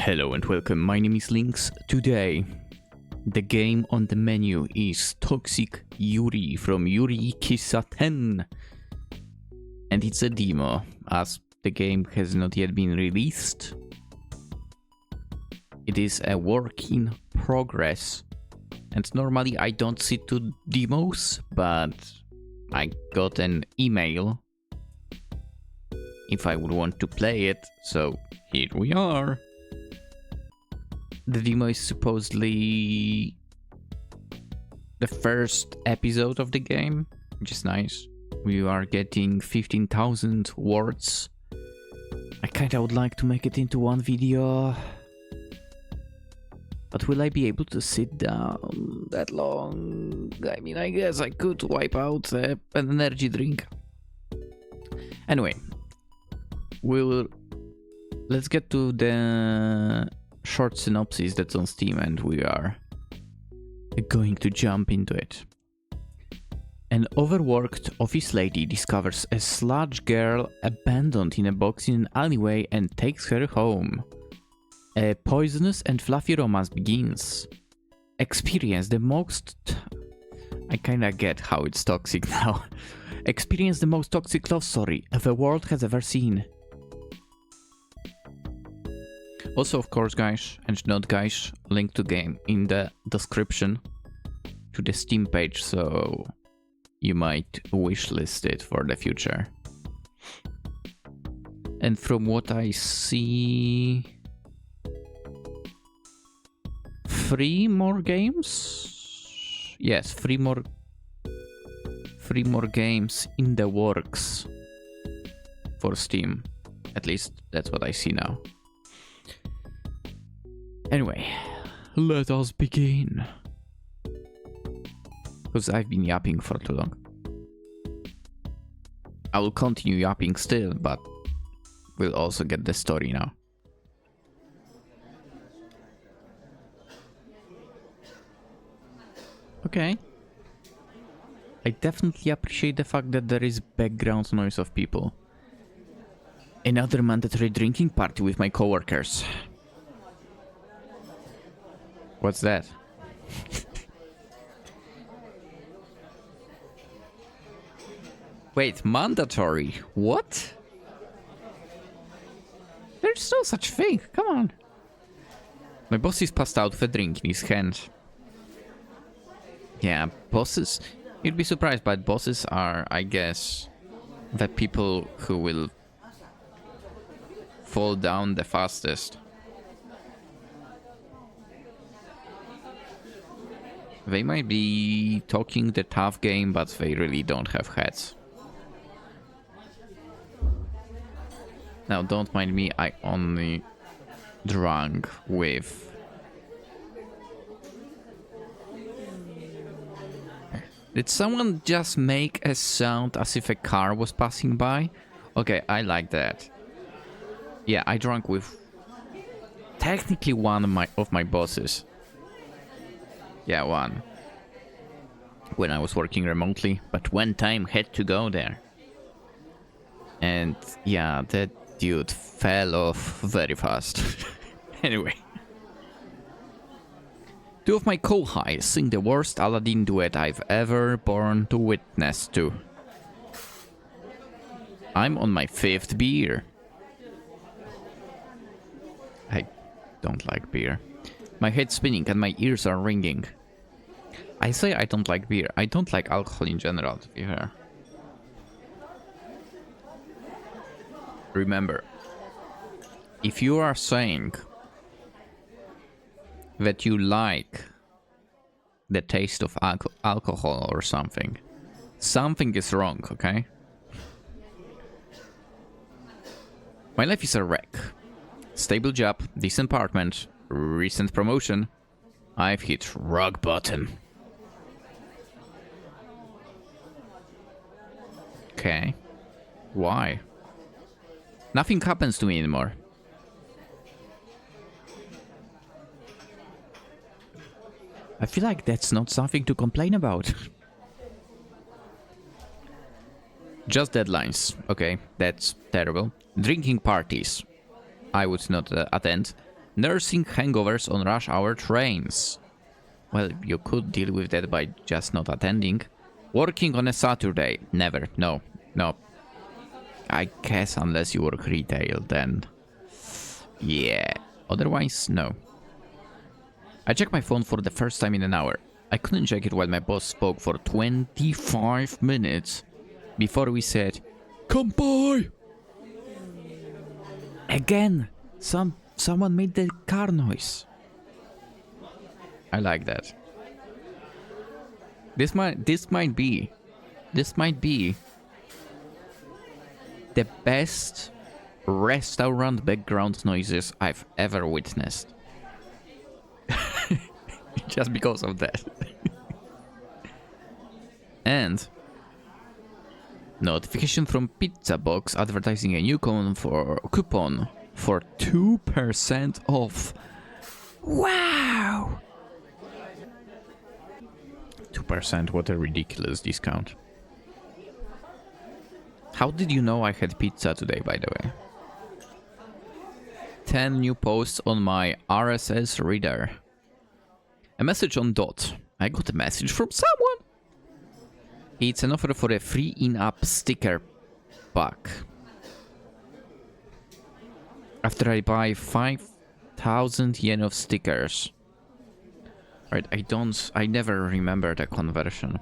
Hello and welcome, my name is Lynx. Today, the game on the menu is Toxic Yuri from Yuri Kissaten. And it's a demo, as the game has not yet been released. It is a work in progress. And normally I don't sit to demos, but I got an email if I would want to play it, so here we are. The demo is supposedly the first episode of the game, which is nice. We are getting 15,000 words. I kinda would like to make it into one video. But will I be able to sit down that long? I mean, I guess I could wipe out an energy drink. Anyway, let's get to the short synopsis that's on Steam, and we are going to jump into it. An overworked office lady discovers a sludge girl abandoned in a box in an alleyway and takes her home. A poisonous and fluffy romance begins. Experience the most... I kinda get how it's toxic now. Experience the most toxic love story the world has ever seen. Also, of course, guys, and not guys, link to game in the description to the Steam page, so you might wishlist it for the future. And from what I see, 3 more games? Yes, 3 more games in the works for Steam. At least that's what I see now. Anyway, let us begin. Because I've been yapping for too long. I will continue yapping still, but we'll also get the story now. Okay. I definitely appreciate the fact that there is background noise of people. Another mandatory drinking party with my coworkers. What's that? Wait, mandatory? What? There's no such thing, come on. My boss is passed out with a drink in his hand. Yeah, bosses... You'd be surprised, but bosses are, I guess, the people who will fall down the fastest. They might be talking the tough game, but they really don't have heads. Now, don't mind me, I only drank with... Did someone just make a sound as if a car was passing by? Okay, I like that. Yeah, I drank with technically one of my bosses. Yeah, one. When I was working remotely, but one time had to go there. And yeah, that dude fell off very fast. Anyway. 2 of my co-highs sing the worst Aladdin duet I've ever born to witness to. I'm on my 5th beer. I don't like beer. My head's spinning and my ears are ringing. I say I don't like beer. I don't like alcohol in general, to be fair. Remember, if you are saying that you like the taste of alcohol or something, something is wrong, okay? My life is a wreck. Stable job, decent apartment, recent promotion. I've hit rock bottom. Okay. Why? Nothing happens to me anymore. I feel like that's not something to complain about. Just deadlines. Okay, that's terrible. Drinking parties. I would not attend. Nursing hangovers on rush hour trains. Well, you could deal with that by just not attending. Working on a Saturday. Never. No. No. I guess unless you work retail, then... yeah. Otherwise, no. I checked my phone for the first time in an hour. I couldn't check it while my boss spoke for 25 minutes before we said, "Come by!" Again! Someone made the car noise. I like that. This might be the best restaurant background noises I've ever witnessed. Just because of that. And notification from Pizza Box advertising a new coupon for 2% off. Wow! 2%, what a ridiculous discount. How did you know I had pizza today, by the way? 10 new posts on my RSS reader. A message on Dot. I got a message from someone. It's an offer for a free in-app sticker pack. After I buy 5,000 yen of stickers. Right, I never remember the conversion.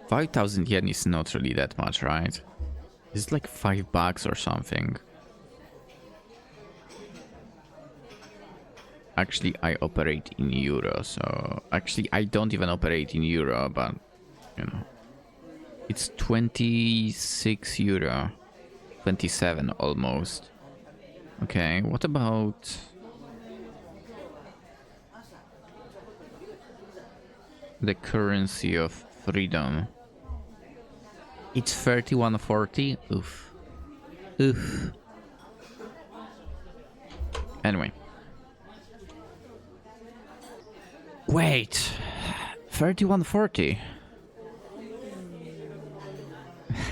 5,000 yen is not really that much, right? It's like $5 or something. Actually, I operate in euro, so... actually, I don't even operate in euro, but... you know... it's 26 euro. 27 almost. Okay, what about... the currency of freedom? It's 3140. Oof. Oof. Anyway. Wait. 3140.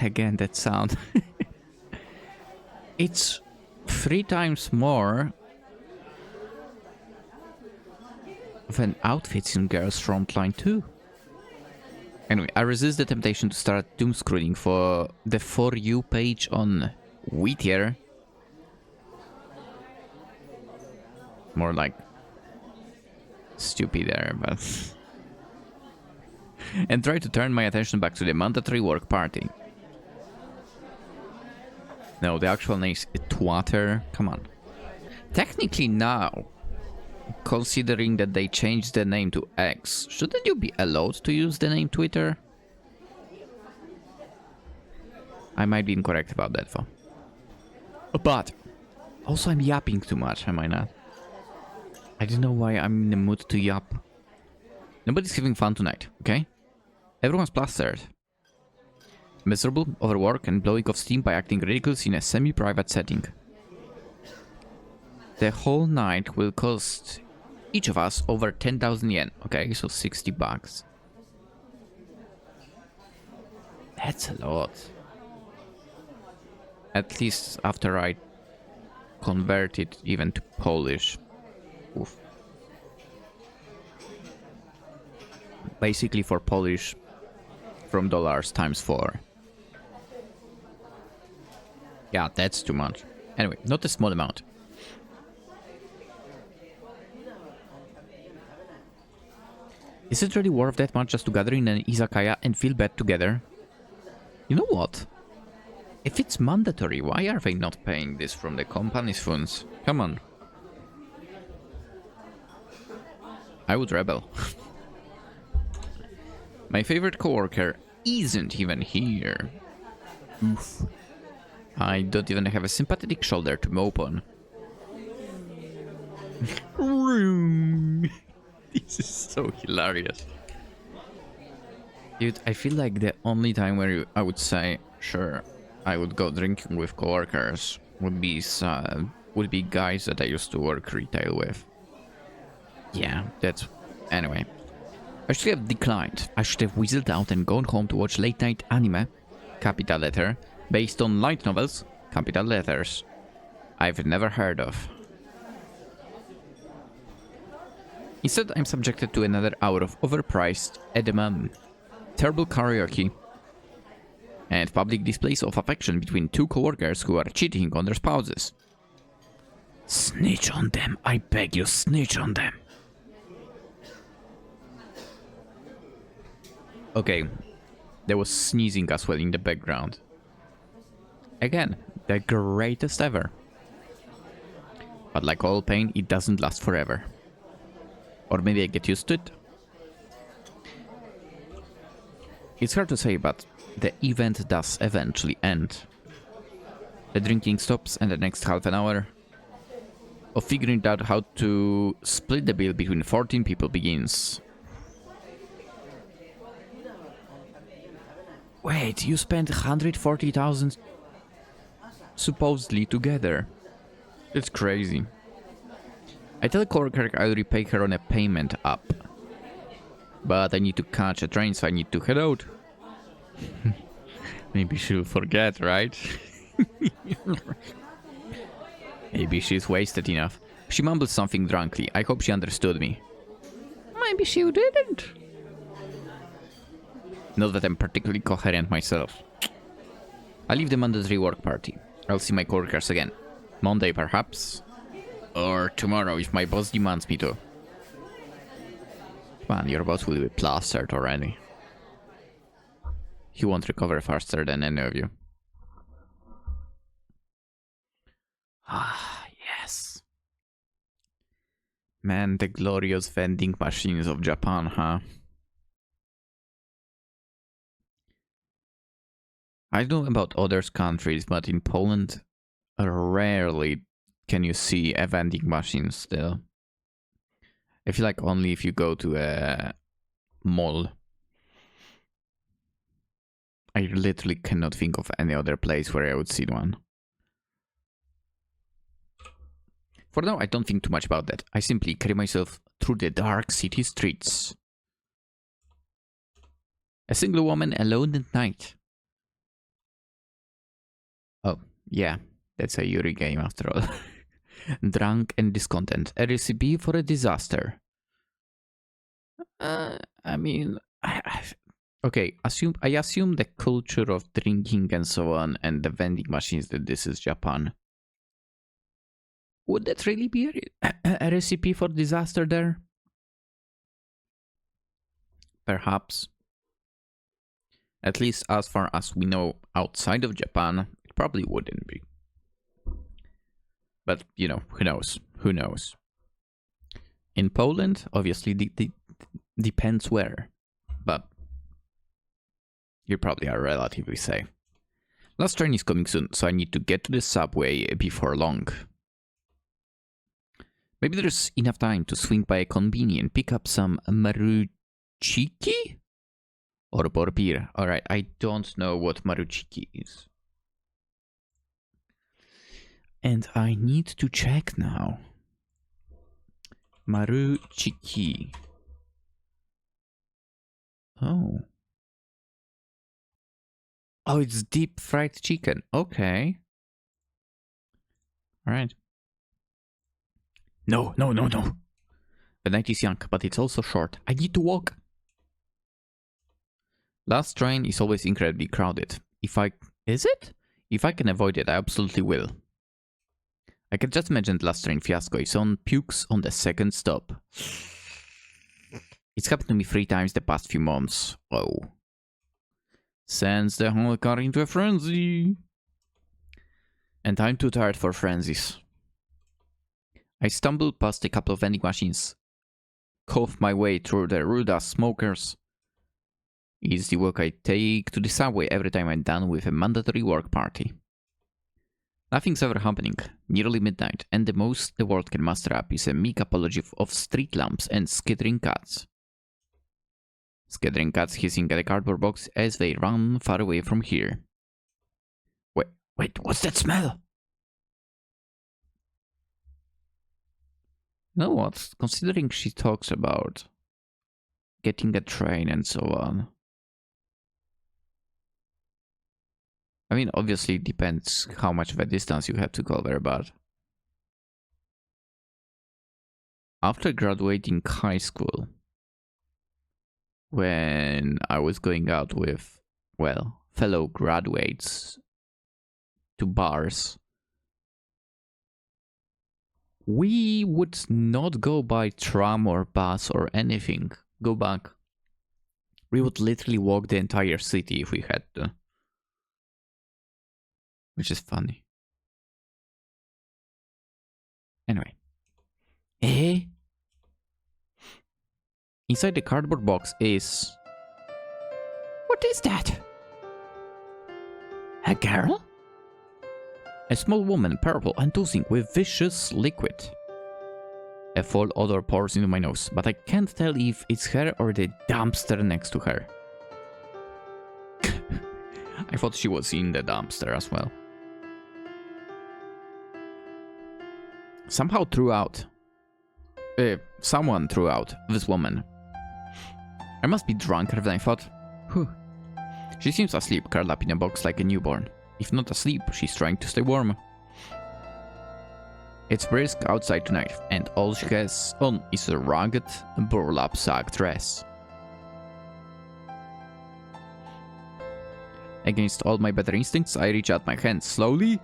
Again, that sound. It's 3 times more of an outfits in Girls Frontline 2. Anyway, I resist the temptation to start doomscrolling for the For You page on Wheatier. More like stupid there, but... and try to turn my attention back to the mandatory work party. No, the actual name is Twatter. Come on. Technically now, considering that they changed the name to X, shouldn't you be allowed to use the name Twitter? I might be incorrect about that though. But also I'm yapping too much, am I not? I don't know why I'm in the mood to yap. Nobody's having fun tonight, okay? Everyone's plastered. Miserable, overworked, and blowing off steam by acting ridiculous in a semi-private setting. The whole night will cost each of us over 10,000 yen. Okay, so $60. That's a lot. At least after I convert it even to Polish. Oof. Basically for Polish, from dollars times 4. Yeah, that's too much. Anyway, not a small amount. Is it really worth that much just to gather in an izakaya and feel bad together? You know what? If it's mandatory, why are they not paying this from the company's funds? Come on. I would rebel. My favorite coworker isn't even here. Oof. I don't even have a sympathetic shoulder to mope on. This is so hilarious. Dude, I feel like the only time where I would say, sure, I would go drinking with coworkers would be guys that I used to work retail with. Yeah, that's... anyway. I should have declined. I should have whistled out and gone home to watch late night anime, capital letter, based on light novels, capital letters, I've never heard of. Instead, I'm subjected to another hour of overpriced edamame, terrible karaoke, and public displays of affection between two coworkers who are cheating on their spouses. Snitch on them, I beg you, snitch on them. Okay, there was sneezing as well in the background. Again, the greatest ever. But like all pain, it doesn't last forever. Or maybe I get used to it. It's hard to say, but the event does eventually end. The drinking stops and the next half an hour of figuring out how to split the bill between 14 people begins. Wait, you spent 140,000 supposedly together. It's crazy. I tell coworker I'll repay her on a payment app. But I need to catch a train, so I need to head out. Maybe she'll forget, right? Maybe she's wasted enough. She mumbled something drunkly. I hope she understood me. Maybe she didn't. Not that I'm particularly coherent myself. I leave the mandatory work party. I'll see my coworkers again. Monday, perhaps. Or tomorrow, if my boss demands me to. Come on, your boss will be plastered already. He won't recover faster than any of you. Ah, yes. Man, the glorious vending machines of Japan, huh? I don't know about other countries, but in Poland, rarely can you see a vending machine still. I feel like only if you go to a mall. I literally cannot think of any other place where I would see one. For now, I don't think too much about that. I simply carry myself through the dark city streets. A single woman alone at night. Oh, yeah, that's a Yuri game after all. Drunk and discontent. A recipe for a disaster. I mean... Okay, I assume the culture of drinking and so on and the vending machines that this is Japan. Would that really be a recipe for disaster there? Perhaps. At least as far as we know outside of Japan, it probably wouldn't be. But, you know, who knows? Who knows? In Poland, obviously, depends where. But you probably are relatively safe. Last train is coming soon, so I need to get to the subway before long. Maybe there's enough time to swing by a convenience, pick up some maruchiki? Or borbir. Alright, I don't know what maruchiki is. And I need to check now. Maruchiki. Oh. Oh, it's deep fried chicken. Okay. Alright. No. The night is young, but it's also short. I need to walk. Last train is always incredibly crowded. Is it? If I can avoid it, I absolutely will. I can just imagine the last train fiasco if someone pukes on the second stop. It's happened to me 3 times the past few months. Oh. Sends the whole car into a frenzy. And I'm too tired for frenzies. I stumbled past a couple of vending machines. Cough my way through the rude-ass smokers. It's the walk I take to the subway every time I'm done with a mandatory work party. Nothing's ever happening. Nearly midnight, and the most the world can muster up is a meek apology of street lamps and skittering cats. Skittering cats hissing at a cardboard box as they run far away from here. Wait, what's that smell? You know what? Considering she talks about getting a train and so on. I mean, obviously it depends how much of a distance you have to cover, but after graduating high school, when I was going out with, well, fellow graduates to bars, we would not go by tram or bus or anything. Go back. We would literally walk the entire city if we had to. Which is funny. Anyway. Eh? Inside the cardboard box is... What is that? A girl? A small woman, purple and oozing with vicious liquid. A foul odor pours into my nose, but I can't tell if it's her or the dumpster next to her. I thought she was in the dumpster as well. Someone threw out this woman. I must be drunker than I thought. Whew. She seems asleep, curled up in a box like a newborn. If not asleep, she's trying to stay warm. It's brisk outside tonight, and all she has on is a ragged burlap sack dress. Against all my better instincts, I reach out my hand slowly.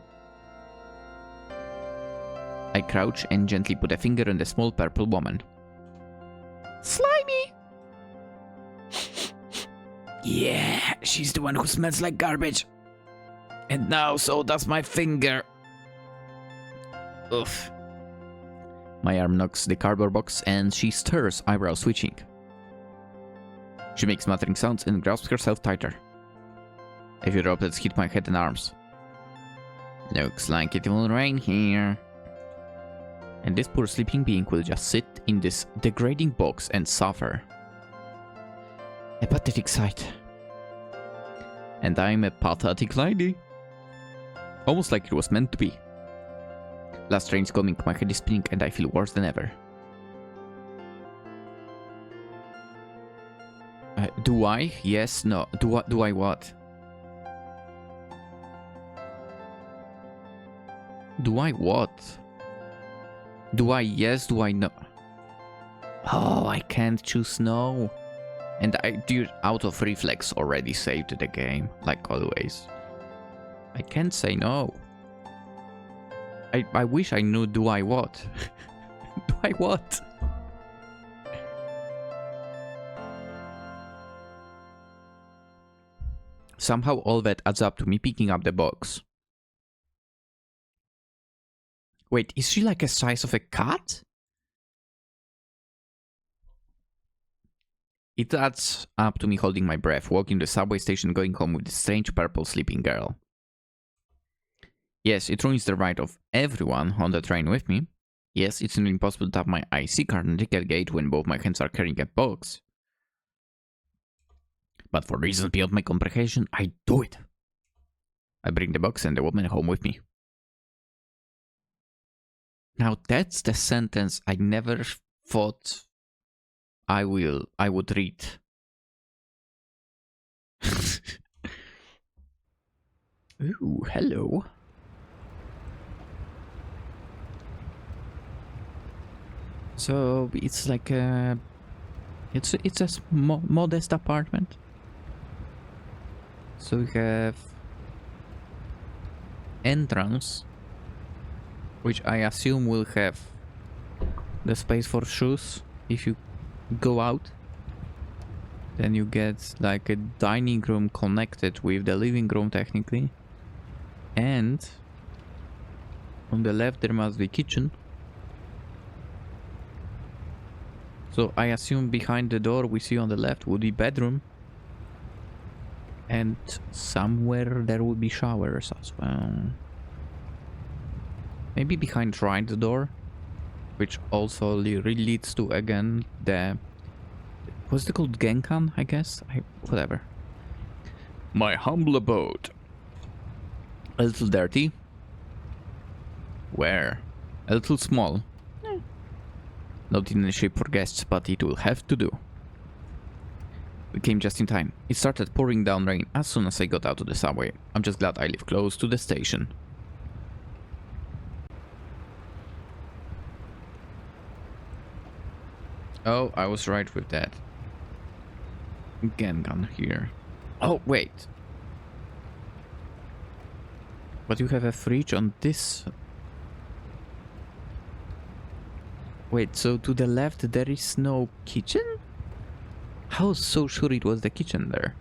I crouch and gently put a finger on the small purple woman. Slimy! Yeah, she's the one who smells like garbage. And now so does my finger. Oof. My arm knocks the cardboard box and she stirs, eyebrow switching. She makes muttering sounds and grasps herself tighter. A few droplets hit my head and arms. Looks like it will rain here. And this poor sleeping being will just sit in this degrading box and suffer. A pathetic sight. And I'm a pathetic lady. Almost like it was meant to be. Last train's coming, my head is spinning and I feel worse than ever. Do I? Yes, no. Do I what? Do I what? Do I yes, do I no? Oh, I can't choose no. And I do out of reflex already saved the game, like always. I can't say no. I wish I knew do I what? Do I what? Somehow all that adds up to me picking up the box. Wait, is she like a size of a cat? It adds up to me holding my breath, walking to the subway station, going home with this strange purple sleeping girl. Yes, it ruins the ride of everyone on the train with me. Yes, it's nearly impossible to tap my IC card on the ticket gate when both my hands are carrying a box. But for reasons beyond my comprehension, I do it. I bring the box and the woman home with me. Now that's the sentence I never thought I would read. Ooh, hello. So it's like a, it's a modest apartment. So we have entrance, which I assume will have the space for shoes if you go out. Then you get like a dining room connected with the living room technically. And on the left there must be kitchen. So I assume behind the door we see on the left would be bedroom. And somewhere there would be showers as well. Maybe behind right the door, which also leads to again the, what's it called, Genkan, I guess? Whatever. My humble abode. A little dirty. Where? A little small. Not in any shape for guests, but it will have to do. We came just in time. It started pouring down rain as soon as I got out of the subway. I'm just glad I live close to the station. Oh, I was right with that. Gun here. Oh, wait. But you have a fridge on this. Wait, so to the left there is no kitchen? How so sure it was the kitchen there?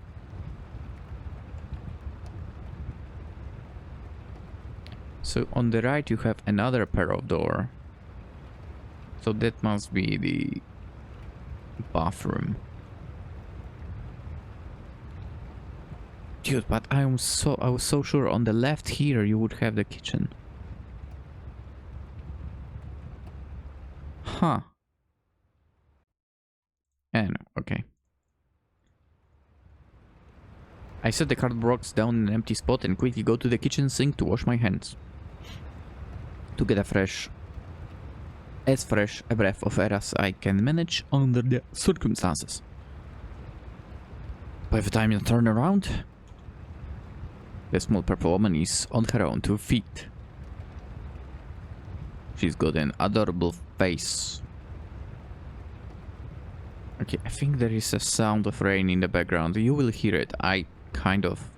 So on the right you have another pair of door. So that must be the bathroom. Dude, but I was so sure on the left here you would have the kitchen. Huh. And okay. I set the cardboard box down in an empty spot and quickly go to the kitchen sink to wash my hands. To get as fresh a breath of air as I can manage under the circumstances. By the time you turn around, the small purple woman is on her own 2 feet. She's got an adorable face. Okay, I think there is a sound of rain in the background. You will hear it. I kind of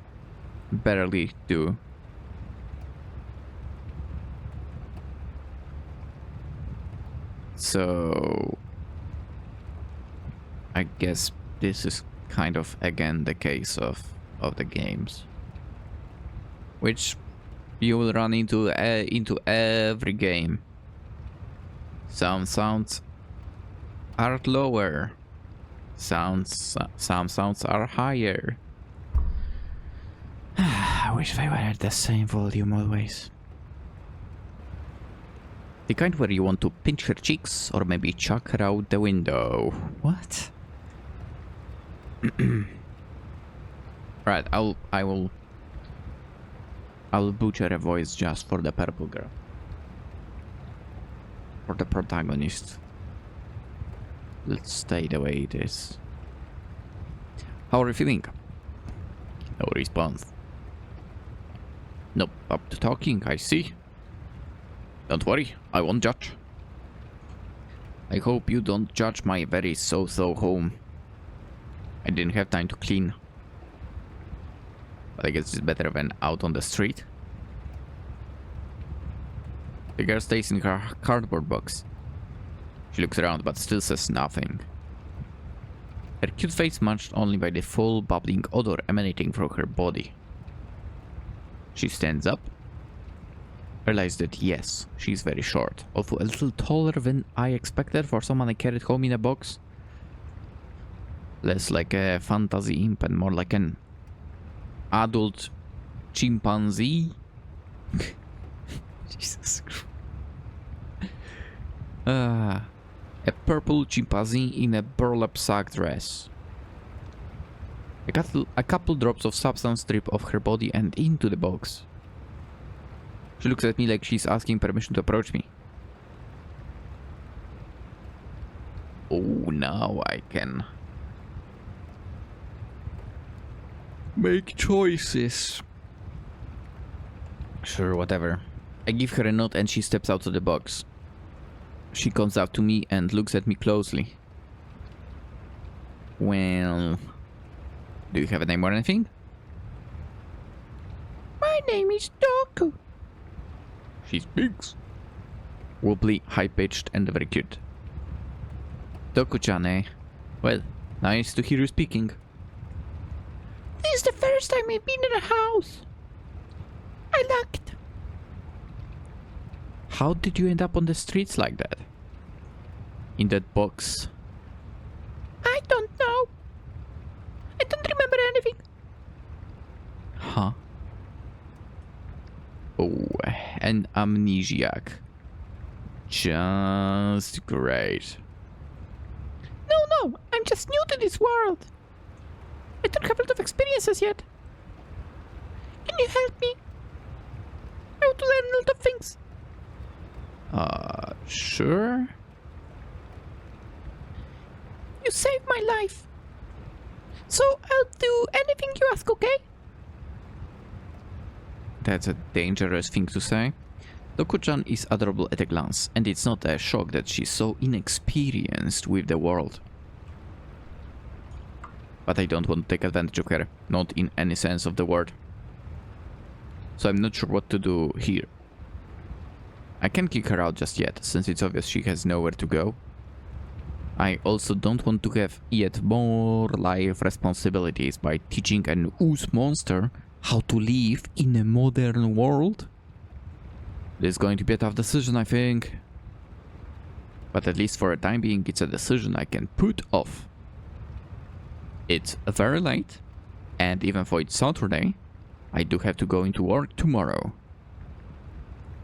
barely do. So I guess this is kind of again the case of the games, which you will run into every game. Some sounds are lower, some sounds are higher. I wish they were at the same volume always. The kind where you want to pinch her cheeks or maybe chuck her out the window. What? Right, I'll butcher a voice just for the purple girl. For the protagonist. Let's stay the way it is. How are you feeling? No response. Nope, up to talking, I see. Don't worry, I won't judge. I hope you don't judge my very so-so home. I didn't have time to clean. But I guess it's better than out on the street. The girl stays in her cardboard box. She looks around but still says nothing. Her cute face matched only by the full bubbling odor emanating from her body. She stands up. Realized that yes, she's very short, although a little taller than I expected for someone I carried home in a box. Less like a fantasy imp and more like an adult chimpanzee. Jesus Christ. A purple chimpanzee in a burlap sack dress. A couple drops of substance drip off her body and into the box. She looks at me like she's asking permission to approach me. Oh, now I can make choices. Sure, whatever. I give her a nod and she steps out of the box. She comes up to me and looks at me closely. Well, do you have a name or anything? My name is Doku. She speaks. Wobbly, high-pitched, and very cute. Doku-chan, eh? Well, nice to hear you speaking. This is the first time I've been in a house. I lucked. How did you end up on the streets like that? In that box? I don't know. I don't remember anything. Huh? Oh, an amnesiac. Just great. No, I'm just new to this world. I don't have a lot of experiences yet. Can you help me? I want to learn a lot of things. Sure. You saved my life. So I'll do anything you ask, okay? That's a dangerous thing to say. Doku-chan is adorable at a glance, and it's not a shock that she's so inexperienced with the world. But I don't want to take advantage of her, not in any sense of the word. So I'm not sure what to do here. I can't kick her out just yet, since it's obvious she has nowhere to go. I also don't want to have yet more life responsibilities by teaching an ooze monster how to live in a modern world. This is going to be a tough decision, I think. But at least for a time being, it's a decision I can put off. It's very late, and even though it's Saturday, I do have to go into work tomorrow.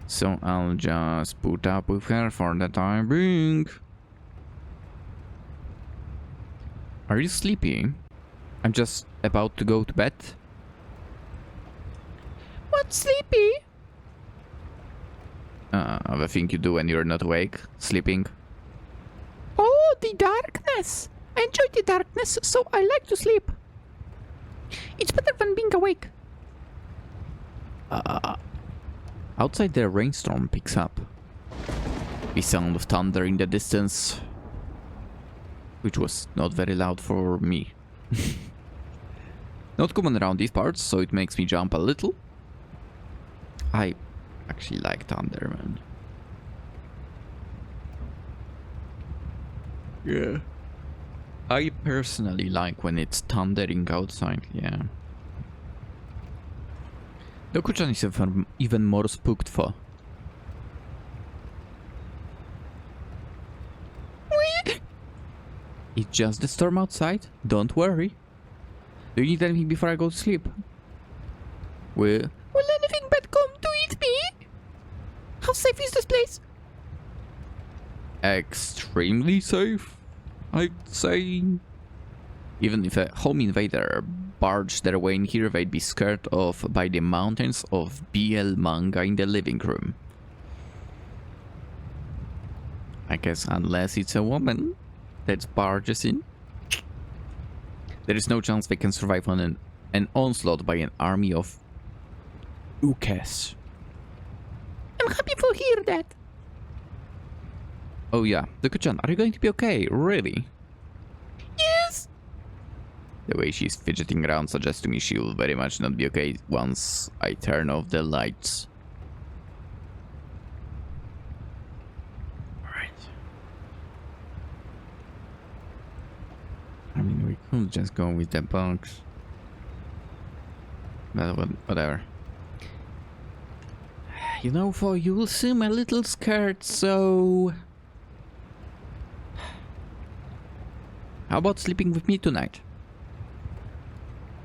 So I'll just put up with her for the time being. Are you sleepy? I'm just about to go to bed. What's sleepy? The thing you do when you're not awake, sleeping. Oh, the darkness! I enjoy the darkness, so I like to sleep. It's better than being awake. Outside the rainstorm picks up. The sound of thunder in the distance, which was not very loud for me. Not common around these parts, so it makes me jump a little. I actually like thunder, man. Yeah. I personally like when it's thundering outside, yeah. Doku-chan is even more spooked for. It's just the storm outside, don't worry. Do you need anything before I go to sleep? Will anything bad come to eat me? How safe is this place? Extremely safe, I'd say. Even if a home invader barged their way in here, they'd be scared off by the mountains of BL manga in the living room. I guess unless it's a woman that barges in. There is no chance they can survive on an onslaught by an army of ukes. I'm happy to hear that. Oh yeah, Doku-chan, are you going to be okay? Really? Yes! The way she's fidgeting around suggests to me she will very much not be okay once I turn off the lights. Alright. I mean, we could just go with the box. But whatever. You know, for you will seem a little scared, so... How about sleeping with me tonight?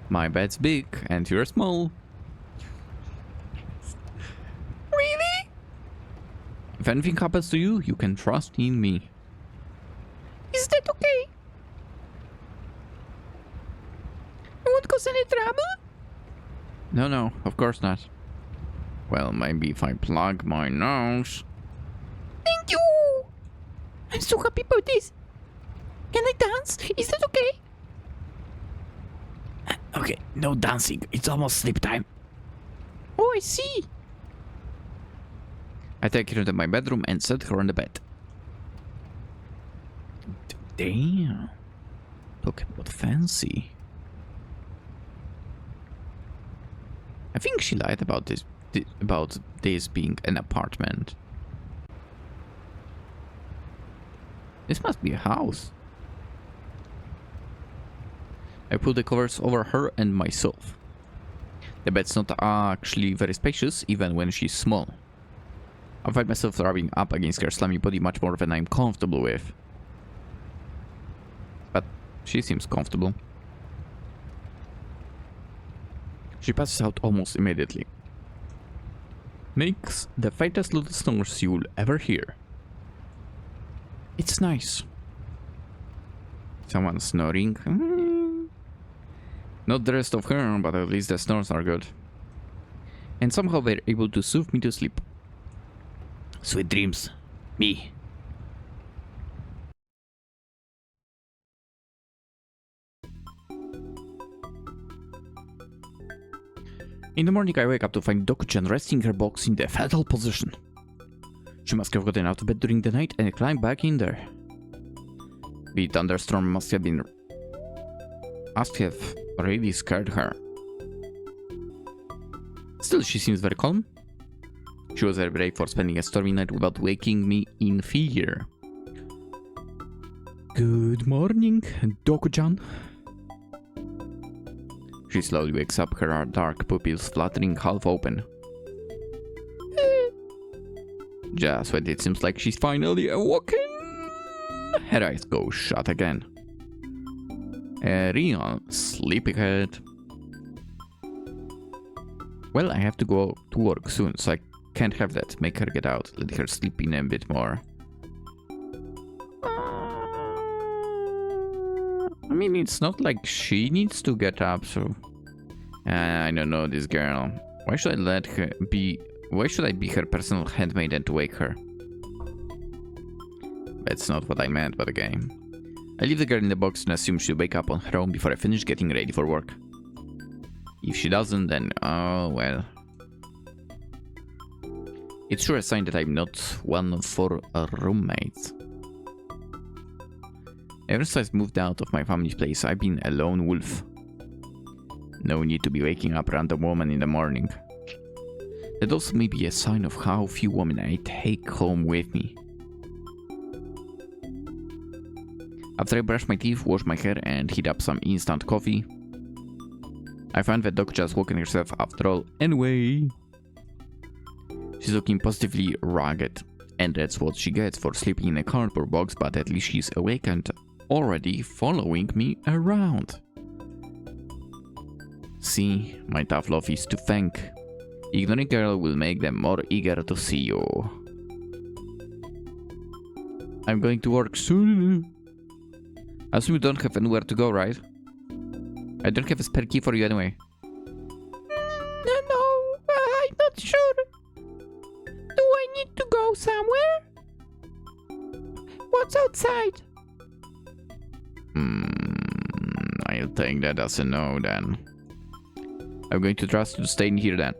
My bed's big and you're small. Really? If anything happens to you, you can trust in me. Is that okay? I won't cause any trouble? No, of course not. Well, maybe if I plug my nose. Thank you! I'm so happy about this. Can I dance? Is that okay? Okay, no dancing. It's almost sleep time. Oh, I see. I take her to my bedroom and set her on the bed. Damn. Look at what fancy. I think she lied about this being an apartment. This must be a house. I pull the covers over her and myself. The bed's not actually very spacious, even when she's small. I find myself rubbing up against her slimy body much more than I'm comfortable with. But she seems comfortable. She passes out almost immediately. Makes the faintest little snores you'll ever hear. It's nice. Someone snoring. Not the rest of her, but at least the snores are good. And somehow they're able to soothe me to sleep. Sweet dreams. Me. In the morning I wake up to find Doku-chan resting her box in the fetal position. She must have gotten out of bed during the night and climbed back in there. The thunderstorm must have really scared her. Still, she seems very calm. She was very brave for spending a stormy night without waking me in fear. Good morning, Doku-chan. She slowly wakes up, her dark pupils fluttering half open. Just when it seems like she's finally awoken, her eyes go shut again. A real sleepyhead. Well, I have to go to work soon, so I can't have that. Make her get out. Let her sleep in a bit more. I mean, it's not like she needs to get up, so... I don't know this girl. Why should I let her be... Why should I be her personal handmaid and wake her? That's not what I meant, but okay. I leave the girl in the box and assume she'll wake up on her own before I finish getting ready for work. If she doesn't, then oh well. It's sure a sign that I'm not one for a roommate. Ever since I've moved out of my family's place, I've been a lone wolf. No need to be waking up random woman in the morning. That also may be a sign of how few women I take home with me. After I brush my teeth, wash my hair, and heat up some instant coffee, I find that Doku just woken herself after all anyway. She's looking positively rugged, and that's what she gets for sleeping in a cardboard box, but at least she's awake and already following me around. See, my tough love is to thank. Ignoring girl will make them more eager to see you. I'm going to work soon. I assume you don't have anywhere to go, right? I don't have a spare key for you anyway. No, I'm not sure. Do I need to go somewhere? What's outside? I'll take that as a no then. I'm going to trust you to stay in here then.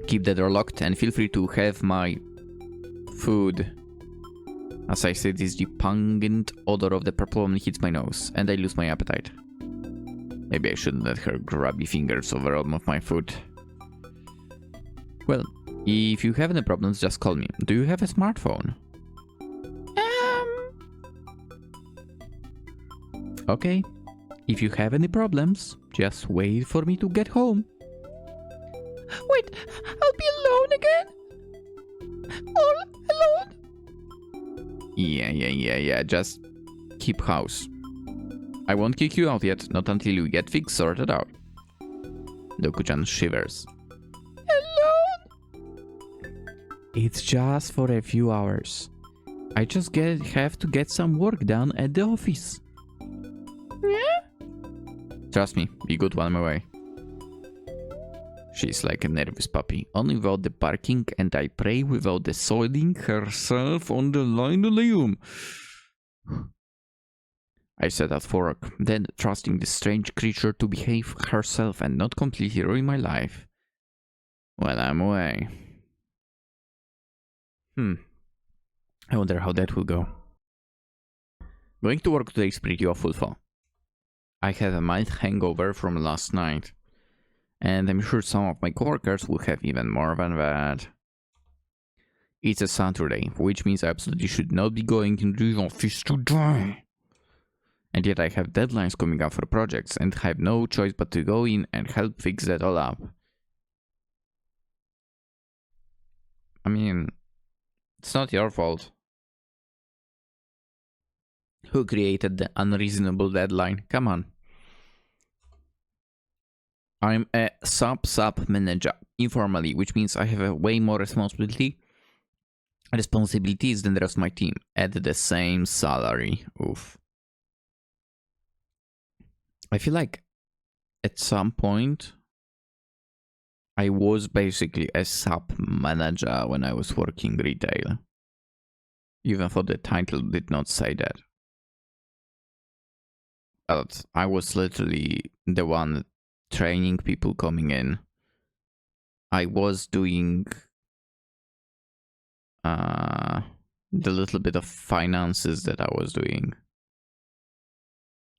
Keep the door locked and feel free to have my food. As I say this, the pungent odor of the purple woman hits my nose, and I lose my appetite. Maybe I shouldn't let her grubby fingers over all of my food. Well, if you have any problems, just call me. Do you have a smartphone? Okay. If you have any problems, just wait for me to get home. Wait, I'll be alone again? All alone? Yeah, just keep house. I won't kick you out yet, not until you get things sorted out. Doku-chan shivers. Alone? It's just for a few hours. I just have to get some work done at the office. Yeah? Trust me, be good while I'm away. She's like a nervous puppy, only without the barking, and I pray without the soiling herself on the linoleum. I set out for work, then trusting this strange creature to behave herself and not completely ruin my life while I'm away. I wonder how that will go. Going to work today is pretty awful. I have a mild hangover from last night, and I'm sure some of my coworkers will have even more than that. It's a Saturday, which means I absolutely should not be going into the office today. And yet I have deadlines coming up for projects and have no choice but to go in and help fix that all up. I mean, it's not your fault. Who created the unreasonable deadline? Come on. I'm a sub manager, informally, which means I have a way more responsibilities than the rest of my team at the same salary. Oof. I feel like at some point I was basically a sub manager when I was working retail, even though the title did not say that. But I was literally the one training people coming in. I was doing the little bit of finances that I was doing.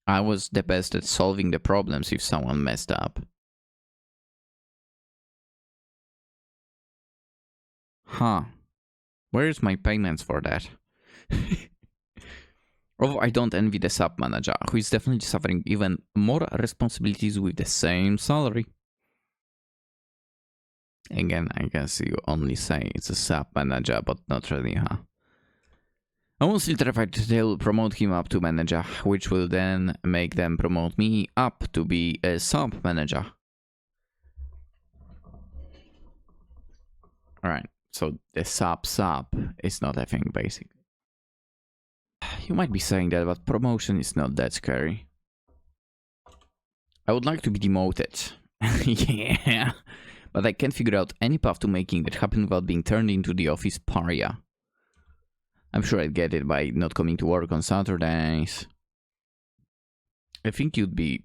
I was the best at solving the problems if someone messed up. Huh. Where's my payments for that? Although I don't envy the sub manager, who is definitely suffering even more responsibilities with the same salary. Again, I guess you only say it's a sub manager, but not really, huh? I will still terrified they'll promote him up to manager, which will then make them promote me up to be a sub manager. Alright, so the sub is not a thing, basically. You might be saying that, but promotion is not that scary. I would like to be demoted. Yeah. But I can't figure out any path to making that happen without being turned into the office pariah. I'm sure I'd get it by not coming to work on Saturdays. I think you'd be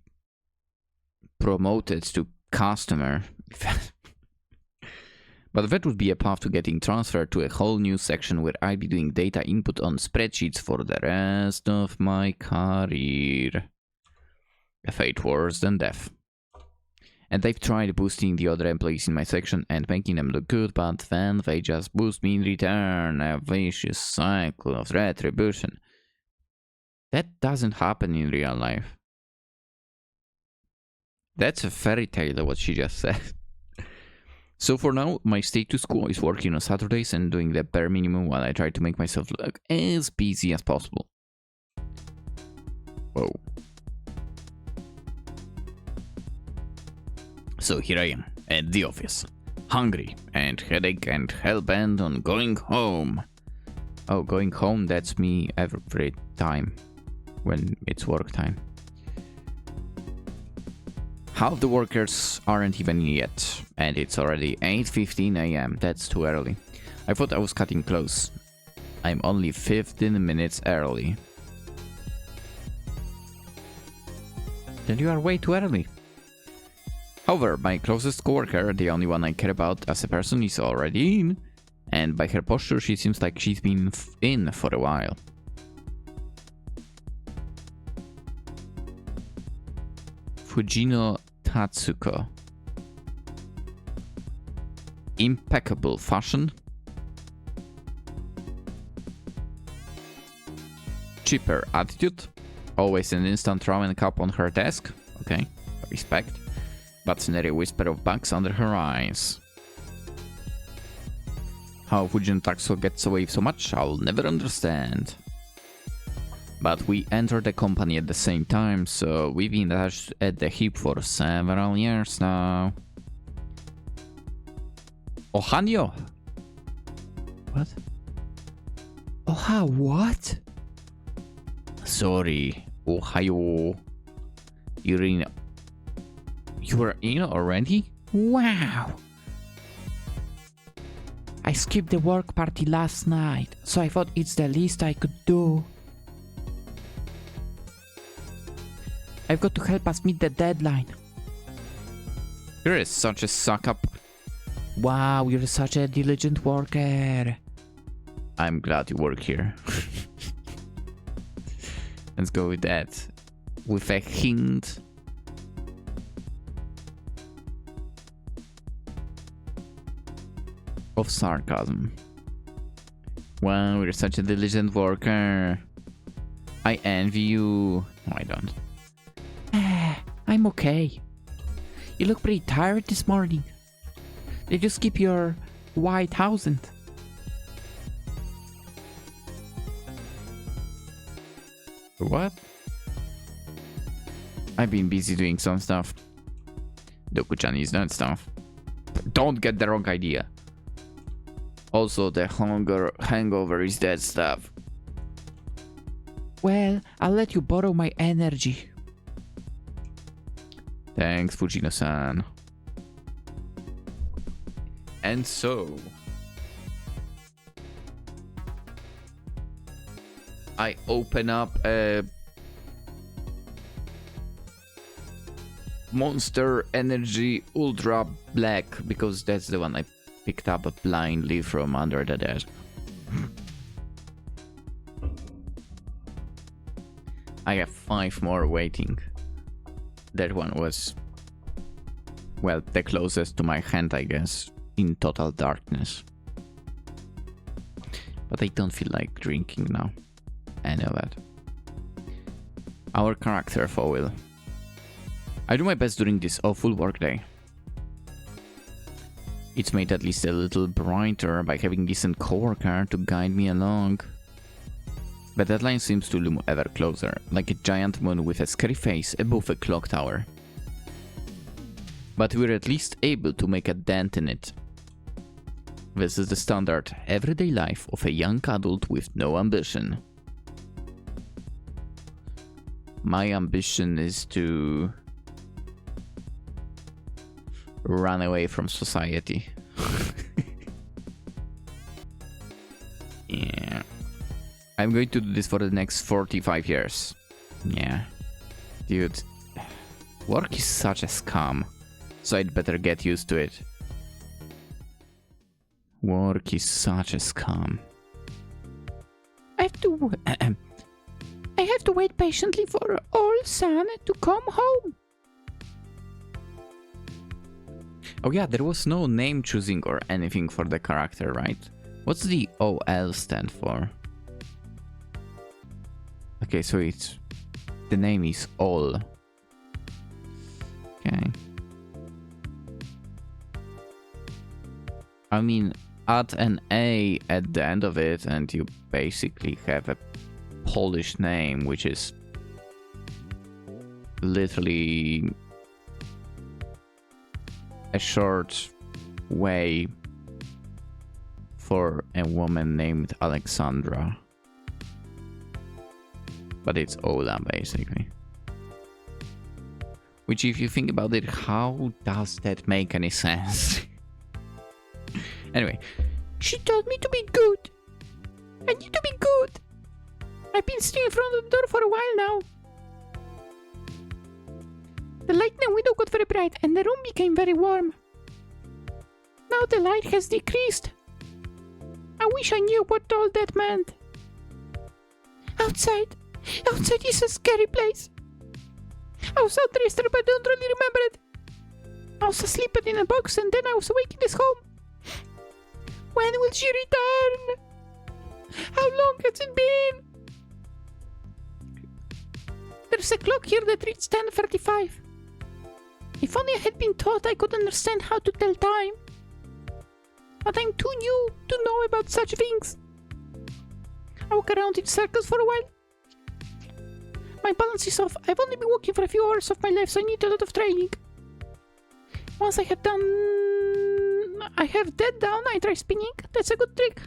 promoted to customer. But that would be a path to getting transferred to a whole new section where I'd be doing data input on spreadsheets for the rest of my career. A fate worse than death. And they've tried boosting the other employees in my section and making them look good, but then they just boost me in return. A vicious cycle of retribution. That doesn't happen in real life. That's a fairy tale, what she just said. So for now, my status quo is working on Saturdays and doing the bare minimum while I try to make myself look as busy as possible. Whoa. So here I am, at the office. Hungry, and headache, and hellbent on going home. Oh, going home, that's me every time. When it's work time. Half the workers aren't even in yet, and it's already 8:15 AM. That's too early. I thought I was cutting close. I'm only 15 minutes early. Then you are way too early. However, my closest coworker, the only one I care about as a person, is already in, and by her posture she seems like she's been in for a while. Fujino Tatsuko. Impeccable fashion. Cheaper attitude. Always an instant ramen cup on her desk. Okay, respect. But nary a whisper of bugs under her eyes. How Fujino Tatsuko gets away so much, I'll never understand. But we entered the company at the same time, so we've been attached at the hip for several years now. Ohanyo? What? Oha, what? Sorry, Ohayo. Yuri, you were in already? Wow! I skipped the work party last night, so I thought it's the least I could do. I've got to help us meet the deadline. You're such a suck-up. Wow, you're such a diligent worker. I'm glad you work here. Let's go with that. With a hint of sarcasm. Wow, you're such a diligent worker. I envy you. No, I don't. I'm okay. You look pretty tired this morning. Did you skip your 1000? What? I've been busy doing some stuff. Doku-chan is that stuff. Don't get the wrong idea. Also, the hangover is that stuff. Well, I'll let you borrow my energy. Thanks, Fujino-san. And so, I open up a Monster Energy Ultra Black because that's the one I picked up blindly from under the desk. I have 5 more waiting. That one was, well, the closest to my hand, I guess, in total darkness. But I don't feel like drinking now. I know that. Our character foil. I do my best during this awful workday. It's made at least a little brighter by having a decent coworker to guide me along. The deadline seems to loom ever closer, like a giant moon with a scary face above a clock tower. But we're at least able to make a dent in it. This is the standard, everyday life of a young adult with no ambition. My ambition is to run away from society. Yeah. I'm going to do this for the next 45 years. Yeah. Dude. Work is such a scam. So I'd better get used to it. Work is such a scam. I have to wait patiently for old son to come home. Oh yeah, there was no name choosing or anything for the character, right? What's the OL stand for? Okay, so it's... the name is All. Okay. I mean, add an A at the end of it and you basically have a Polish name, which is literally a short way for a woman named Alexandra. But it's Ola, basically. Which, if you think about it, how does that make any sense? Anyway. She told me to be good. I need to be good. I've been sitting in front of the door for a while now. The light in the window got very bright and the room became very warm. Now the light has decreased. I wish I knew what all that meant. Outside is a scary place. I was out yesterday, but I don't really remember it. I was asleep in a box and then I was awake in this home. When will she return? How long has it been? There's a clock here that reads 10:35. If only I had been taught I could understand how to tell time. But I'm too new to know about such things. I walk around in circles for a while. My balance is off. I've only been walking for a few hours of my life, so I need a lot of training. Once I have that down, I try spinning. That's a good trick.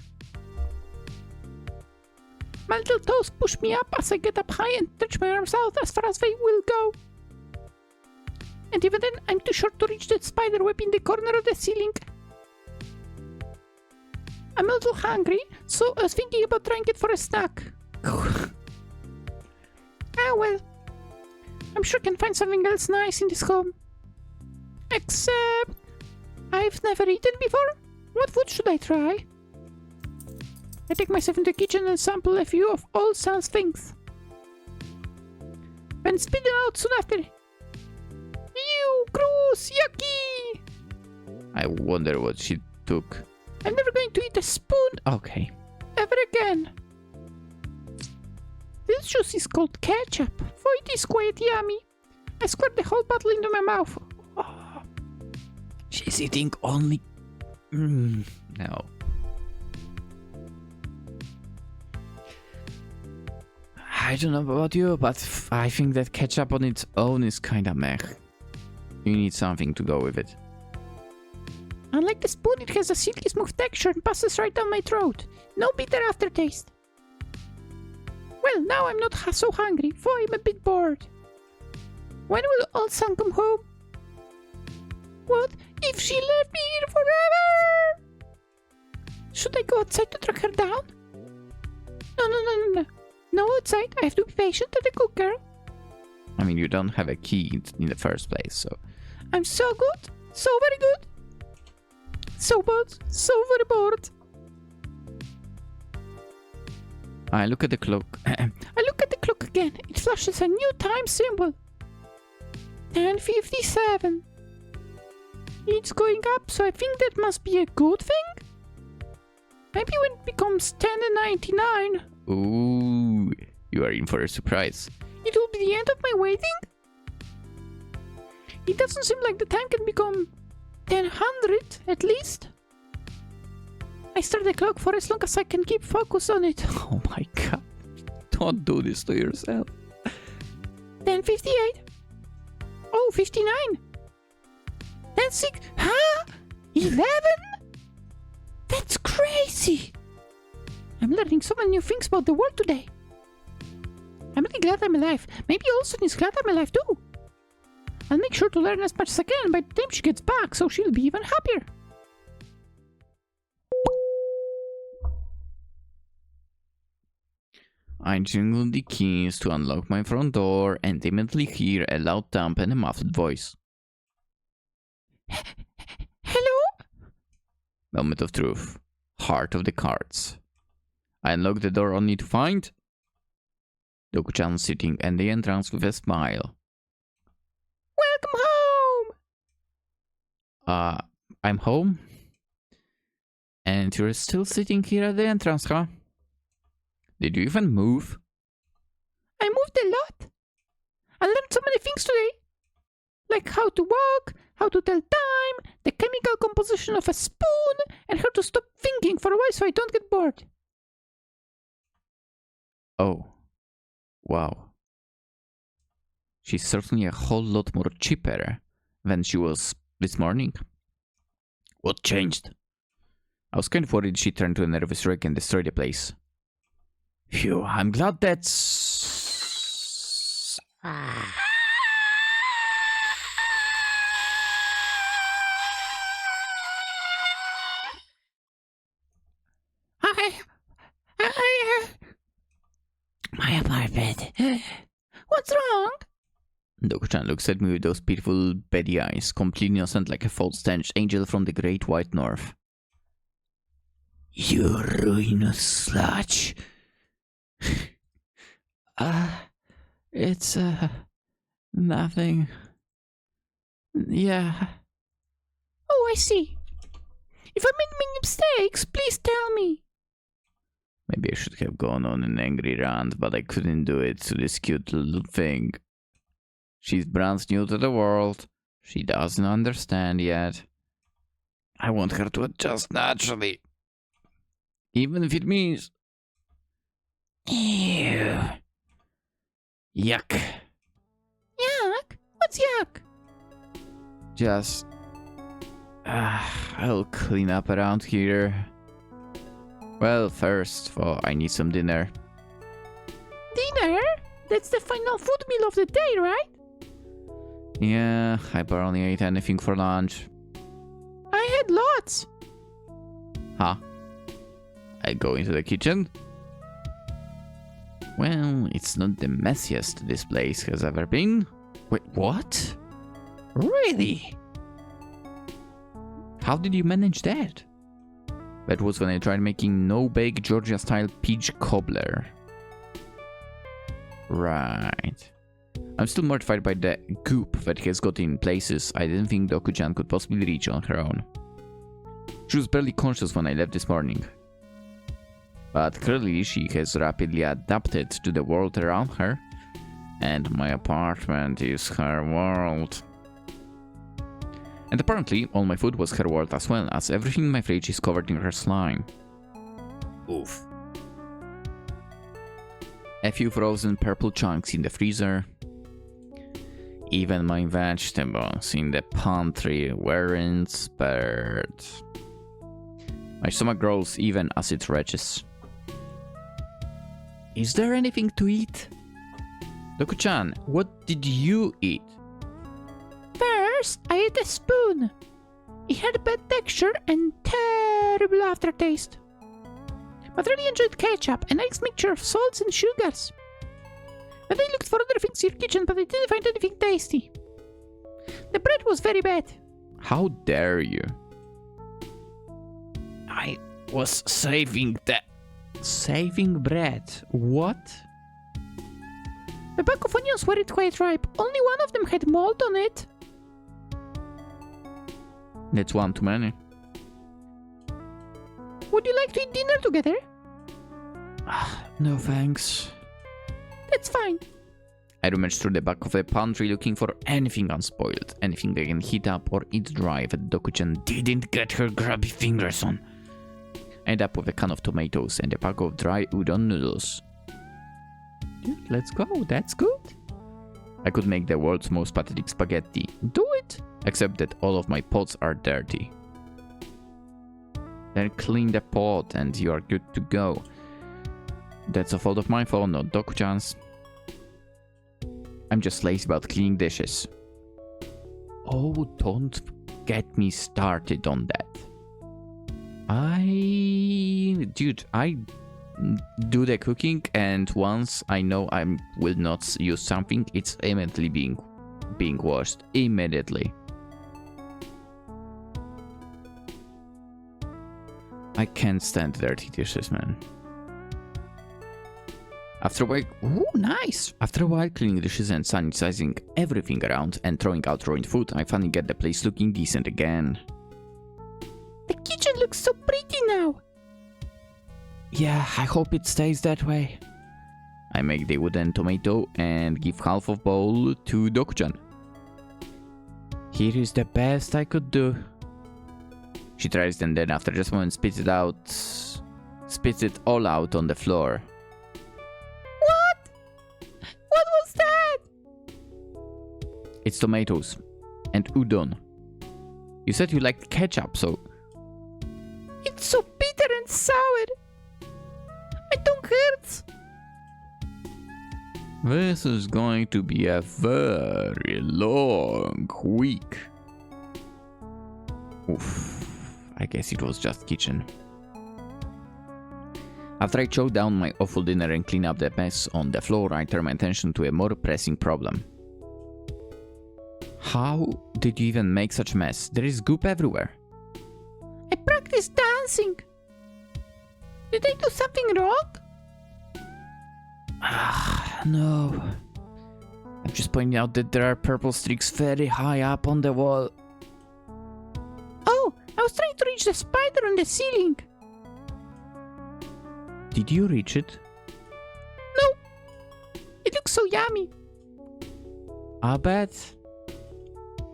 My little toes push me up as I get up high and stretch my arms out as far as they will go. And even then, I'm too short to reach that spider web in the corner of the ceiling. I'm a little hungry, so I was thinking about trying it for a snack. Ah well, I'm sure I can find something else nice in this home. Except, I've never eaten before. What food should I try? I take myself into the kitchen and sample a few of all Sam's things. Then spit them out soon after. Ew, gross, yucky! I wonder what she took. I'm never going to eat a spoon. Okay. Ever again. This juice is called ketchup, for it is quite yummy. I squirt the whole bottle into my mouth. Oh. She's eating only... no. I don't know about you, but I think that ketchup on its own is kinda meh. You need something to go with it. Unlike the spoon, it has a silky smooth texture and passes right down my throat. No bitter aftertaste. Well, now I'm not so hungry, for I'm a bit bored. When will old Sam come home? What if she left me here forever? Should I go outside to track her down? No. No outside, I have to be patient and a good girl. I mean, you don't have a key in the first place, so... I'm so good, so very good. So bad, so very bored. I look at the clock. I look at the clock again. It flashes a new time symbol. 10:57. It's going up, so I think that must be a good thing? Maybe when it becomes 10:99. Ooh, you are in for a surprise. It will be the end of my waiting? It doesn't seem like the time can become 10:100 at least. I start the clock for as long as I can keep focus on it. Oh my god. Don't do this to yourself. 10:58. Oh, 59. 10:06. Huh? 11? That's crazy. I'm learning so many new things about the world today. I'm really glad I'm alive. Maybe Olsen is glad I'm alive too. I'll make sure to learn as much as I can by the time she gets back, so she'll be even happier. I jingle the keys to unlock my front door and immediately hear a loud thump and a muffled voice. Hello? Moment of truth. Heart of the cards. I unlock the door only to find Doku-chan sitting at the entrance with a smile. Welcome home! I'm home? And you're still sitting here at the entrance, huh? Did you even move? I moved a lot. I learned so many things today. Like how to walk, how to tell time, the chemical composition of a spoon, and how to stop thinking for a while so I don't get bored. Oh. Wow. She's certainly a whole lot more chipper than she was this morning. What changed? I was kind of worried she turned to a nervous wreck and destroyed the place. Phew, I'm glad that's... I My apartment. What's wrong? Doku-chan looks at me with those beautiful beady eyes, completely innocent like a false-stench angel from the great white north. You ruinous sludge. It's, nothing. Yeah. Oh, I see. If I made many mistakes, please tell me. Maybe I should have gone on an angry rant, but I couldn't do it to this cute little thing. She's brand new to the world. She doesn't understand yet. I want her to adjust naturally. Even if it means... Ew. Yuck. Yuck? What's yuck? Just... I'll clean up around here. Well, first, I need some dinner. Dinner? That's the final food meal of the day, right? Yeah, I barely ate anything for lunch. I had lots. Huh? I go into the kitchen? Well, it's not the messiest this place has ever been. Wait, what? Really? How did you manage that? That was when I tried making no-bake Georgia-style peach cobbler. Right. I'm still mortified by the goop that has got in places I didn't think Doku-chan could possibly reach on her own. She was barely conscious when I left this morning. But clearly she has rapidly adapted to the world around her, and my apartment is her world. And apparently all my food was her world as well, as everything in my fridge is covered in her slime. Oof. A few frozen purple chunks in the freezer. Even my vegetables in the pantry weren't spared. My stomach grows even as it retches. Is there anything to eat? Doku-chan, what did you eat? First, I ate a spoon. It had a bad texture and terrible aftertaste. But I really enjoyed ketchup, a nice mixture of salts and sugars. And I looked for other things in your kitchen, but I didn't find anything tasty. The bread was very bad. How dare you? I was saving that. Saving bread? What? The bag of onions weren't quite ripe. Only one of them had mold on it. That's one too many. Would you like to eat dinner together? No thanks. That's fine. I rummage through the back of the pantry looking for anything unspoiled, anything I can heat up or eat dry that Doku-chan didn't get her grubby fingers on. I end up with a can of tomatoes and a pack of dry udon noodles. Dude, let's go, that's good. I could make the world's most pathetic spaghetti. Do it! Except that all of my pots are dirty. Then clean the pot and you are good to go. That's a fault of my phone, not Doku-chan's. I'm just lazy about cleaning dishes. Oh, don't get me started on that. I do the cooking, and once I know I will not use something, it's immediately being washed. Immediately. I can't stand dirty dishes, man. After a while, ooh, nice! After a while cleaning dishes and sanitizing everything around and throwing out ruined food, I finally get the place looking decent again. The kitchen looks so pretty now. Yeah, I hope it stays that way. I make the wooden tomato and give half of bowl to Doku-chan. Here is the best I could do. She tries and then after just a moment spits it all out on the floor. What was that? It's tomatoes and udon. You said you liked ketchup, so... It's so bitter and sour. My tongue hurts. This is going to be a very long week. Oof, I guess it was just kitchen. After I choke down my awful dinner and clean up the mess on the floor, I turn my attention to a more pressing problem. How did you even make such a mess? There is goop everywhere. I practiced dancing. Did I do something wrong? No. I'm just pointing out that there are purple streaks very high up on the wall. Oh, I was trying to reach the spider on the ceiling. Did you reach it? No. It looks so yummy. I bet.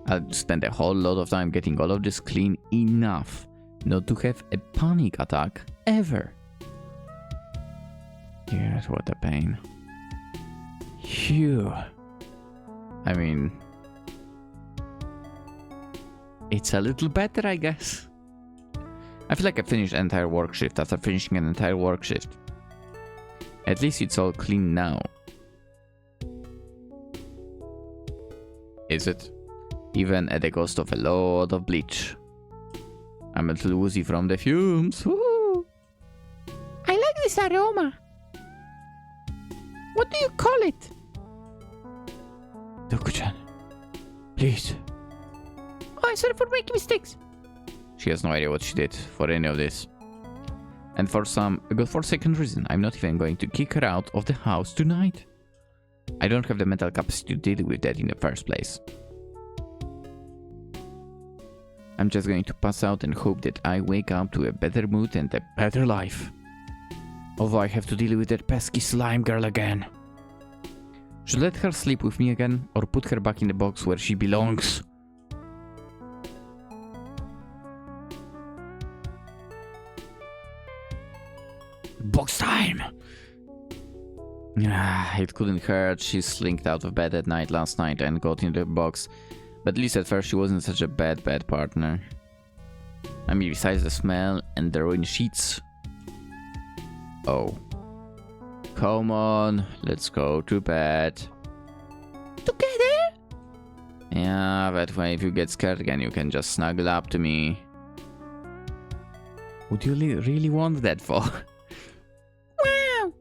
I'll spend a whole lot of time getting all of this clean enough not to have a panic attack ever. Yes, what a pain. Phew. I mean, it's a little better, I guess. I feel like I finished an entire work shift after finishing an entire work shift. At least it's all clean now. Is it? Even at the cost of a lot of bleach. I'm a little woozy from the fumes. Woo! I like this aroma. What do you call it? Doku-chan, please. Oh, I'm sorry for making mistakes. She has no idea what she did for any of this. And for some godforsaken reason, I'm not even going to kick her out of the house tonight. I don't have the mental capacity to deal with that in the first place. I'm just going to pass out and hope that I wake up to a better mood and a better life. Although I have to deal with that pesky slime girl again. Should I let her sleep with me again or put her back in the box where she belongs? Box time! It couldn't hurt. She slinked out of bed at night last night and got into the box. But at least at first she wasn't such a bad partner. I mean, besides the smell and the ruined sheets. Oh. Come on, let's go to bed. Together? Yeah, that way if you get scared again you can just snuggle up to me. Would you really want that for? Wow!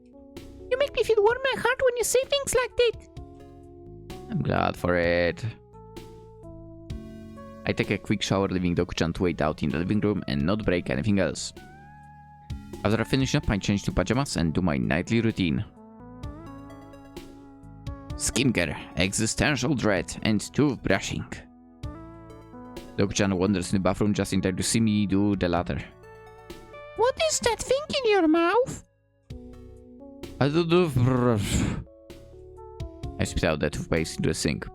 You make me feel warm my heart when you say things like that. I'm glad for it. I take a quick shower, leaving Doku-chan to wait out in the living room and not break anything else. After I finish up, I change to pajamas and do my nightly routine. Skincare, existential dread, and toothbrushing. Doku-chan wanders in the bathroom just in time to see me do the latter. What is that thing in your mouth? I spit out the toothpaste into the sink.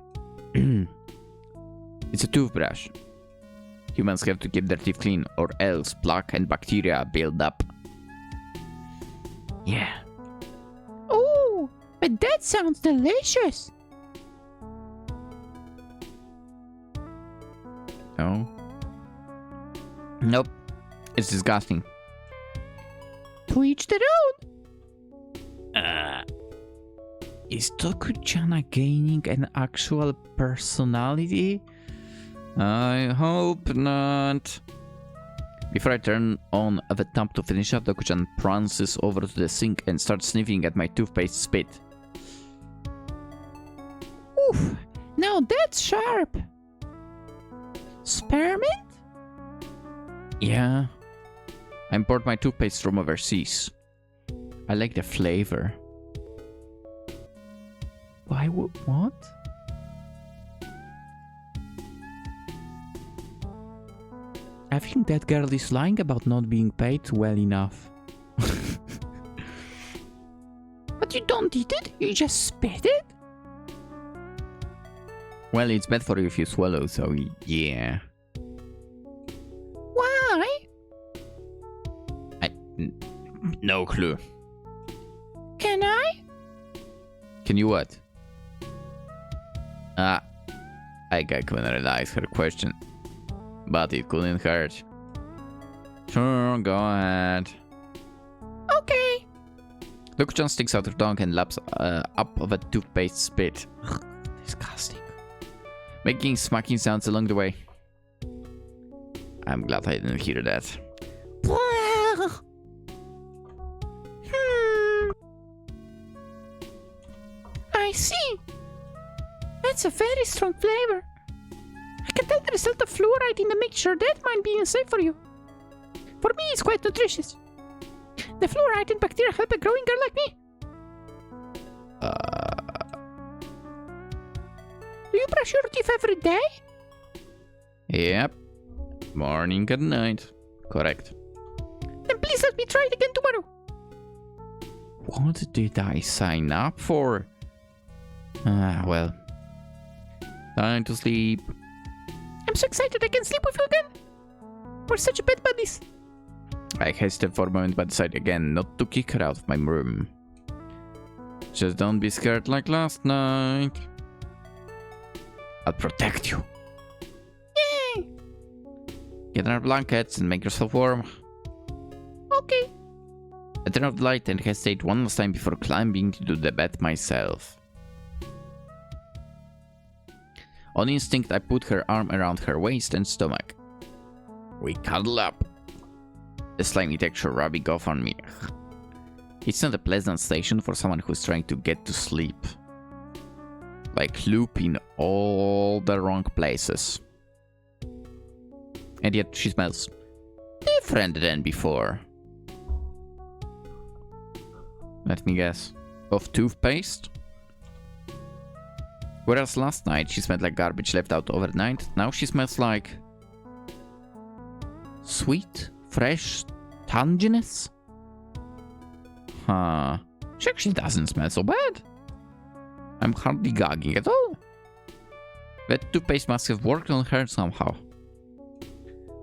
It's a toothbrush. Humans have to keep their teeth clean, or else plaque and bacteria build up. Yeah. Oh, but that sounds delicious. No. Nope. It's disgusting. To each their own. Is Toku-chan gaining an actual personality? I hope not. Before I turn on the tap to finish up, Toku-chan prances over to the sink and starts sniffing at my toothpaste spit. Oof, now that's sharp. Spearmint? Yeah. I imported my toothpaste from overseas. I like the flavor. Why would... what? I think that girl is lying about not being paid well enough. But you don't eat it? You just spit it? Well, it's bad for you if you swallow, so yeah. Why? No clue. Can I? Can you what? I couldn't realize her question. But it couldn't hurt. Sure, go ahead. Okay. Doku-chan sticks out her tongue and laps up of a toothpaste spit. Disgusting. Making smacking sounds along the way. I'm glad I didn't hear that. I see. That's a very strong flavor. I can tell there is a lot of fluoride in the mixture. That might be unsafe for you. For me, it's quite nutritious. The fluoride and bacteria help a growing girl like me. Do you brush your teeth every day? Yep. Morning and night. Correct. Then please let me try it again tomorrow. What did I sign up for? Well. Time to sleep. I'm so excited I can sleep with you again. We're such bad buddies. I hesitated for a moment but decided again not to kick her out of my room. Just don't be scared like last night. I'll protect you. Yay! Get our blankets and make yourself warm. Okay. I turn off the light and hesitate one last time before climbing into the bed myself. On instinct, I put her arm around her waist and stomach. We cuddle up. The slimy texture rubbing off on me. It's not a pleasant station for someone who's trying to get to sleep. Like loop in all the wrong places. And yet she smells different than before. Let me guess. Of toothpaste? Whereas last night she smelled like garbage left out overnight, now she smells like... sweet, fresh, tanginess? Huh. She actually doesn't smell so bad. I'm hardly gagging at all. That toothpaste must have worked on her somehow.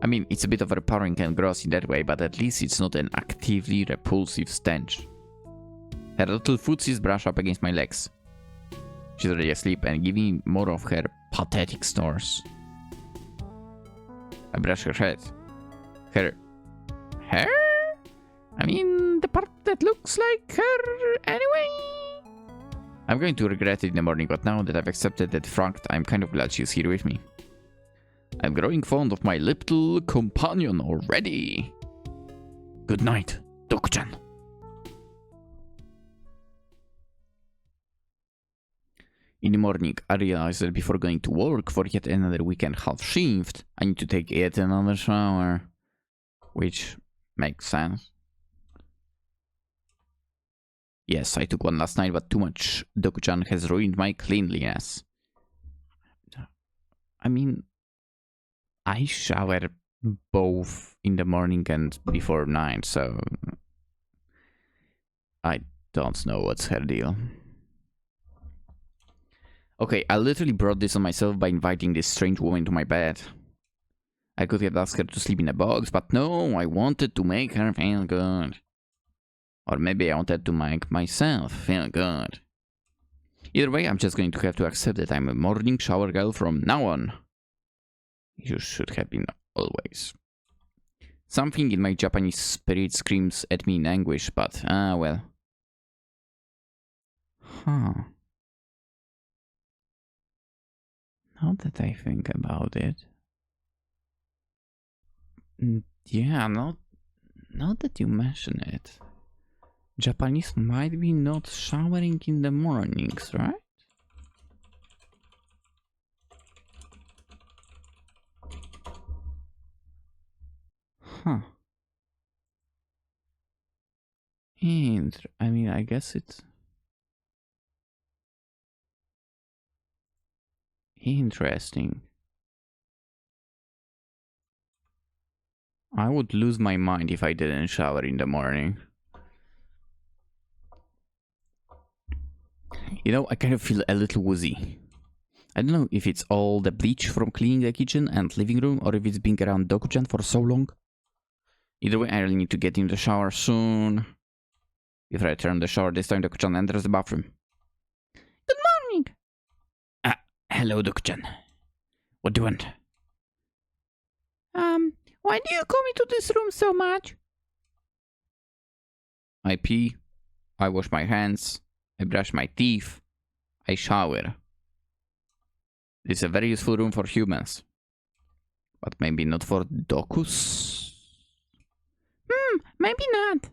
I mean, it's a bit overpowering and gross in that way, but at least it's not an actively repulsive stench. Her little footsies brush up against my legs. She's already asleep and giving more of her pathetic snores. I brush her head. Her hair? I mean, the part that looks like her anyway. I'm going to regret it in the morning, but now that I've accepted that fact, I'm kind of glad she's here with me. I'm growing fond of my little companion already. Good night, Doku-chan. In the morning, I realized that before going to work for yet another weekend half shift, I need to take yet another shower. Which makes sense. Yes, I took one last night, but too much Doku-chan has ruined my cleanliness. I mean, I shower both in the morning and before 9, so I don't know what's her deal. Okay, I literally brought this on myself by inviting this strange woman to my bed. I could have asked her to sleep in a box, but no, I wanted to make her feel good. Or maybe I wanted to make myself feel good. Either way, I'm just going to have to accept that I'm a morning shower girl from now on. You should have been always. Something in my Japanese spirit screams at me in anguish, but well. Huh. Now that I think about it. Yeah, now that you mention it. Japanese might be not showering in the mornings, right? Huh. I mean, I guess it's interesting. I would lose my mind if I didn't shower in the morning. You know, I kind of feel a little woozy. I don't know if it's all the bleach from cleaning the kitchen and living room, or if it's been around Doku-chan for so long. Either way, I really need to get in the shower soon. If I turn the shower this time, Doku-chan enters the bathroom. Good morning. Hello, Doku-chan. What do you want? Why do you come into this room so much? I pee. I wash my hands. I brush my teeth. I shower. This is a very useful room for humans. But maybe not for Dokus? Maybe not.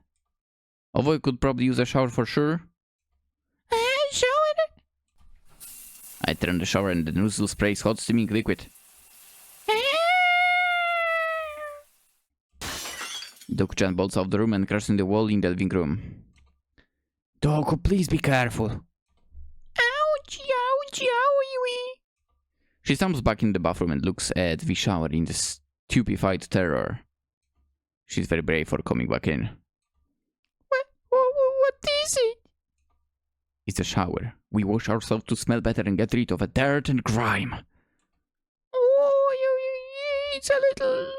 Although I could probably use a shower for sure. Shower? I turn the shower and the nozzle sprays hot steaming liquid. Doku-chan bolts off the room and crashes in the wall in the living room. Doku, please be careful. Ouch, ouch, owie. She stumbles back in the bathroom and looks at the shower in the stupefied terror. She's very brave for coming back in. What is it? It's a shower. We wash ourselves to smell better and get rid of the dirt and grime. Oh, it's a little...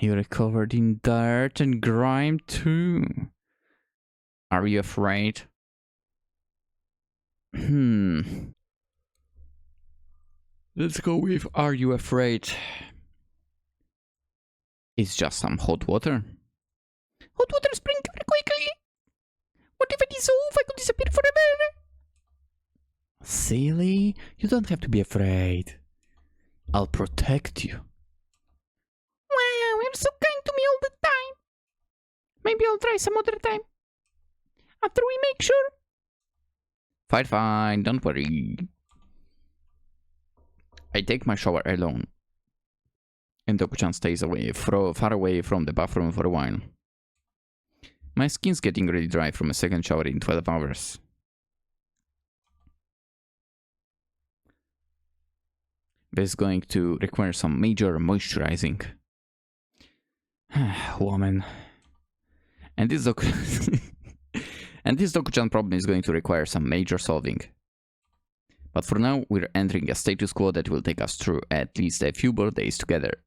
You're covered in dirt and grime too. Are you afraid? Let's go with are you afraid? It's just some hot water. Hot water sprinkler quickly. What if I dissolve? I could disappear forever. Silly, you don't have to be afraid. I'll protect you. Wow, you're so kind to me all the time. Maybe I'll try some other time. After we make sure. Fine, don't worry. I take my shower alone. And Doku-chan stays far away from the bathroom for a while. My skin's getting really dry from a second shower in 12 hours. This is going to require some major moisturizing. Woman. And this Doku-chan problem is going to require some major solving. But for now, we're entering a status quo that will take us through at least a few more days together.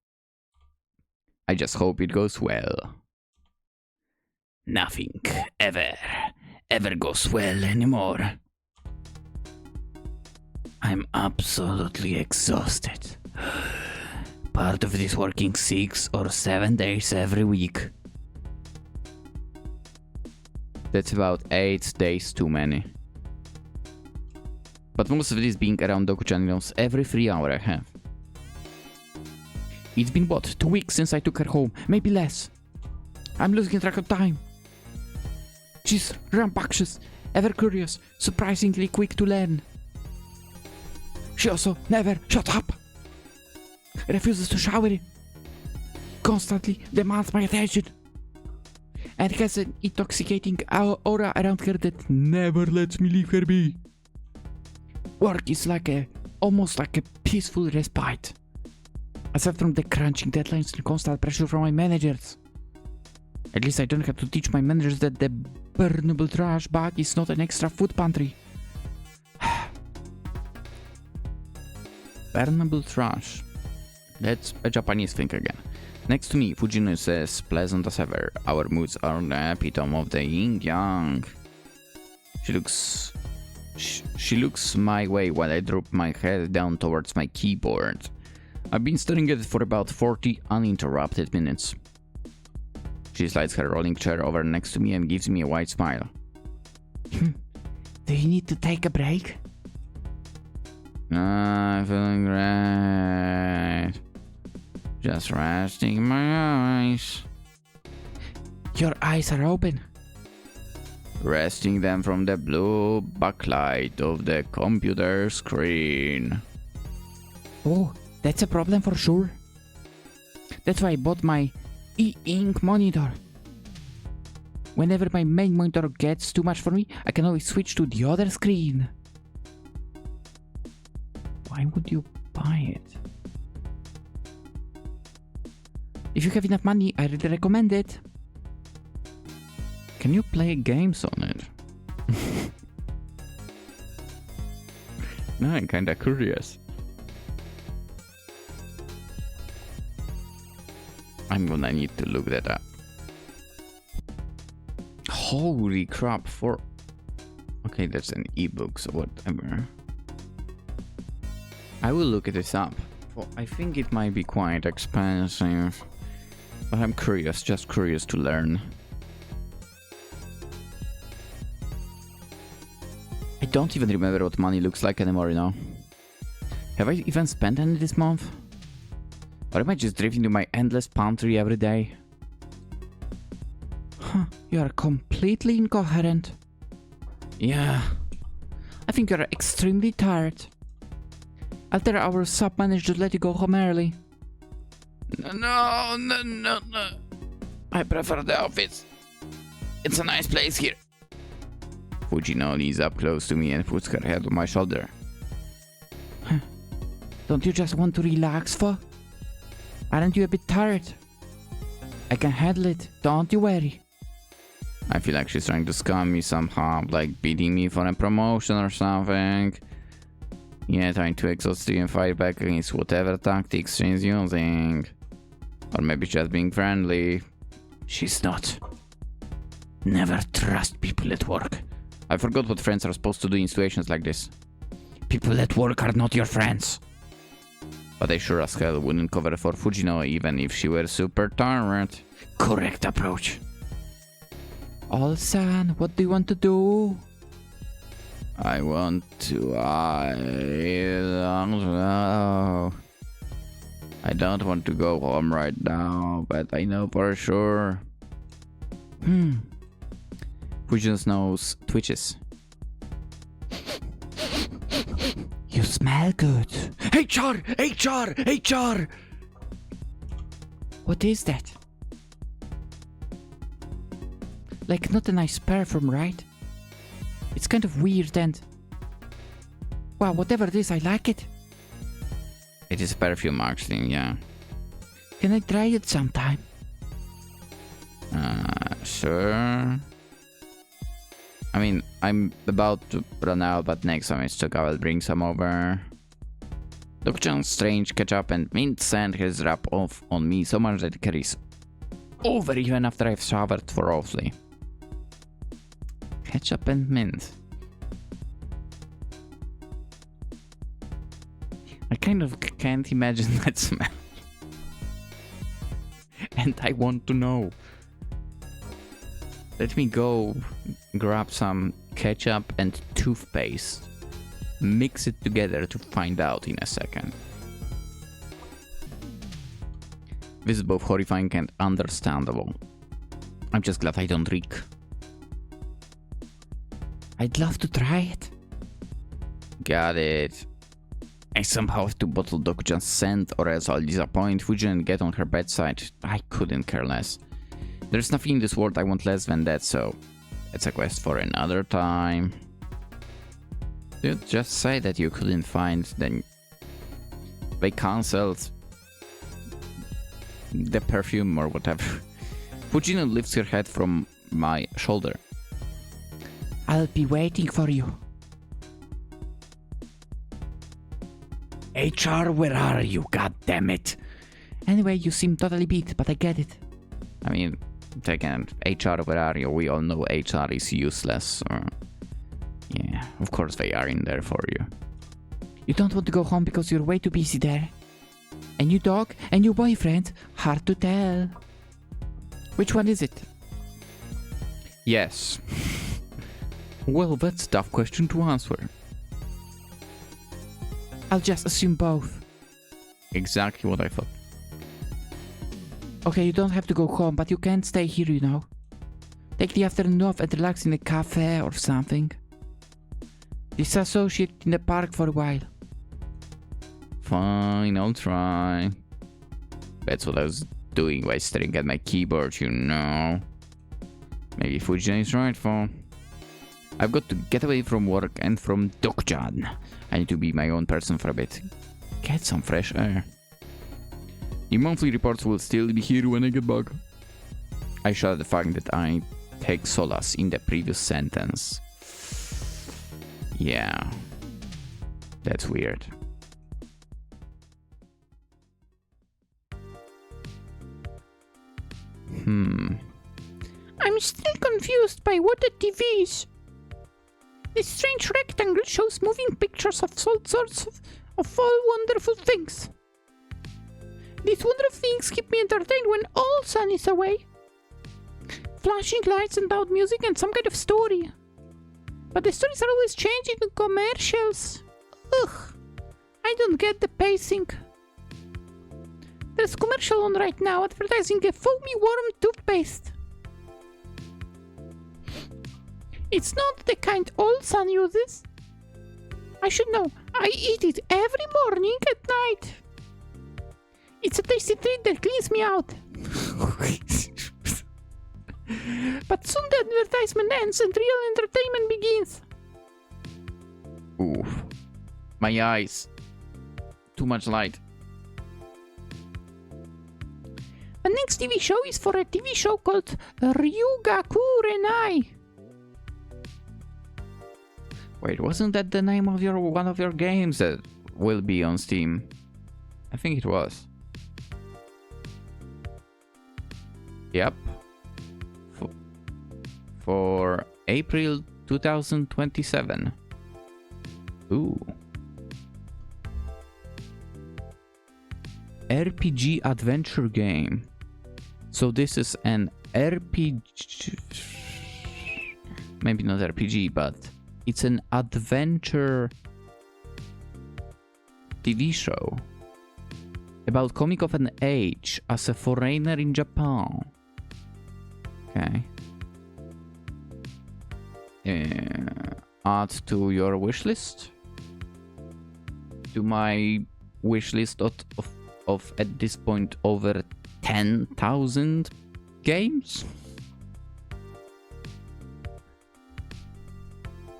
I just hope it goes well. Nothing ever goes well anymore. I'm absolutely exhausted. Part of this working 6 or 7 days every week. That's about 8 days too many. But most of this being around Doku-chan knows every free hour I have. It's been what, 2 weeks since I took her home, maybe less. I'm losing track of time. She's rambunctious, ever curious, surprisingly quick to learn. She also never shuts up. Refuses to shower. constantly demands my attention. And has an intoxicating aura around her that never lets me leave her be. Work is almost like a peaceful respite. Aside from the crunching deadlines and constant pressure from my managers. At least I don't have to teach my managers that the burnable trash bag is not an extra food pantry. Burnable trash. That's a Japanese thing again. Next to me, Fujino is as pleasant as ever. Our moods are the epitome of the yin-yang. She looks my way while I drop my head down towards my keyboard. I've been staring at it for about 40 uninterrupted minutes. She slides her rolling chair over next to me and gives me a wide smile. Do you need to take a break? I'm feeling great. Just resting my eyes. Your eyes are open. Resting them from the blue backlight of the computer screen. Oh, that's a problem for sure. That's why I bought my e-ink monitor. Whenever my main monitor gets too much for me, I can always switch to the other screen. Why would you buy it? If you have enough money, I really recommend it. Can you play games on it? No, I'm kinda curious. I'm gonna need to look that up. Holy crap, okay, that's an ebook, so whatever. I will look this up. Well, I think it might be quite expensive. But I'm curious, just curious to learn. I don't even remember what money looks like anymore, you know. Have I even spent any this month? Or am I just drifting to my endless pantry every day? Huh, you are completely incoherent. Yeah. I think you're extremely tired. I'll tell our sub-manager to let you go home early. No. I prefer the office. It's a nice place here. Fujino leans up close to me and puts her head on my shoulder. Huh. Don't you just want to relax, Fo? Aren't you a bit tired? I can handle it, don't you worry. I feel like she's trying to scam me somehow, like beating me for a promotion or something. Yeah, trying to exhaust you and fight back against whatever tactics she's using. Or maybe just being friendly. She's not. Never trust people at work. I forgot what friends are supposed to do in situations like this. People at work are not your friends. But I sure as hell wouldn't cover for Fujino even if she were super tired. Correct approach. All-san, what do you want to do? I don't know. I don't want to go home right now, but I know for sure. Fujino's nose twitches. You smell good. HR! What is that? Like not a nice perfume, right? It's kind of weird and... Well, whatever it is, I like it. It is perfume actually, yeah. Can I try it sometime? Sure. I mean, I'm about to run out, but next time I stock, I will bring some over. Dr. John's strange ketchup and mint scent has rubbed off on me so much that it carries over even after I've showered thoroughly. Ketchup and mint. I kind of can't imagine that smell. And I want to know. Let me go grab some ketchup and toothpaste. Mix it together to find out in a second. This is both horrifying and understandable. I'm just glad I don't reek. I'd love to try it. Got it. I somehow have to bottle Dokjan's scent or else I'll disappoint Fujin and get on her bedside. I couldn't care less. There's nothing in this world I want less than that, so it's a quest for another time. Dude, just say that you couldn't find, then they cancelled the perfume or whatever. Fujino lifts her head from my shoulder. I'll be waiting for you. HR, where are you? God damn it. Anyway, you seem totally beat, but I get it. I mean, second, HR, where are you? We all know HR is useless. Yeah, of course they are in there for you. You don't want to go home because you're way too busy there. And your dog and your boyfriend, hard to tell. Which one is it? Yes. Well, that's a tough question to answer. I'll just assume both. Exactly what I thought. Okay, you don't have to go home, but you can't stay here, you know. Take the afternoon off and relax in a cafe or something. Disassociate in the park for a while. Fine, I'll try. That's what I was doing while staring at my keyboard, you know. Maybe Fujin is right for. I've got to get away from work and from Dokjan. I need to be my own person for a bit. Get some fresh air. The monthly reports will still be here when I get back. I shudder at the fact that I take solace in the previous sentence. Yeah. That's weird. I'm still confused by what the TV is. This strange rectangle shows moving pictures of all sorts of all wonderful things. These wonderful things keep me entertained when all sun is away. Flashing lights and loud music and some kind of story. But the stories are always changing in commercials. Ugh, I don't get the pacing. There's a commercial on right now advertising a foamy warm toothpaste. It's not the kind old son uses. I should know. I eat it every morning at night. It's a tasty treat that cleans me out. But soon the advertisement ends and real entertainment begins. Oof. My eyes. Too much light. The next TV show is for a TV show called Ryugaku Renai. Wait, wasn't that the name of one of your games that will be on Steam? I think it was. Yep. For April 2027. Ooh. RPG adventure game. So this is an RPG. Maybe not RPG, but it's an adventure TV show about coming of an age as a foreigner in Japan. Okay. Add to your wish list. To my wish list of at this point over 10,000 games.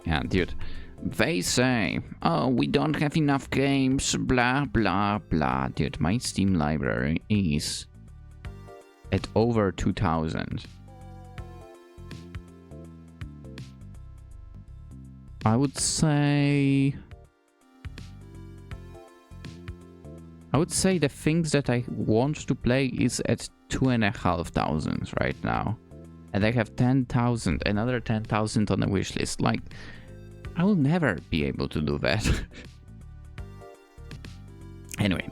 Yeah, dude. They say, oh, we don't have enough games, blah, blah, blah. Dude, my Steam library is at over 2,000. I would say the things that I want to play is at 2,500 right now. And I have 10,000, another 10,000 on the wish list. Like, I will never be able to do that. Anyway,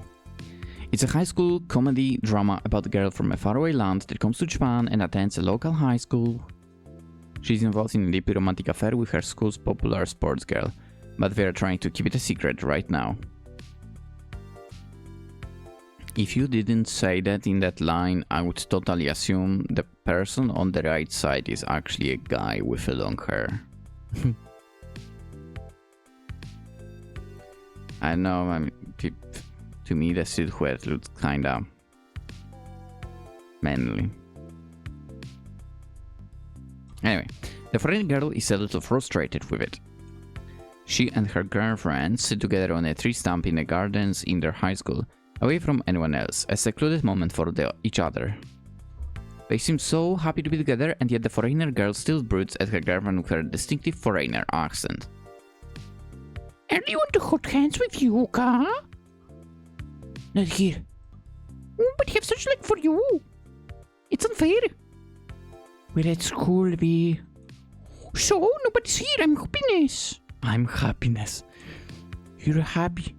it's a high school comedy drama about a girl from a faraway land that comes to Japan and attends a local high school. She's involved in a deeply romantic affair with her school's popular sports girl, but they're trying to keep it a secret right now. If you didn't say that in that line, I would totally assume the person on the right side is actually a guy with a long hair. I know, I mean, to me the silhouette looks kinda manly. Anyway, the foreign girl is a little frustrated with it. She and her girlfriends sit together on a tree stump in the gardens in their high school, away from anyone else, a secluded moment for each other. They seem so happy to be together, and yet the foreigner girl still broods at her girlfriend with her distinctive foreigner accent. I really want to hold hands with you, Ka? Not here. Oh, but I have such like for you. It's unfair. We're at school, we. So, nobody's here. I'm happiness. I'm happiness. You're happy.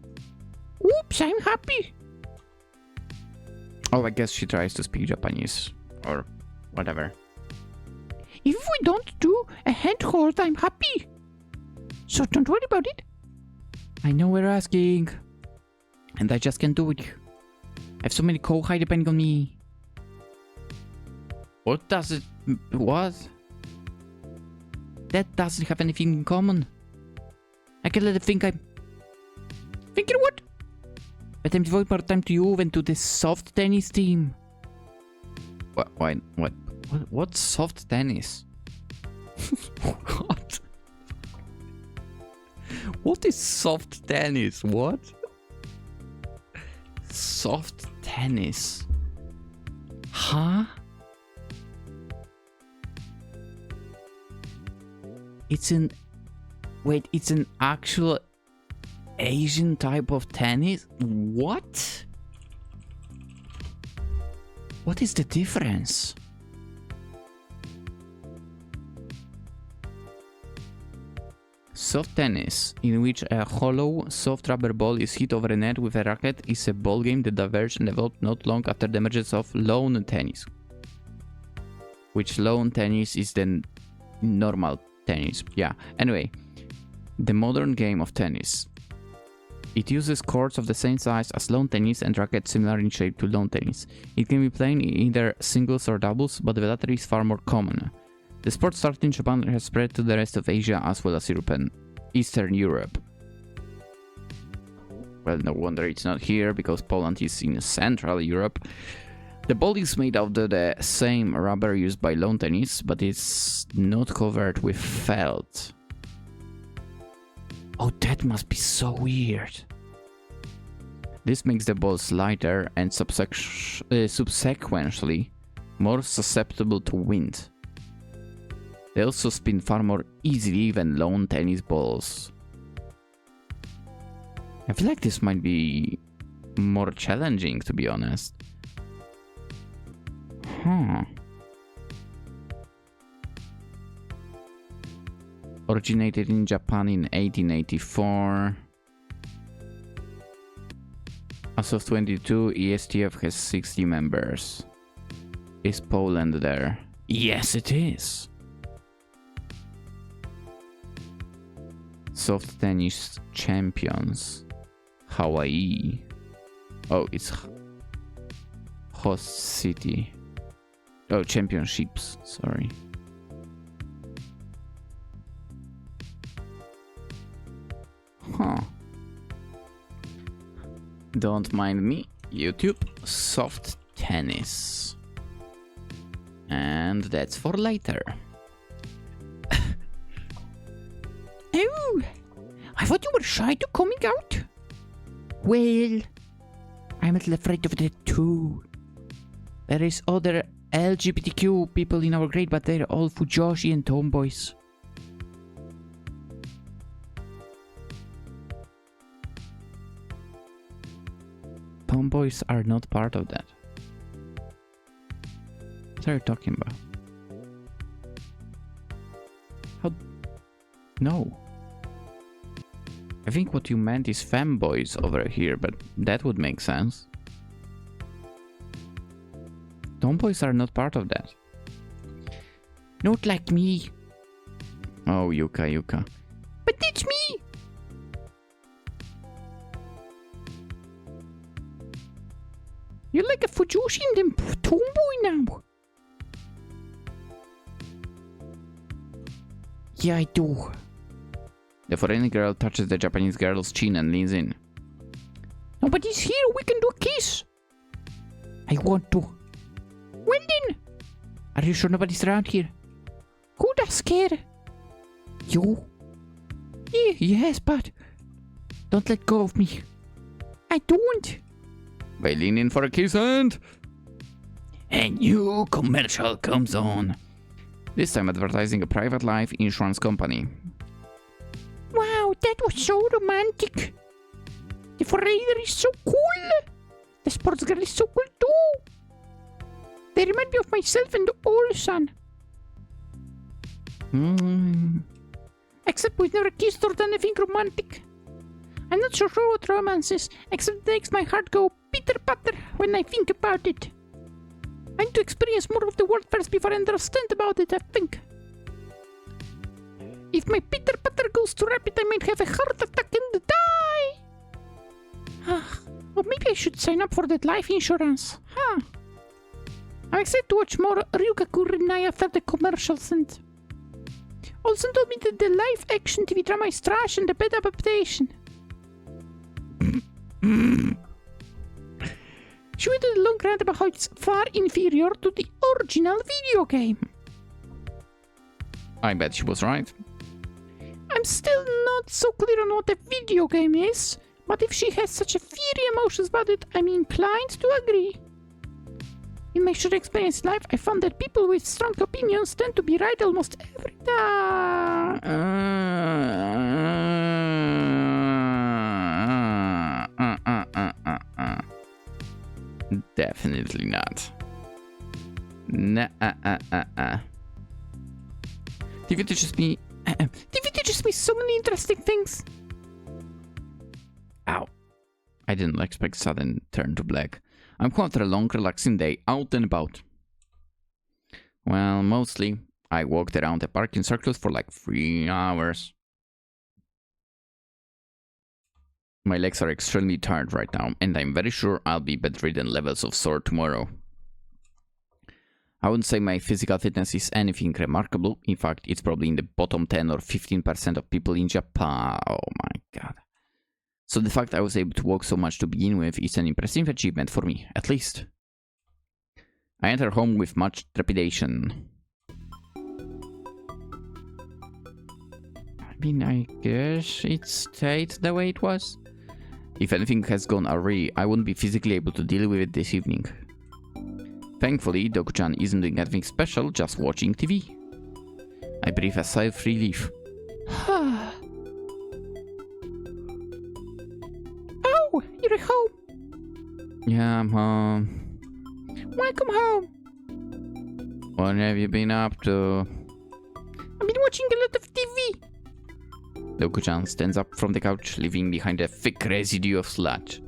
Oops, I'm happy. Oh, I guess she tries to speak Japanese. Or whatever. If we don't do a hand hold, I'm happy. So don't worry about it. I know we're asking. And I just can't do it. I have so many kohai depending on me. What does it... What? That doesn't have anything in common. I can let it think I'm... Thinking what? But I'm devoting more time to you than to the soft tennis team. What? Why? What? What's soft tennis? What? What is soft tennis? What? Soft tennis? Huh? It's an... Wait, it's an actual Asian type of tennis? What? What is the difference? Soft tennis, in which a hollow, soft rubber ball is hit over a net with a racket, is a ball game that diverged and developed not long after the emergence of lawn tennis. Which lawn tennis is the normal tennis. Yeah, anyway. The modern game of tennis. It uses courts of the same size as lawn tennis and rackets similar in shape to lawn tennis. It can be played in either singles or doubles, but the latter is far more common. The sport started in Japan and has spread to the rest of Asia as well as Europe and Eastern Europe. Well, no wonder it's not here, because Poland is in Central Europe. The ball is made out of the same rubber used by lawn tennis, but it's not covered with felt. Oh, that must be so weird. This makes the balls lighter and subsequently more susceptible to wind. They also spin far more easily than lawn tennis balls. I feel like this might be more challenging, to be honest. Huh. Originated in Japan in 1884. As of 22, ESTF has 60 members. Is Poland there? Yes, it is. Soft tennis champions. Hawaii. Oh, it's host city. Oh, championships, sorry. Huh. Don't mind me. YouTube. Soft tennis. And that's for later. Oh, I thought you were shy to coming out. Well, I'm a little afraid of that too. There is other LGBTQ people in our grade, but they're all fujoshi and tomboys. Tomboys are not part of that. What are you talking about? How? No. I think what you meant is femboys over here, but that would make sense. Tomboys are not part of that. Not like me. Oh, Yuka. But it's me. You're like a fujoshi and then tomboy now. Yeah, I do. The foreign girl touches the Japanese girl's chin and leans in. Nobody's here. We can do a kiss. I want to. When then? Are you sure nobody's around here? Who does care? You? Yeah. Yes, but don't let go of me. I don't. They lean in for a kiss and a new commercial comes on. This time advertising a private life insurance company. Wow, that was so romantic. The freighter is so cool. The sports girl is so cool too. They remind me of myself and the Olsen. Except we've never kissed or done anything romantic. I'm not so sure what romance is, except it makes my heart go pitter-patter when I think about it. I need to experience more of the world first before I understand about it, I think. If my pitter-patter goes too rapid, I might have a heart attack and die. Or maybe I should sign up for that life insurance. I'm excited to watch more Ryugaku Renai after the commercials and... Olsen told me that the live action TV drama is trash and a bad adaptation. She went on a long rant about how it's far inferior to the original video game. I bet she was right. I'm still not so clear on what a video game is, but if she has such a fiery emotions about it, I'm inclined to agree. In my short experience in life, I found that people with strong opinions tend to be right almost every time. Definitely not. TV teaches me... TV teaches me so many interesting things. Ow. I didn't expect sudden turn to black. I'm home after a long, relaxing day, out and about. Well, mostly, I walked around the park in circles for like 3 hours. My legs are extremely tired right now, and I'm very sure I'll be bedridden levels of sore tomorrow. I wouldn't say my physical fitness is anything remarkable. In fact, it's probably in the bottom 10 or 15% of people in Japan. Oh my god. So the fact I was able to walk so much to begin with is an impressive achievement for me, at least. I enter home with much trepidation. I mean, I guess it stayed the way it was. If anything has gone awry, I wouldn't be physically able to deal with it this evening. Thankfully, Doku-chan isn't doing anything special, just watching TV. I breathe a sigh of relief. Oh, you're home. Yeah, I'm home. Welcome home. What have you been up to? I've been watching a lot of TV. Doku-chan stands up from the couch, leaving behind a thick residue of sludge.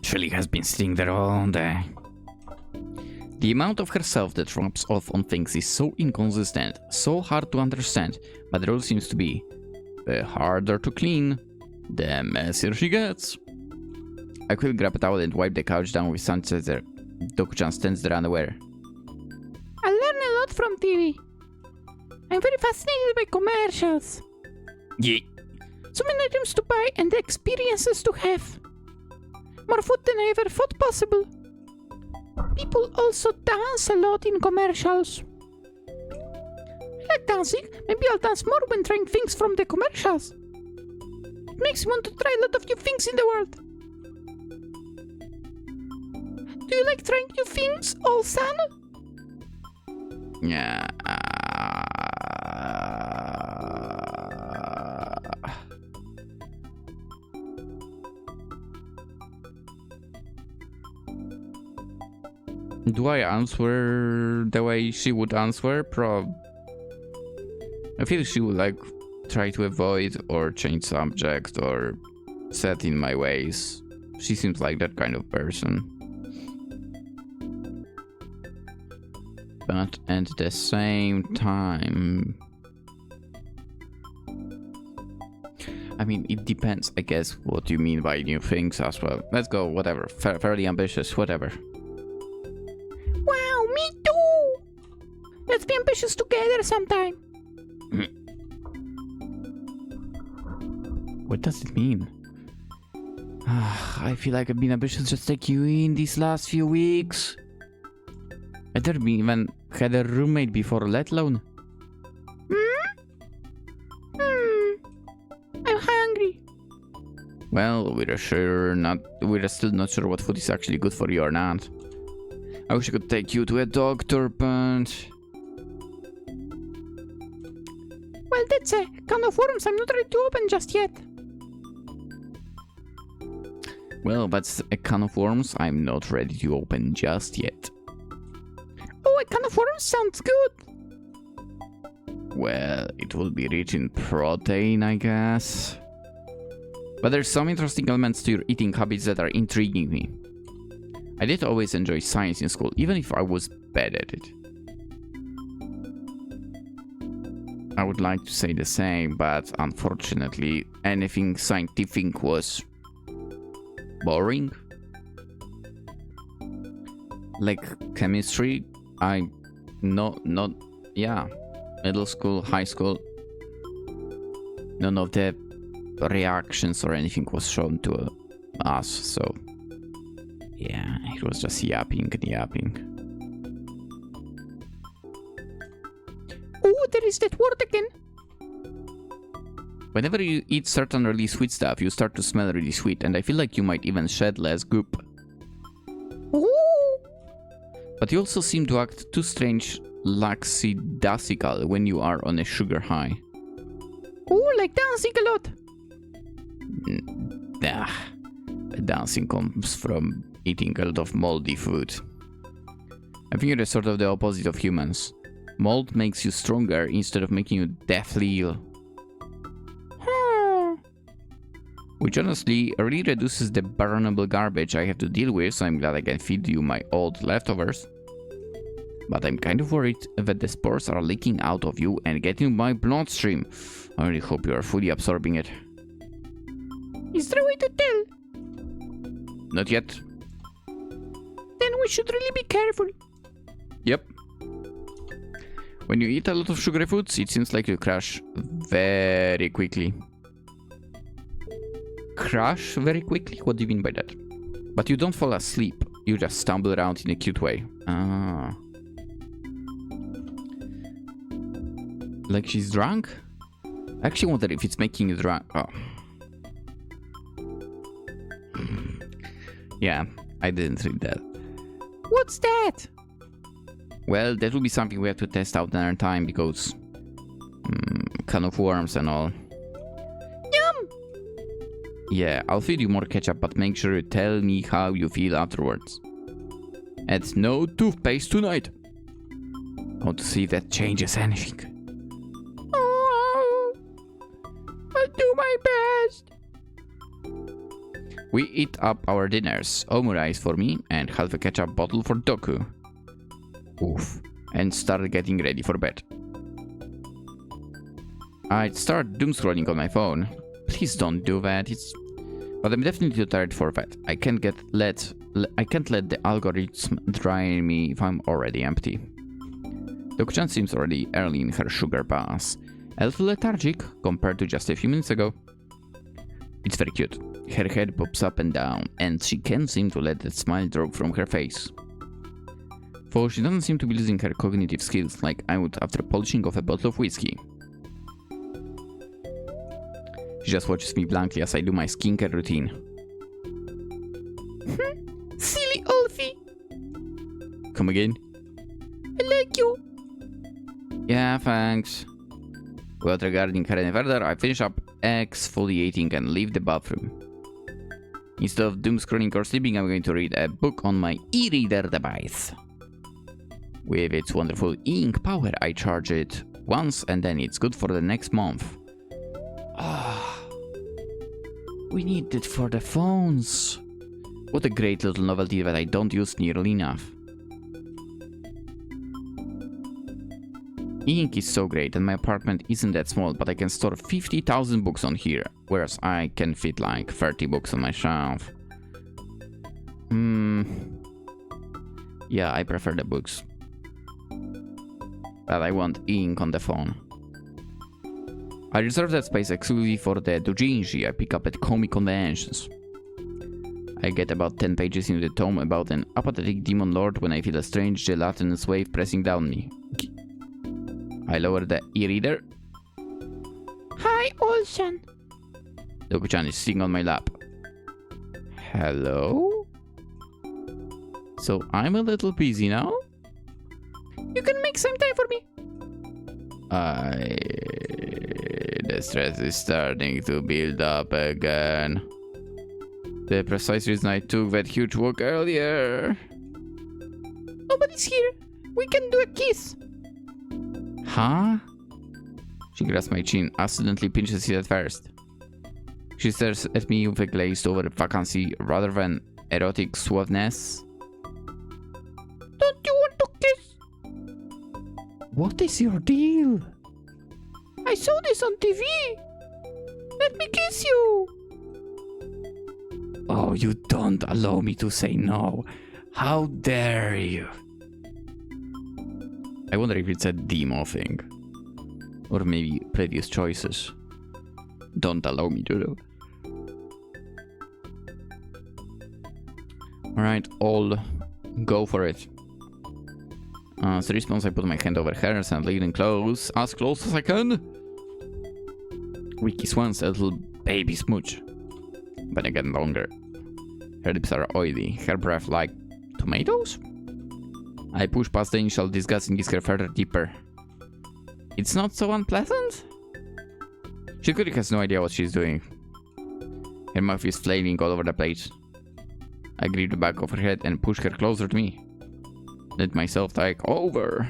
Surely has been sitting there all day. The amount of herself that rubs off on things is so inconsistent, so hard to understand, but the rule seems to be, the harder to clean, the messier she gets. I quickly grab a towel and wipe the couch down with sanitizer. Doku-chan stands there unaware. I learn a lot from TV. I'm very fascinated by commercials. Yeah. So many items to buy and experiences to have. More food than I ever thought possible. People also dance a lot in commercials. I like dancing. Maybe I'll dance more when trying things from the commercials. It makes me want to try a lot of new things in the world. Do you like trying new things, Olsan? Yeah. Do I answer the way she would answer? I feel she would like try to avoid or change subject or set in my ways. She seems like that kind of person. But at the same time, I mean, it depends, I guess, what you mean by new things as well. Let's go, whatever. Fairly ambitious, whatever. Wow, me too! Let's be ambitious together sometime. What does it mean? I feel like I've been ambitious just like you in these last few weeks. I never even had a roommate before, let alone. I'm hungry. Well, we're still not sure what food is actually good for you or not. I wish I could take you to a doctor, but... Well, that's a can of worms I'm not ready to open just yet. Well, that's a can of worms I'm not ready to open just yet. Oh, a can of worms sounds good. Well, it will be rich in protein, I guess. But there's some interesting elements to your eating habits that are intriguing me. I did always enjoy science in school, even if I was bad at it. I would like to say the same, but unfortunately, anything scientific was boring. Like chemistry, middle school, high school, none of the reactions or anything was shown to us, so yeah, it was just yapping. Oh, there is that word again. Whenever you eat certain really sweet stuff, you start to smell really sweet, and I feel like you might even shed less goop. Oh, But you also seem to act too strange lackadaisical when you are on a sugar high. oh, like dancing a lot. Dancing comes from eating a lot of moldy food. I think you're sort of the opposite of humans. Mold makes you stronger instead of making you deathly ill. Which honestly really reduces the burnable garbage I have to deal with, so I'm glad I can feed you my old leftovers. But I'm kind of worried that the spores are leaking out of you and getting my bloodstream. I really hope you are fully absorbing it. Is there a way to tell? Not yet. Then we should really be careful. Yep. When you eat a lot of sugary foods, it seems like you crash very quickly. Crash very quickly? What do you mean by that? But you don't fall asleep. You just stumble around in a cute way. Ah. Like she's drunk? I actually wonder if it's making you drunk. Oh. Yeah, I didn't read that. What's that? Well, that will be something we have to test out another time because... can of worms and all. Yum! Yeah, I'll feed you more ketchup, but make sure you tell me how you feel afterwards. And no toothpaste tonight. I want to see if that changes anything. Oh, I'll do my best. We eat up our dinners, omurice for me and half a ketchup bottle for Doku. Oof. And start getting ready for bed. I'd start doom scrolling on my phone. Please don't do that. But I'm definitely too tired for that. I can't let the algorithm drain me if I'm already empty. Doku-chan seems already early in her sugar bath. A little lethargic compared to just a few minutes ago. It's very cute. Her head pops up and down, and she can't seem to let that smile drop from her face. Though she doesn't seem to be losing her cognitive skills like I would after polishing off a bottle of whiskey. She just watches me blankly as I do my skincare routine. Silly Ulfie. Come again? I like you. Yeah, thanks. Without regarding her any further, I finish up exfoliating and leave the bathroom. Instead of doom scrolling or sleeping, I'm going to read a book on my e-reader device. With its wonderful ink power, I charge it once and then it's good for the next month. Ah, we need it for the phones. What a great little novelty that I don't use nearly enough. E-ink is so great and my apartment isn't that small, but I can store 50,000 books on here, whereas I can fit like 30 books on my shelf. Yeah, I prefer the books. But I want ink on the phone. I reserve that space exclusively for the doujinshi I pick up at comic conventions. I get about 10 pages into the tome about an apathetic demon lord when I feel a strange gelatinous wave pressing down me. I lower the e-reader. Hi, Olsen. Doku-chan is sitting on my lap. Hello? So I'm a little busy now? You can make some time for me. The stress is starting to build up again. The precise reason I took that huge walk earlier. Nobody's here. We can do a kiss. Huh? She grabs my chin, accidentally pinches it at first. She stares at me with a glazed over vacancy rather than erotic suaveness. Don't you want to kiss? What is your deal? I saw this on TV. Let me kiss you. Oh, you don't allow me to say no. How dare you? I wonder if it's a demo thing. Or maybe previous choices. Don't allow me to do. Alright, all go for it. As a response, I put my hand over hers and lean close, as close as I can. We kiss once, a little baby smooch. But again longer. Her lips are oily, her breath like tomatoes? I push past the initial disgust and kiss her further deeper. It's not so unpleasant? She clearly has no idea what she's doing. Her mouth is flailing all over the place. I grip the back of her head and push her closer to me. Let myself take over.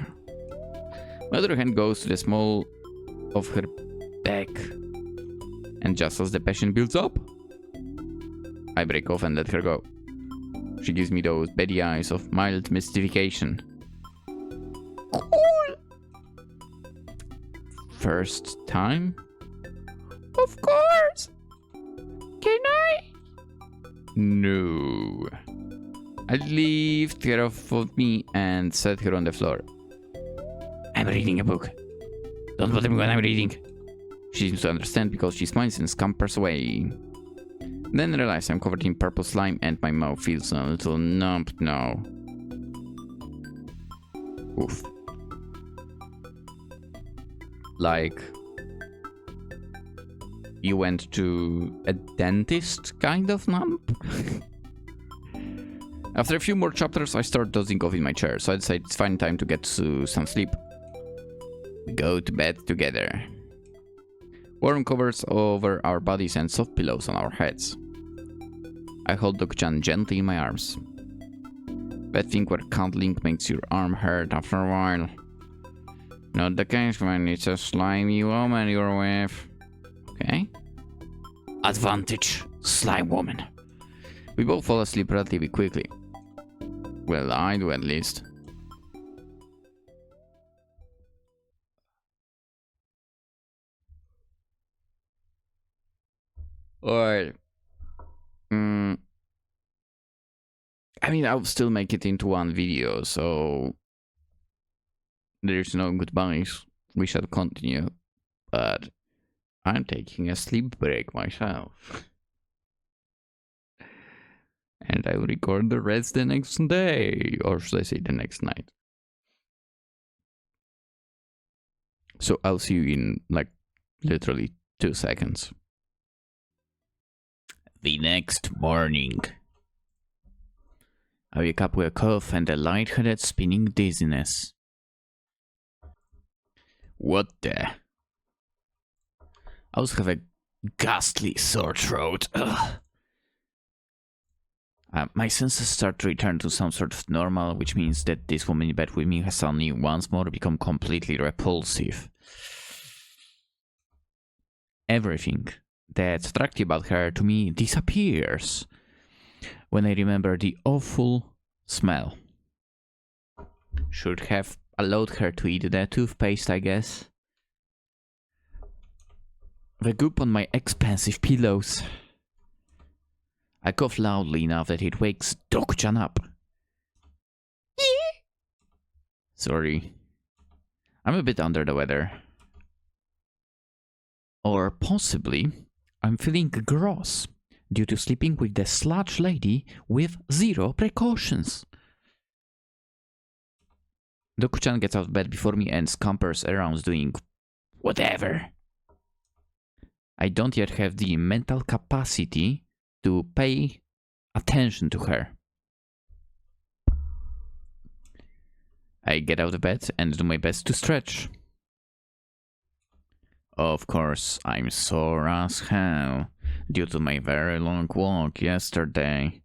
My other hand goes to the small of her back. And just as the passion builds up, I break off and let her go. She gives me those beady eyes of mild mystification. Cool. First time? Of course. Can I? No. I lift her off of me and set her on the floor. I'm reading a book. Don't bother me when I'm reading. She seems to understand because she smiles and scampers away. Then I realize I'm covered in purple slime and my mouth feels a little numb now. Oof. Like you went to a dentist kind of numb? After a few more chapters, I start dozing off in my chair, so I decide it's fine time to get to some sleep. We go to bed together. Warm covers over our bodies and soft pillows on our heads. I hold Doku-chan gently in my arms. That thing where cuddling makes your arm hurt after a while. Not the case when it's a slimy woman you're with. Okay. Advantage, slime woman. We both fall asleep relatively quickly. Well, I do at least. Or, I mean, I'll still make it into one video, so there's no goodbyes. We shall continue, but I'm taking a sleep break myself. And I will record the rest the next day, or should I say the next night. So I'll see you in like literally 2 seconds. The next morning. I wake up with a cough and a lightheaded spinning dizziness. What the? I also have a ghastly sore throat. Ugh. My senses start to return to some sort of normal, which means that this woman in bed with me has suddenly once more become completely repulsive. Everything that's attractive about her to me disappears when I remember the awful smell. Should have allowed her to eat the toothpaste, I guess. The goop on my expensive pillows. I cough loudly enough that it wakes Doku-chan up. Sorry. I'm a bit under the weather. Or possibly, I'm feeling gross. due to sleeping with the sludge lady with zero precautions. Doku-chan gets out of bed before me and scampers around doing whatever. I don't yet have the mental capacity to pay attention to her. I get out of bed and do my best to stretch. Of course, I'm sore as hell due to my very long walk yesterday.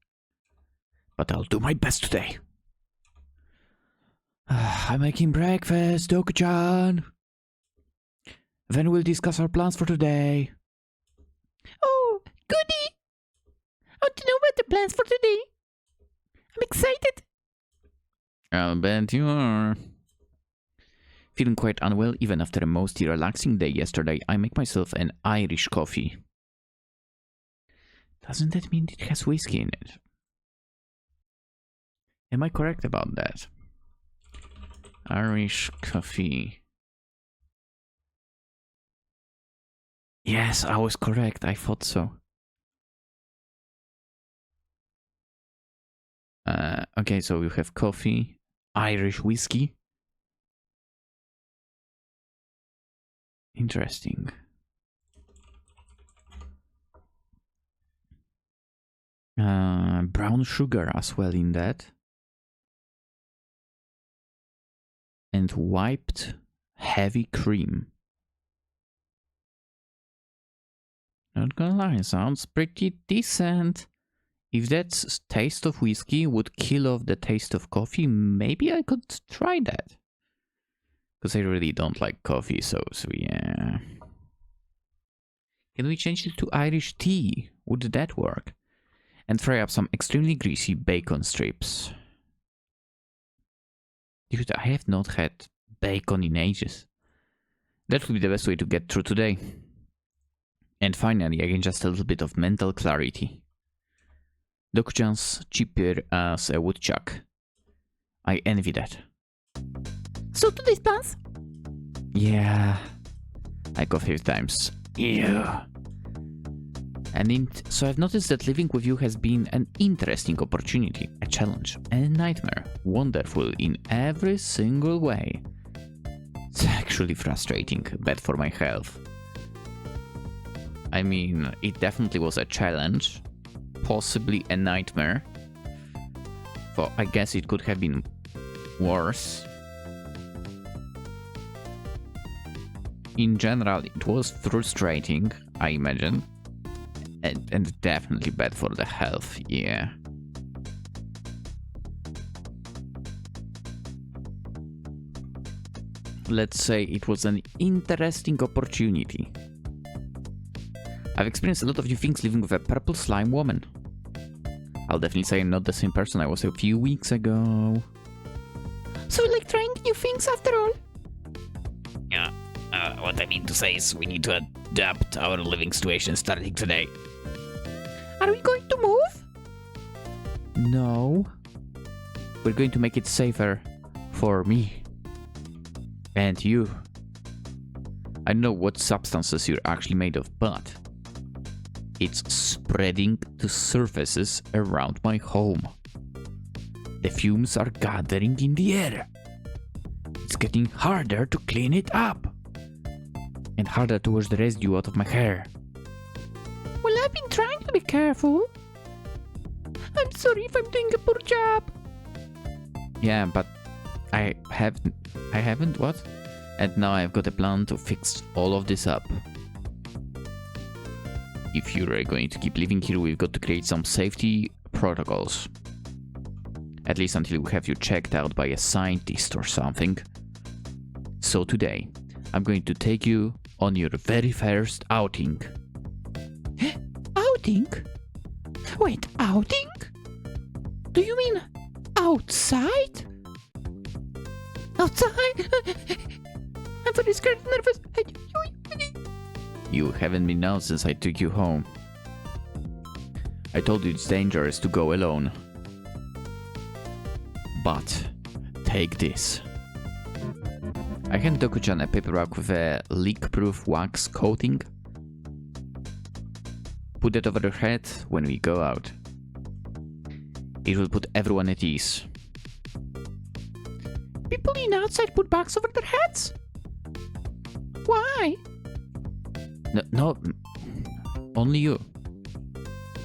But I'll do my best today. I'm making breakfast, Doku-chan. Then we'll discuss our plans for today. Oh, goody! I want to know what the plans for today. I'm excited. I'll bet you are. Feeling quite unwell even after a mostly relaxing day yesterday, I make myself an Irish coffee. Doesn't that mean it has whiskey in it? Am I correct about that? Irish coffee. Yes, I was correct. I thought so. Okay, so we have coffee, Irish whiskey. Interesting. Brown sugar as well in that. And wiped heavy cream. Not gonna lie, sounds pretty decent. If that taste of whiskey would kill off the taste of coffee, maybe I could try that. Because I really don't like coffee, so yeah. Can we change it to Irish tea? Would that work? And fry up some extremely greasy bacon strips. Dude, I have not had bacon in ages. That would be the best way to get through today. And finally, again, just a little bit of mental clarity. Doku-chan's cheaper as a woodchuck. I envy that. So today's plans? Yeah. I go 5 times. Yeah. So I've noticed that living with you has been an interesting opportunity, a challenge, a nightmare, wonderful in every single way. It's actually frustrating, bad for my health. I mean, it definitely was a challenge, possibly a nightmare. So I guess it could have been worse. In general, it was frustrating, I imagine. And definitely bad for the health, yeah. Let's say it was an interesting opportunity. I've experienced a lot of new things living with a purple slime woman. I'll definitely say I'm not the same person I was a few weeks ago. So you like trying new things after all? Yeah, what I mean to say is we need to adapt our living situation starting today. Are we going to move? No. We're going to make it safer for me. And you. I don't know what substances you're actually made of, but it's spreading to surfaces around my home. The fumes are gathering in the air. It's getting harder to clean it up. And harder to wash the residue out of my hair. Well, I've been trying to be careful. I'm sorry if I'm doing a poor job. Yeah, but I haven't what? And now I've got a plan to fix all of this up. If you're going to keep living here, we've got to create some safety protocols. At least until we have you checked out by a scientist or something. So today, I'm going to take you on your very first outing. Outing? Wait, outing? Do you mean outside? Outside? I'm very scared and nervous. You haven't been out since I took you home. I told you it's dangerous to go alone. But take this. I hand Doku-chan a paperwork with a leak-proof wax coating. Put that over their head when we go out. It will put everyone at ease. People in outside put bags over their heads? Why? No, only you.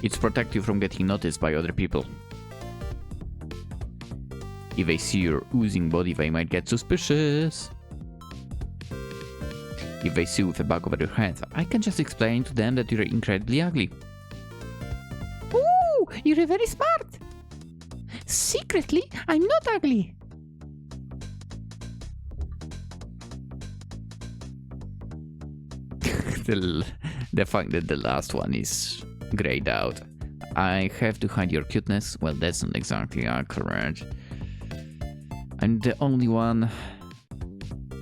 It's protect you from getting noticed by other people. If they see your oozing body, they might get suspicious. If they see you with a bag over your head, I can just explain to them that you're incredibly ugly. Ooh, you're very smart. Secretly, I'm not ugly. The fact that the last one is grayed out. I have to hide your cuteness? Well, that's not exactly accurate. I'm the only one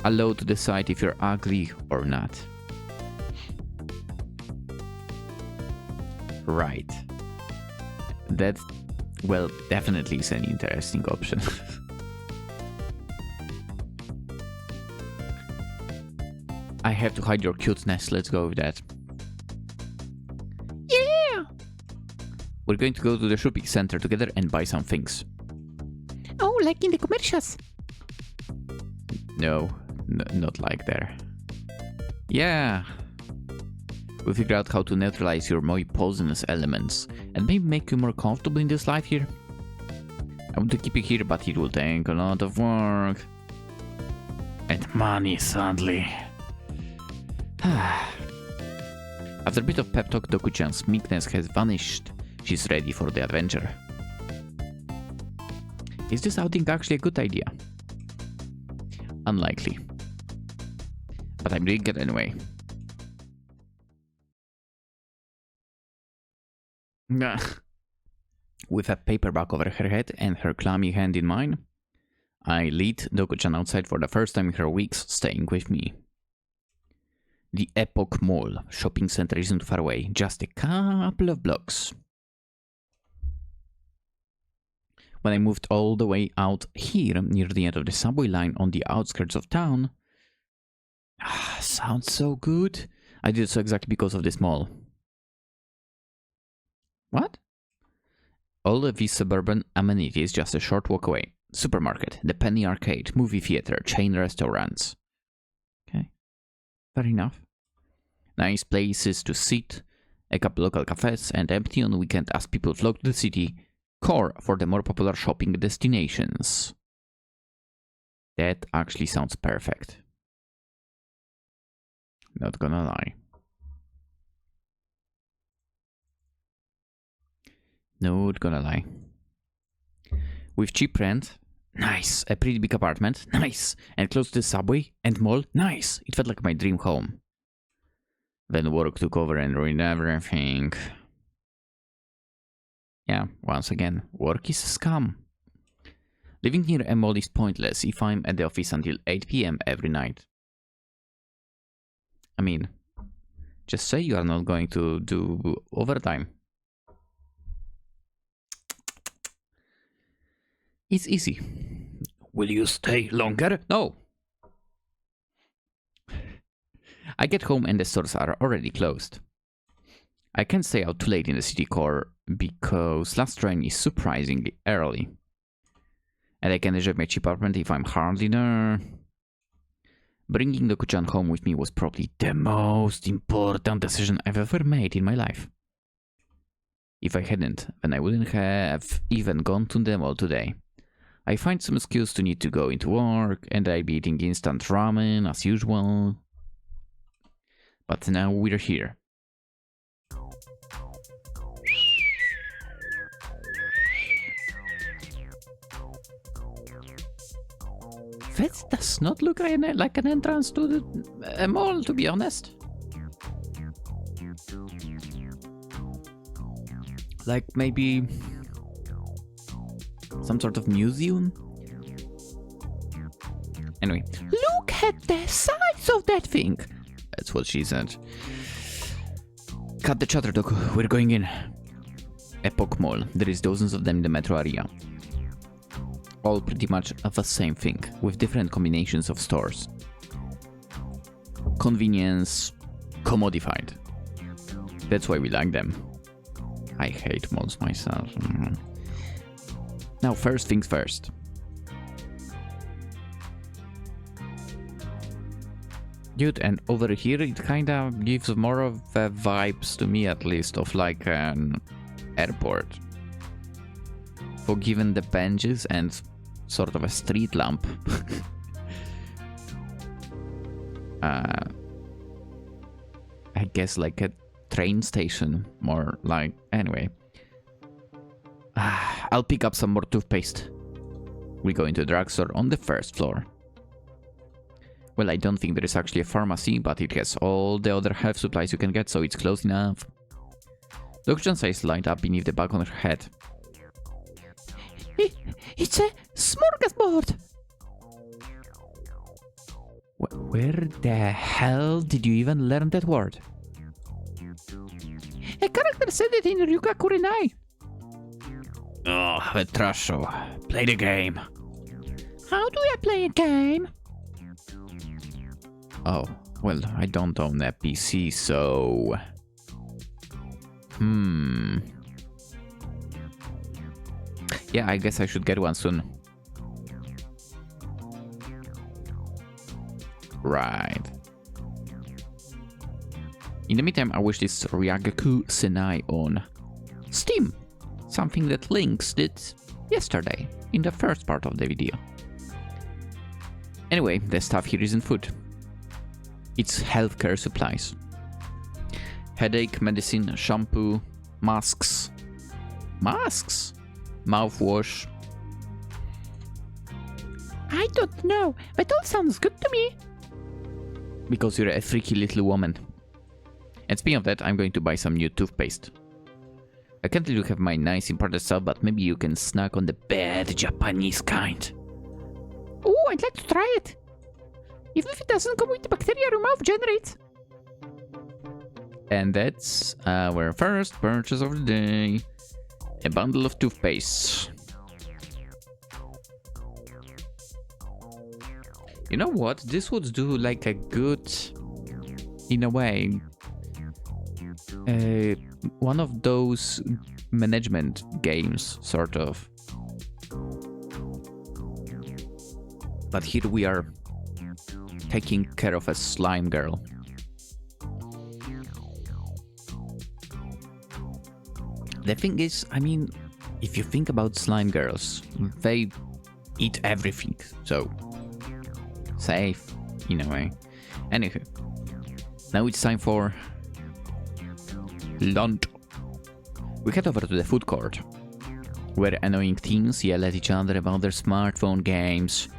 allowed to decide if you're ugly or not. Right. That, well, definitely is an interesting option. I have to hide your cuteness, let's go with that. Yeah! We're going to go to the shopping center together and buy some things. Oh, like in the commercials. No, not like there. Yeah. We figured out how to neutralize your more poisonous elements and maybe make you more comfortable in this life here. I want to keep you here, but it will take a lot of work. And money, sadly. After a bit of pep talk, Doku-chan's meekness has vanished. She's ready for the adventure. Is this outing actually a good idea? Unlikely. But I'm doing it anyway. With a paperback over her head and her clammy hand in mine, I lead Doku-chan outside for the first time in her weeks staying with me. The Epoch Mall shopping center isn't far away, just a couple of blocks. When I moved all the way out here, near the end of the subway line on the outskirts of town... sounds so good. I did so exactly because of this mall. What? All of these suburban amenities just a short walk away. Supermarket, the Penny Arcade, movie theater, chain restaurants. Okay, fair enough. Nice places to sit, a couple local cafes, and empty on weekend as people flock to the city core for the more popular shopping destinations. That actually sounds perfect. Not gonna lie. Not gonna lie. With cheap rent, nice. A pretty big apartment, nice. And close to the subway and mall, nice. It felt like my dream home. Then work took over and ruined everything. Yeah, once again, work is a scam. Living near a mall is pointless if I'm at the office until 8 PM every night. I mean, just say you are not going to do overtime. It's easy. Will you stay longer? No. I get home and the stores are already closed. I can't stay out too late in the city core because last train is surprisingly early. And I can enjoy my cheap apartment if I'm hardly there. Bringing Doku-chan home with me was probably the most important decision I've ever made in my life. If I hadn't, then I wouldn't have even gone to the mall today. I find some excuse to need to go into work, and I'd be eating instant ramen as usual. But now we're here. That does not look like an entrance to a mall, to be honest. Like maybe some sort of museum? Anyway. Look at the size of that thing! That's what she said. Cut the chatter, Doku. We're going in. Epoch Mall. There is dozens of them in the metro area. All pretty much the same thing, with different combinations of stores. Convenience, commodified. That's why we like them. I hate mods myself. Now, first things first. Dude, and over here it kinda gives more of vibes, to me at least, of like an airport. For given the benches and sort of a street lamp. I guess like a train station, more like... Anyway. I'll pick up some more toothpaste. We go into the drugstore on the first floor. Well, I don't think there is actually a pharmacy, but it has all the other health supplies you can get, so it's close enough. Dr. John's eyes light up beneath the back on her head. It's a smorgasbord! Where the hell did you even learn that word? A character said it in Ryuga Kurenai. Oh, the trash show. Play the game. How do I play a game? Oh, well, I don't own a PC, so... Yeah, I guess I should get one soon. Right. In the meantime, I wish this Ryagaku Senai on Steam. Something that Lynx did yesterday, in the first part of the video. Anyway, the stuff here isn't food. It's healthcare supplies. Headache, medicine, shampoo, masks. Masks? Mouthwash. I don't know, but all sounds good to me. Because you're a freaky little woman. And speaking of that, I'm going to buy some new toothpaste. I can't let you have my nice imported stuff, but maybe you can snack on the bad Japanese kind. Oh, I'd like to try it. Even if it doesn't come with the bacteria your mouth generates. And that's our first purchase of the day. A bundle of toothpaste. You know what? This would do like a good, in a way, one of those management games, sort of. But here we are taking care of a slime girl. The thing is, I mean, if you think about slime girls, they eat everything, so safe in a way. Anywho, now it's time for lunch. We head over to the food court, where annoying teens yell at each other about their smartphone games.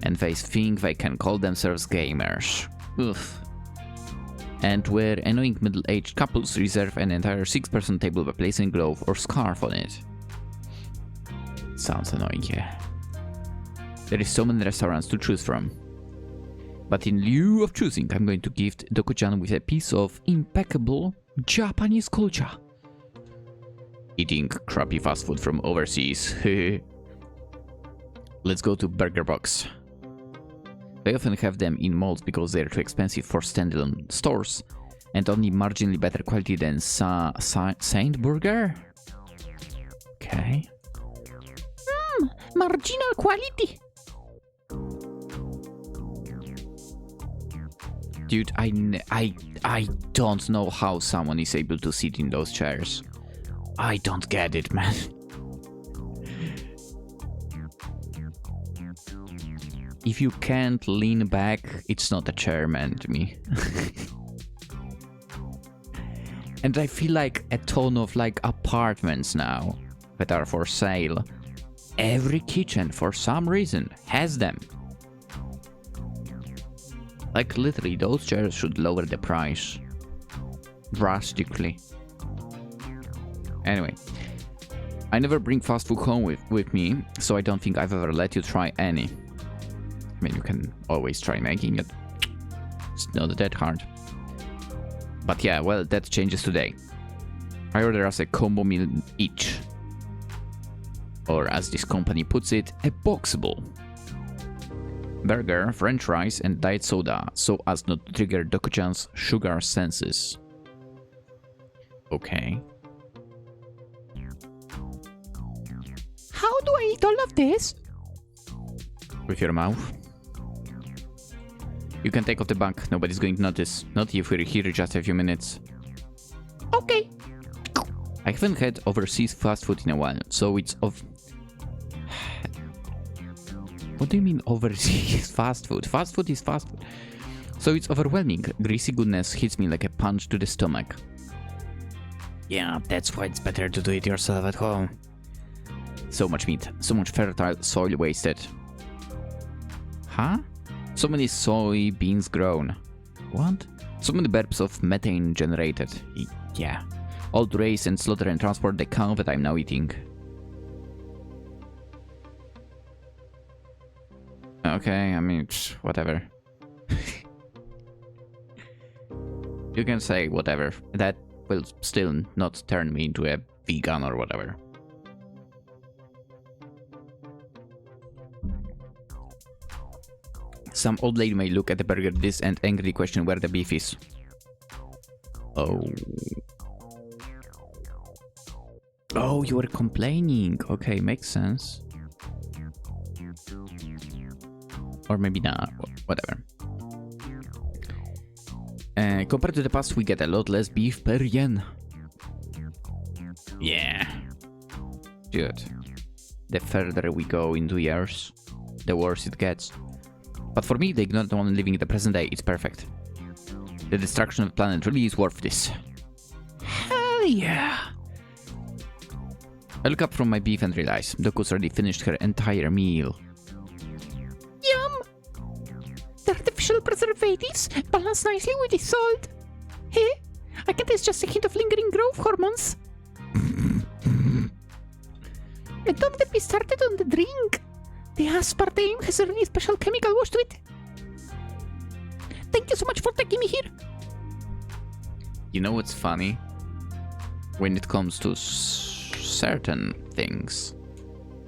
And they think they can call themselves gamers. Oof. And where annoying middle-aged couples reserve an entire 6-person table by placing a glove or scarf on it. Sounds annoying, yeah. There is so many restaurants to choose from. But in lieu of choosing, I'm going to gift Doku-chan with a piece of impeccable Japanese culture. Eating crappy fast food from overseas. Let's go to Burger Box. They often have them in malls because they're too expensive for standalone stores and only marginally better quality than Saint Burger. Okay. Marginal quality. Dude, I don't know how someone is able to sit in those chairs. I don't get it, man. If you can't lean back, it's not a chair, man, to me. And I feel like a ton of like apartments now that are for sale. Every kitchen, for some reason, has them. Like literally, those chairs should lower the price drastically. Anyway, I never bring fast food home with me, so I don't think I've ever let you try any. I mean, you can always try making it. It's not that hard. But yeah, well, that changes today. I order us a combo meal each. Or as this company puts it, a boxable. burger, french fries, and diet soda, so as not to trigger Doku-chan's sugar senses. Okay. How do I eat all of this? With your mouth. You can take off the bag, nobody's going to notice. Not if we're here just a few minutes. Okay. I haven't had overseas fast food in a while, so it's What do you mean overseas fast food? Fast food is fast food. So it's overwhelming. Greasy goodness hits me like a punch to the stomach. Yeah, that's why it's better to do it yourself at home. So much meat, so much fertile soil wasted. Huh? So many soybeans grown. What? So many burps of methane generated. Yeah. All to raise and slaughter and transport the cow that I'm now eating. Okay, I mean, whatever. You can say whatever. That will still not turn me into a vegan or whatever. Some old lady may look at the burger dish and angrily question where the beef is. Oh. Oh, you were complaining. Okay, makes sense. Or maybe not. Whatever. Compared to the past, we get a lot less beef per yen. Yeah. Good. The further we go into years, the worse it gets. But for me, the ignorant one living in the present day, it's perfect. The destruction of the planet really is worth this. Hell yeah! I look up from my beef and realize Doku's already finished her entire meal. Yum! The artificial preservatives balance nicely with the salt. Hey, I can taste just a hint of lingering growth hormones. And don't get me started on the drink. The aspartame has a really special chemical wash to it. Thank you so much for taking me here. You know what's funny? When it comes to certain things,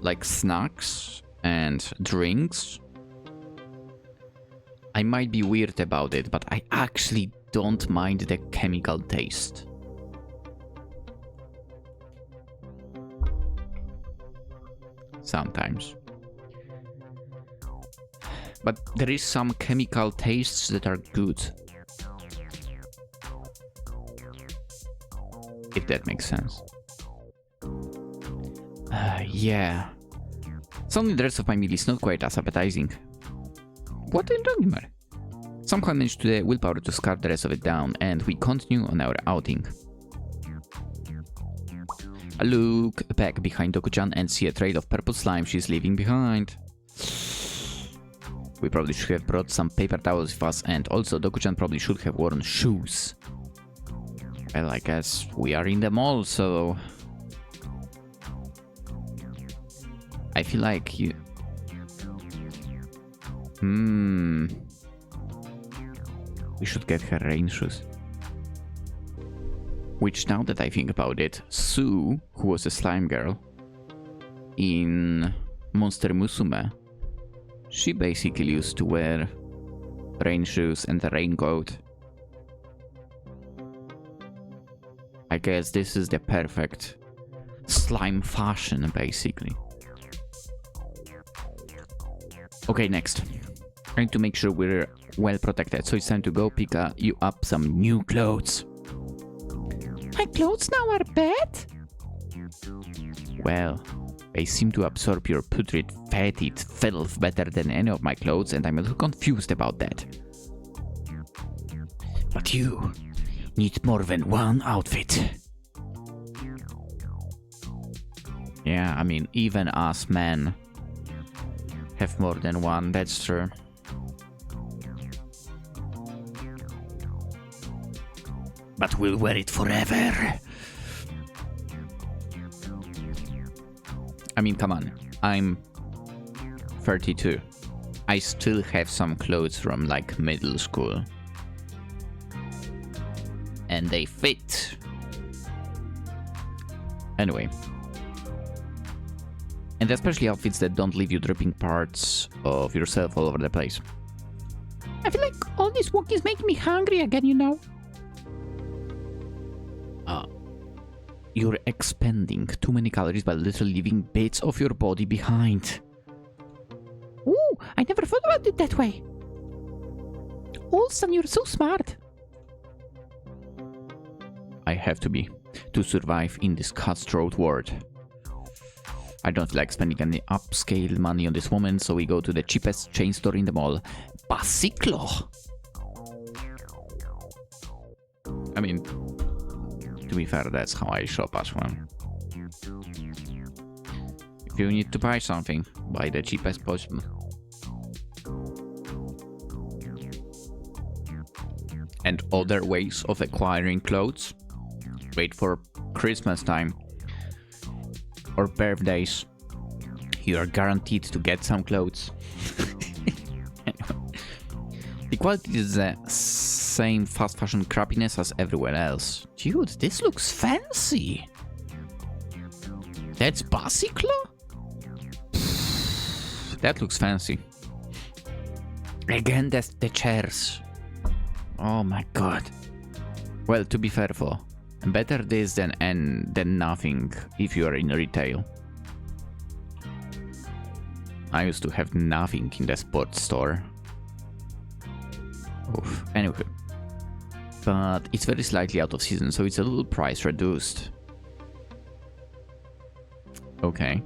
like snacks and drinks, I might be weird about it, but I actually don't mind the chemical taste. Sometimes. But there is some chemical tastes that are good. If that makes sense. Yeah. Suddenly the rest of my meal is not quite as appetizing. What in Rogmar? Somehow I managed to the willpower to scarf the rest of it down, and we continue on our outing. I look back behind Doku-chan and see a trail of purple slime she's leaving behind. We probably should have brought some paper towels with us, and also Doku-chan probably should have worn shoes. Well, I guess we are in the mall, so... I feel like you... We should get her rain shoes. Which, now that I think about it, Sue, who was a slime girl in Monster Musume, she basically used to wear rain shoes and a raincoat. I guess this is the perfect slime fashion, basically. Okay, next. I need to make sure we're well protected, so it's time to go pick you up some new clothes. My clothes now are bad? Well, they seem to absorb your putrid, fetid filth better than any of my clothes, and I'm a little confused about that. But you need more than one outfit. Yeah, I mean, even us men have more than one, that's true. But we'll wear it forever. I mean, come on. I'm 32. I still have some clothes from like middle school. And they fit. Anyway. And especially outfits that don't leave you dripping parts of yourself all over the place. I feel like all this work is making me hungry again, you know. You're expending too many calories by literally leaving bits of your body behind. Ooh, I never thought about it that way. Olsen, you're so smart. I have to be, to survive in this cutthroat world. I don't feel like spending any upscale money on this woman, so we go to the cheapest chain store in the mall, Basiclo. I mean, to be fair, that's how I shop as well. If you need to buy something, buy the cheapest possible. And other ways of acquiring clothes? Wait for Christmas time or birthdays. You are guaranteed to get some clothes. The quality is the same fast fashion crappiness as everywhere else. Dude, this looks fancy. That's Basiclo? That looks fancy. Again, that's the chairs. Oh my god. Well, to be fair, for better this than nothing if you are in retail. I used to have nothing in the sports store. Oof. Anyway. But it's very slightly out of season, so it's a little price reduced. Okay.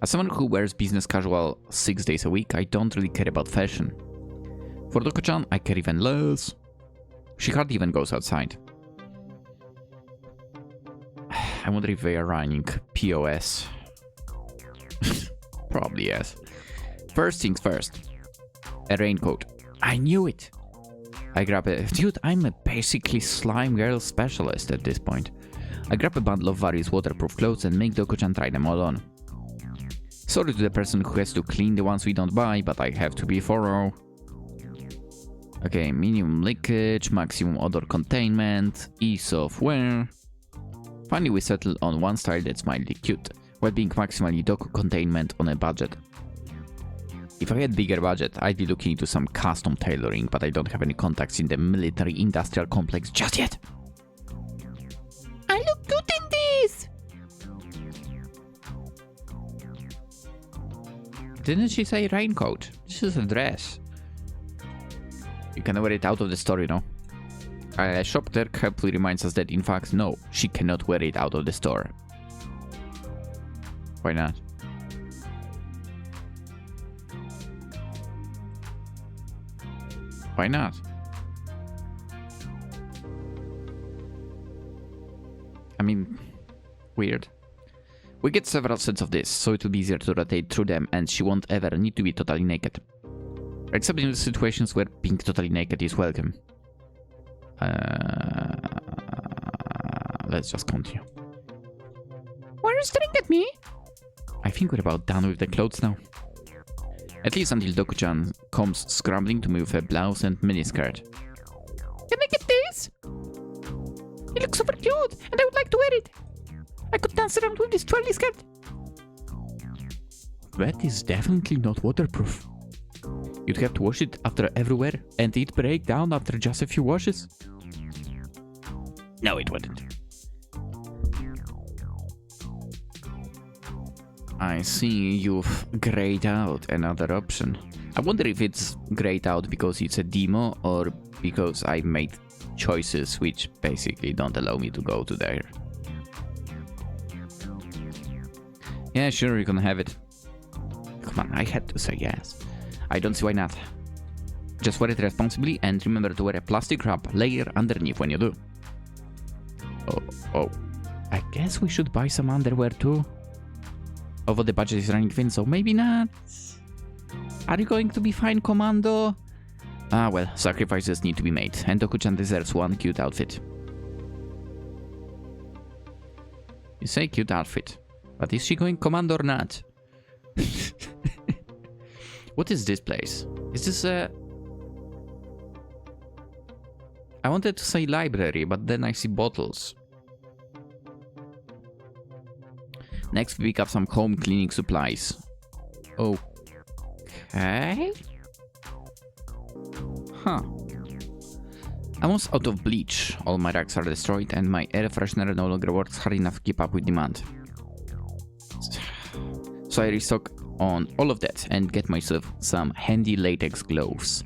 As someone who wears business casual 6 days a week, I don't really care about fashion. For Doko-chan, I care even less. She hardly even goes outside. I wonder if they are running POS. Probably yes. First things first. A raincoat. I knew it! I grab a... Dude, I'm a basically slime girl specialist at this point. I grab a bundle of various waterproof clothes and make Doko-chan try them all on. Sorry to the person who has to clean the ones we don't buy, but I have to be thorough. Okay, minimum leakage, maximum odor containment, ease of wear. Finally we settle on one style that's mildly cute, while being maximally Doku containment on a budget. If I had bigger budget, I'd be looking into some custom tailoring, but I don't have any contacts in the military-industrial complex just yet. I look good in this! Didn't she say raincoat? This is a dress. You can wear it out of the store, you know. A shop clerk helpfully reminds us that, in fact, no, she cannot wear it out of the store. Why not? Why not? I mean, weird. We get several sets of this, so it will be easier to rotate through them and she won't ever need to be totally naked. Except in the situations where being totally naked is welcome. Let's just continue. Why are you staring at me? I think we're about done with the clothes now. At least until Doku-chan comes scrambling to me with a blouse and miniskirt. Can I get this? It looks super cute, and I would like to wear it. I could dance around with this twirly skirt. That is definitely not waterproof. You'd have to wash it after every wear, and it'd break down after just a few washes. No, it wouldn't. I see you've grayed out another option. I wonder if it's grayed out because it's a demo or because I made choices which basically don't allow me to go to there. Yeah, sure, you can have it. Come on, I had to say yes. I don't see why not. Just wear it responsibly and remember to wear a plastic wrap layer underneath when you do. Oh. I guess we should buy some underwear too. Although the budget is running thin, so maybe not. Are you going to be fine, Commando? Ah well, sacrifices need to be made, and Doku-chan deserves one cute outfit. You say cute outfit, but is she going Commando or not? What is this place? Is this a... I wanted to say library, but then I see bottles. Next, we pick up some home cleaning supplies. Okay. Huh. I'm almost out of bleach. All my racks are destroyed and my air freshener no longer works hard enough to keep up with demand. So I restock on all of that and get myself some handy latex gloves,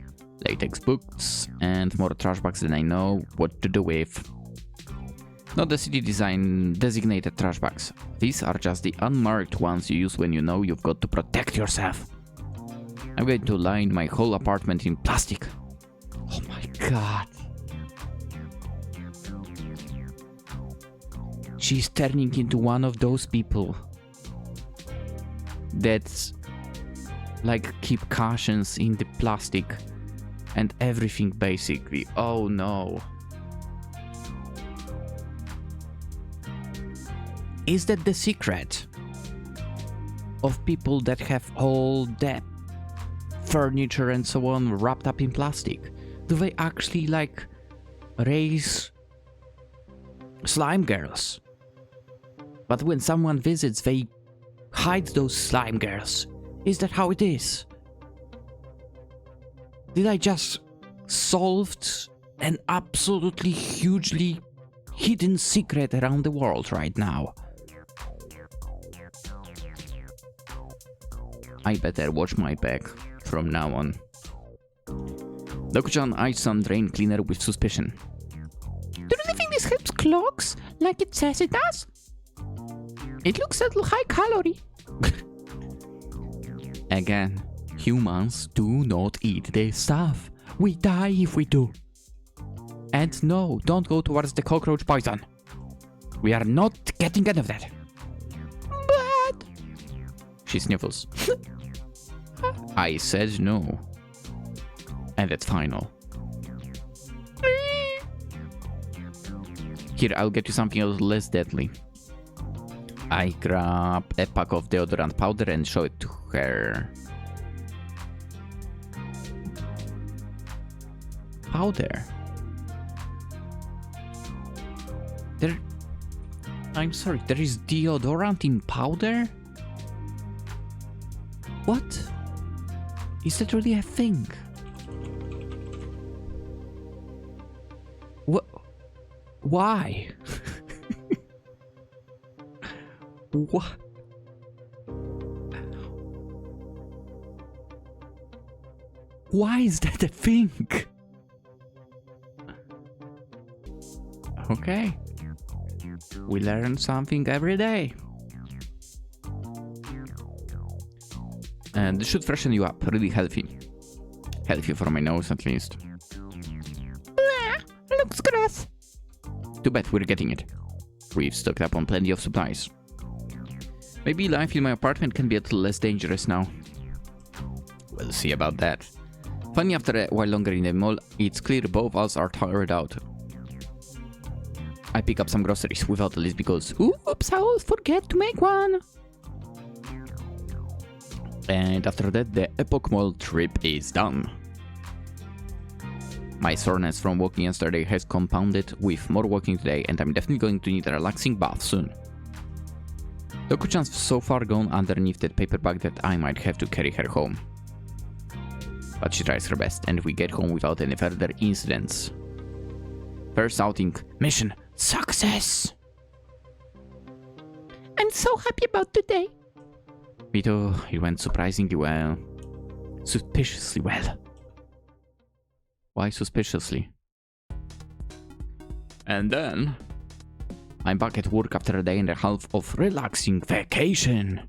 latex books, and more trash bags than I know what to do with. Not the city designated trash bags. These are just the unmarked ones you use when you know you've got to protect yourself. I'm going to line my whole apartment in plastic. Oh my god. She's turning into one of those people that's like keep cushions in the plastic and everything basically. Oh no. Is that the secret of people that have all that furniture and so on wrapped up in plastic? Do they actually like raise slime girls? But when someone visits, they hide those slime girls. Is that how it is? Did I just solved an absolutely hugely hidden secret around the world right now? I better watch my back from now on. Doku-chan eyes some drain cleaner with suspicion. Do you really think this helps clogs like it says it does? It looks a little high calorie. Again, humans do not eat this stuff. We die if we do. And no, don't go towards the cockroach poison. We are not getting any of that. But... She sniffles. I said no. And that's final. Here, I'll get you something else less deadly. I grab a pack of deodorant powder and show it to her. Powder? I'm sorry, there is deodorant in powder? What? Is that really a thing? What? Why? What? Why is that a thing? Okay. We learn something every day. And this should freshen you up, really healthy. Healthy for my nose at least. Blah, looks gross. Too bad we're getting it. We've stocked up on plenty of supplies. Maybe life in my apartment can be a little less dangerous now. We'll see about that. Funny, after a while longer in the mall, it's clear both of us are tired out. I pick up some groceries without a list because oops, I will forget to make one. And after that, the Epoch Mall trip is done. My soreness from walking yesterday has compounded with more walking today, and I'm definitely going to need a relaxing bath soon. Doku-chan's so far gone underneath that paper bag that I might have to carry her home. But she tries her best, and we get home without any further incidents. First outing, mission success! I'm so happy about today. Me too, it went surprisingly well. Suspiciously well. Why suspiciously? And then I'm back at work after a day and a half of relaxing vacation.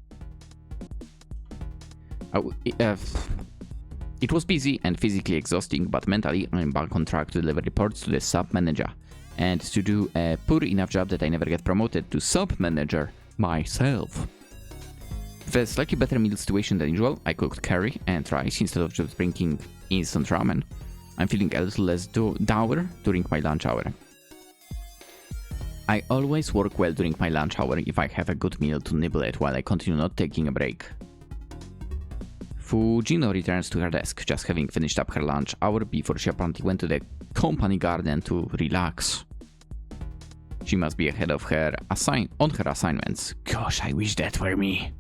It was busy and physically exhausting, but mentally I'm back on track to deliver reports to the sub-manager and to do a poor enough job that I never get promoted to sub-manager myself. With a slightly better meal situation than usual, I cooked curry and rice instead of just drinking instant ramen. I'm feeling a little less dour during my lunch hour. I always work well during my lunch hour if I have a good meal to nibble at while I continue not taking a break. Fujino returns to her desk, just having finished up her lunch hour before she apparently went to the company garden to relax. She must be ahead of her on her assignments. Gosh, I wish that were me.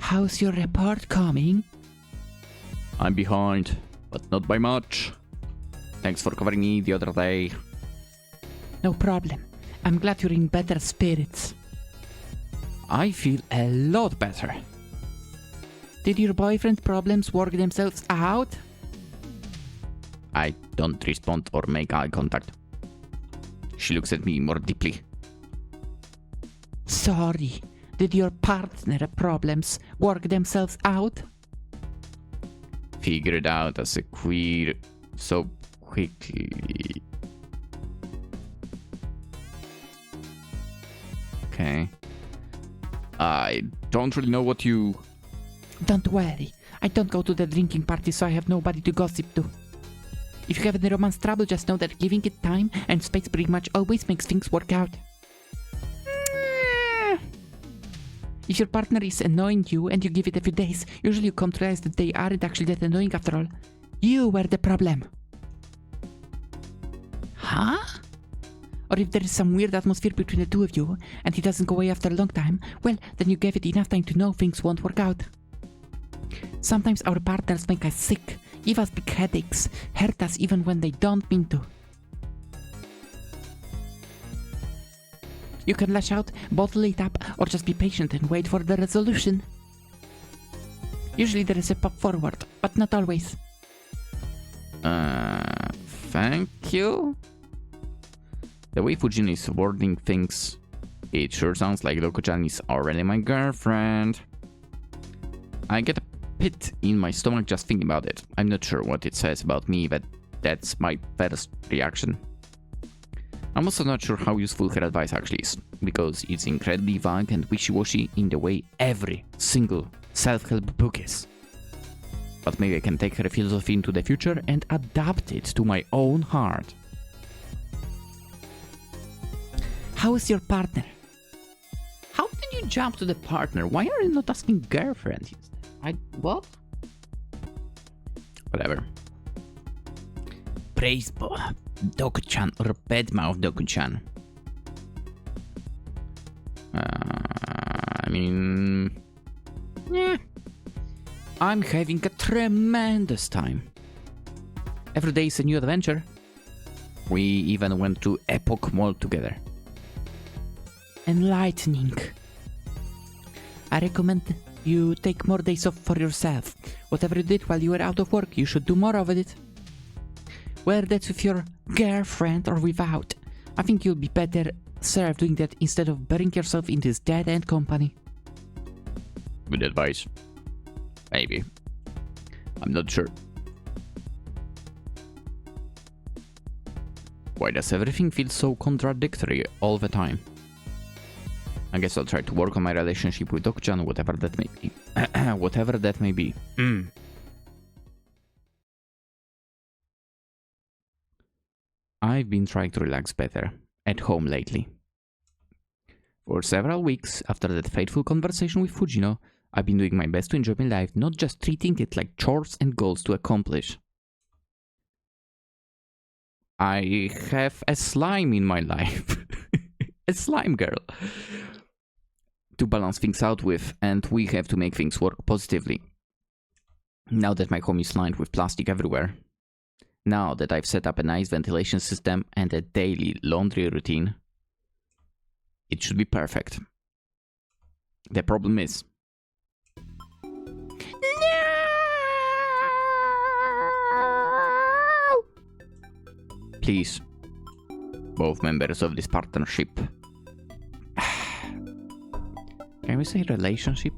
How's your report coming? I'm behind, but not by much. Thanks for covering me the other day. No problem. I'm glad you're in better spirits. I feel a lot better. Did your boyfriend's problems work themselves out? I don't respond or make eye contact. She looks at me more deeply. Sorry. Did your partner problems work themselves out? Figure it out as a queer so quickly. Okay. I don't really know what you... Don't worry. I don't go to the drinking party, so I have nobody to gossip to. If you have any romance trouble, just know that giving it time and space pretty much always makes things work out. If your partner is annoying you and you give it a few days, usually you come to realize that they aren't actually that annoying after all. You were the problem. Huh? Or if there is some weird atmosphere between the two of you and he doesn't go away after a long time, well, then you gave it enough time to know things won't work out. Sometimes our partners make us sick, give us big headaches, hurt us even when they don't mean to. You can lash out, bottle it up, or just be patient and wait for the resolution. Usually there is a path forward, but not always. Thank you? The way Fujin is wording things, it sure sounds like Doko-chan is already my girlfriend. I get a pit in my stomach just thinking about it. I'm not sure what it says about me, but that's my first reaction. I'm also not sure how useful her advice actually is, because it's incredibly vague and wishy-washy in the way every single self-help book is. But maybe I can take her philosophy into the future and adapt it to my own heart. How is your partner? How did you jump to the partner? Why are you not asking girlfriend? What? Whatever. Praise Doko-chan or Bedmouth Doko-chan. I mean... Yeah. I'm having a tremendous time. Every day is a new adventure. We even went to Epoch Mall together. Enlightening. I recommend you take more days off for yourself. Whatever you did while you were out of work, you should do more of it. Whether that's with your girlfriend or without, I think you'll be better served doing that instead of burying yourself in this dead-end company. Good advice. Maybe. I'm not sure. Why does everything feel so contradictory all the time? I guess I'll try to work on my relationship with Doko-chan, whatever that may be. Whatever that may be. I've been trying to relax better at home lately. For several weeks after that fateful conversation with Fujino, I've been doing my best to enjoy my life, not just treating it like chores and goals to accomplish. I have a slime in my life. A slime girl. To balance things out with, and we have to make things work positively. Now that my home is lined with plastic everywhere. Now that I've set up a nice ventilation system and a daily laundry routine, it should be perfect. The problem is... No! Please, both members of this partnership. Can we say relationship?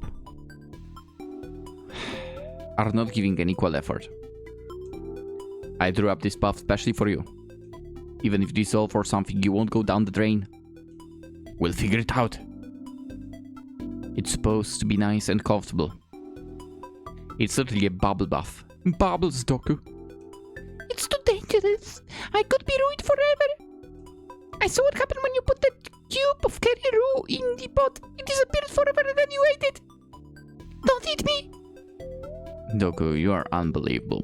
Are not giving an equal effort. I drew up this path specially for you. Even if this is all for something you won't go down the drain. We'll figure it out. It's supposed to be nice and comfortable. It's certainly a bubble bath. Bubbles, Doku. It's too dangerous. I could be ruined forever. I saw what happened when you put that cube of Keriru in the pot. It disappeared forever and then you ate it. Don't eat me. Doku, you are unbelievable.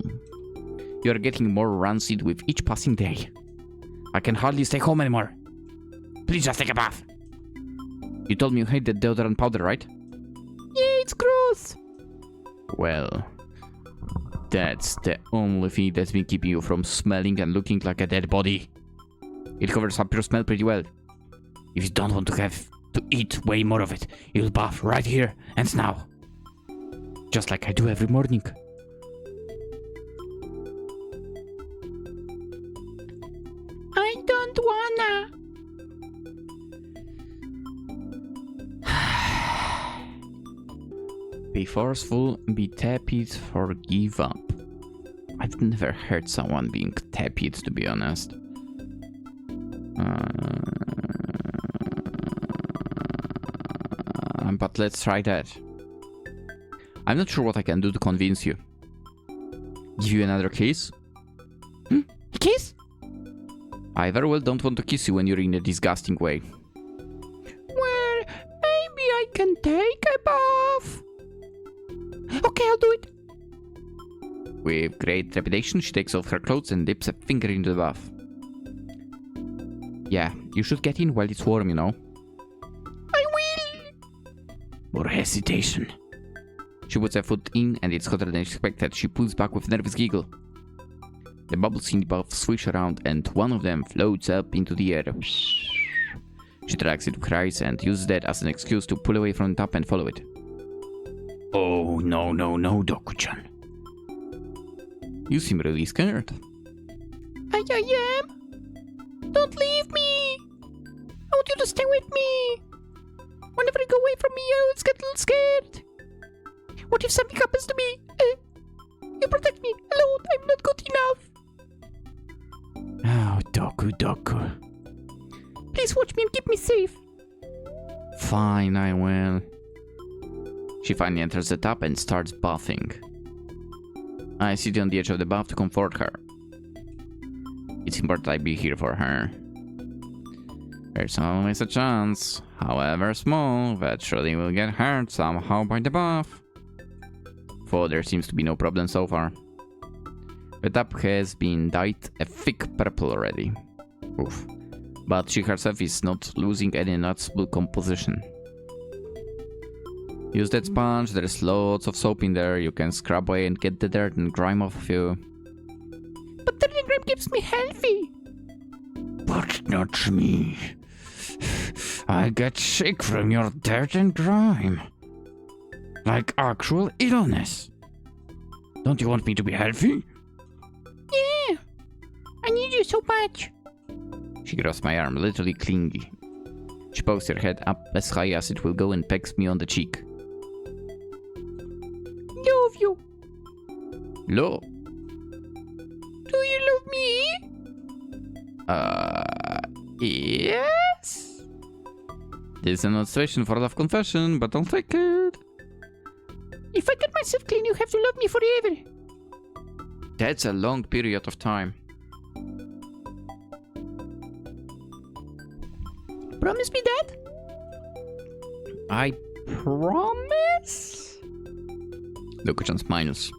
You are getting more rancid with each passing day. I can hardly stay home anymore. please just take a bath. You told me you hate the deodorant powder, right? Yeah, it's gross. Well, that's the only thing that's been keeping you from smelling and looking like a dead body. It covers up your smell pretty well. If you don't want to have to eat way more of it, you'll bath right here and now. Just like I do every morning. I don't wanna. Be forceful, be tepid, or give up. I've never heard someone being tepid, to be honest. But let's try that. I'm not sure what I can do to convince you. Give you another kiss? A kiss? I very well don't want to kiss you when you're in a disgusting way. Well, maybe I can take a bath. Okay, I'll do it. With great trepidation, she takes off her clothes and dips a finger into the bath. Yeah, you should get in while it's warm, you know. I will. More hesitation. She puts her foot in and it's hotter than expected. She pulls back with a nervous giggle. The bubbles in the bath swish around and one of them floats up into the air. She drags it with her eyes and uses that as an excuse to pull away from the tap and follow it. Oh, no, Doku-chan. You seem really scared. I am. Don't leave me. I want you to stay with me. Whenever you go away from me, I always get a little scared. What if something happens to me? You protect me. Alone, I'm not good enough. Oh, Doku. Please watch me and keep me safe. Fine, I will. She finally enters the tub and starts bathing. I sit on the edge of the bath to comfort her. It's important I be here for her. There's always a chance, however small, that Shirley will get hurt somehow by the bath. For there seems to be no problem so far. The tub has been dyed a thick purple already. Oof. But she herself is not losing any noticeable composition. Use that sponge, there's lots of soap in there, you can scrub away and get the dirt and grime off of you. But dirt and grime keeps me healthy. But not me. I get sick from your dirt and grime. Like actual illness. Don't you want me to be healthy? Yeah. I need you so much. She grabs my arm, literally clingy. She pokes her head up as high as it will go and pecks me on the cheek. Love you. Lo. Do you love me? Yes? This is an situation for love confession, but I'll take it. If I get myself clean, you have to love me forever. That's a long period of time. Promise me that? I promise? Doku-chan smiles.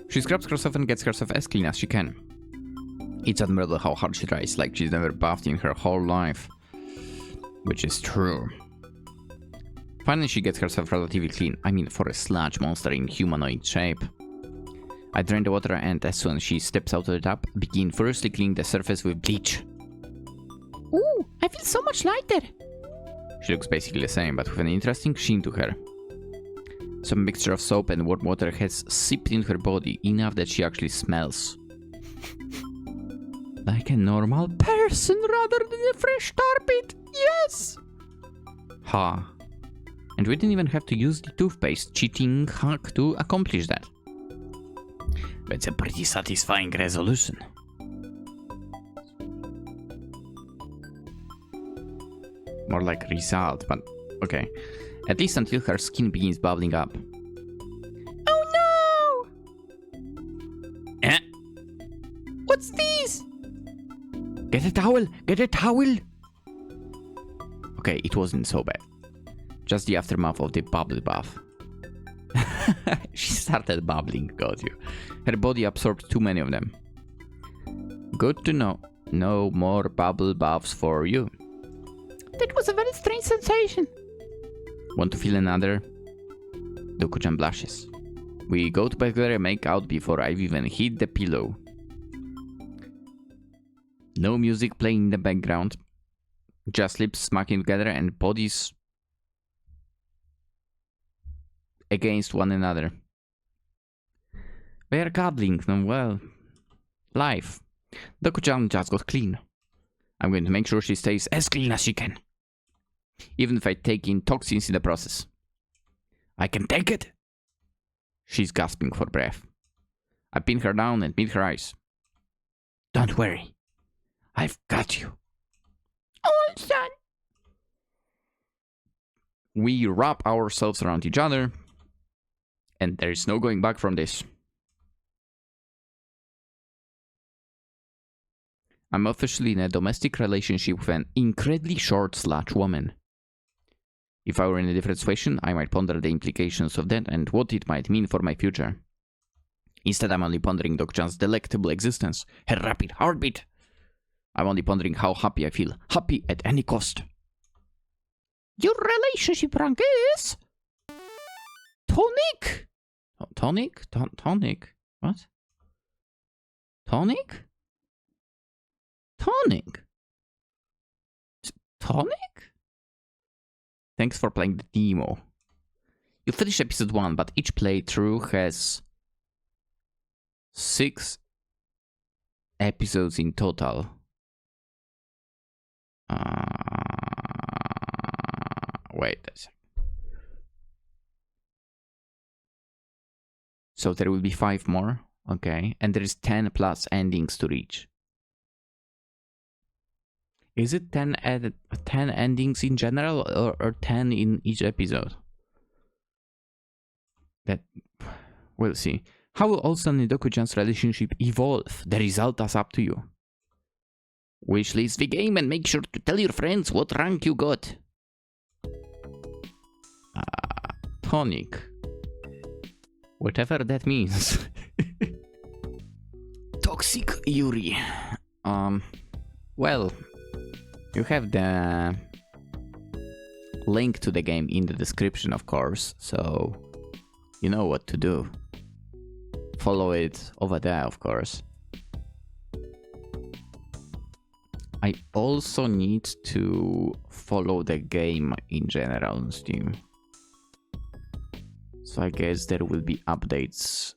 She scrubs herself and gets herself as clean as she can. It's admirable how hard she tries, like she's never bathed in her whole life. Which is true. Finally, she gets herself relatively clean. I mean, for a sludge monster in humanoid shape. I drain the water and as soon as she steps out of the tub, begin furiously cleaning the surface with bleach. Ooh, I feel so much lighter. She looks basically the same, but with an interesting sheen to her. Some mixture of soap and warm water has seeped into her body, enough that she actually smells. Like a normal person rather than a fresh tar pit. Yes! Ha. And we didn't even have to use the toothpaste cheating hack to accomplish that. That's a pretty satisfying resolution. More like result, but okay. At least until her skin begins bubbling up. Oh no! Eh? What's this? Get a towel! Get a towel! Okay, it wasn't so bad. Just the aftermath of the bubble bath. She started bubbling, got you. Her body absorbed too many of them. Good to know. No more bubble baths for you. sensation. Want to feel another? Doku-chan blushes. We go to bed together and make out before I've even hit the pillow. No music playing in the background. Just lips smacking together and bodies against one another. We are cuddling, well, life. Doku-chan just got clean. I'm going to make sure she stays as clean as she can. Even if I take in toxins in the process. I can take it! She's gasping for breath. I pin her down and meet her eyes. Don't worry. I've got you. Oh, son. We wrap ourselves around each other. And there is no going back from this. I'm officially in a domestic relationship with an incredibly short Sludge woman. If I were in a different situation, I might ponder the implications of that and what it might mean for my future. Instead, I'm only pondering Doku-chan's delectable existence, her rapid heartbeat. I'm only pondering how happy I feel, happy at any cost. Your relationship rank is... tonic. Oh, tonic? Tonic? What? Tonic? Tonic? Tonic? Thanks for playing the demo. You finished episode 1, but each playthrough has 6 episodes in total. Wait a second. So there will be 5 more, okay, and there is 10 plus endings to reach. Is it 10 endings in general or 10 in each episode? That we'll see. How will Olsen and Doku-chan's relationship evolve? The result is up to you. Wishlist the game and make sure to tell your friends what rank you got. Tonic. Whatever that means. Toxic Yuri. Well, you have the link to the game in the description, of course, so you know what to do. Follow it over there, of course. I also need to follow the game in general on Steam. So I guess there will be updates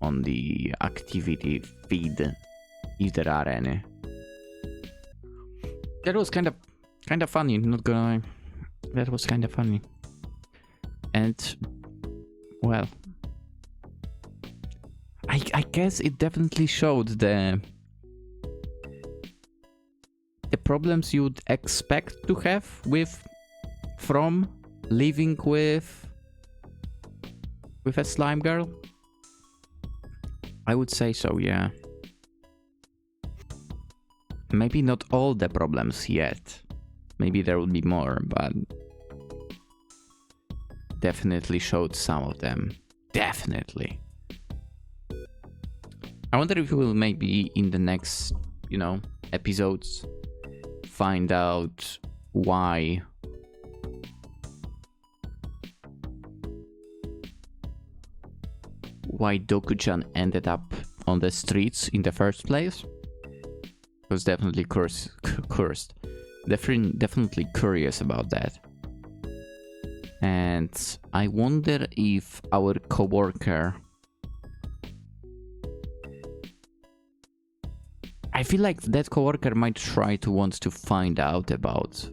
on the activity feed, if there are any. That was kind of funny, not gonna lie. That was kind of funny. And, well, I guess it definitely showed the problems you'd expect to have from living with a slime girl. I would say so, yeah. Maybe not all the problems yet. Maybe there will be more, but definitely showed some of them. Definitely. I wonder if we will maybe in the next, episodes find out why Doku-chan ended up on the streets in the first place. Was definitely cursed. Definitely curious about that. And I wonder if our coworker... I feel like that coworker might try to want to find out about,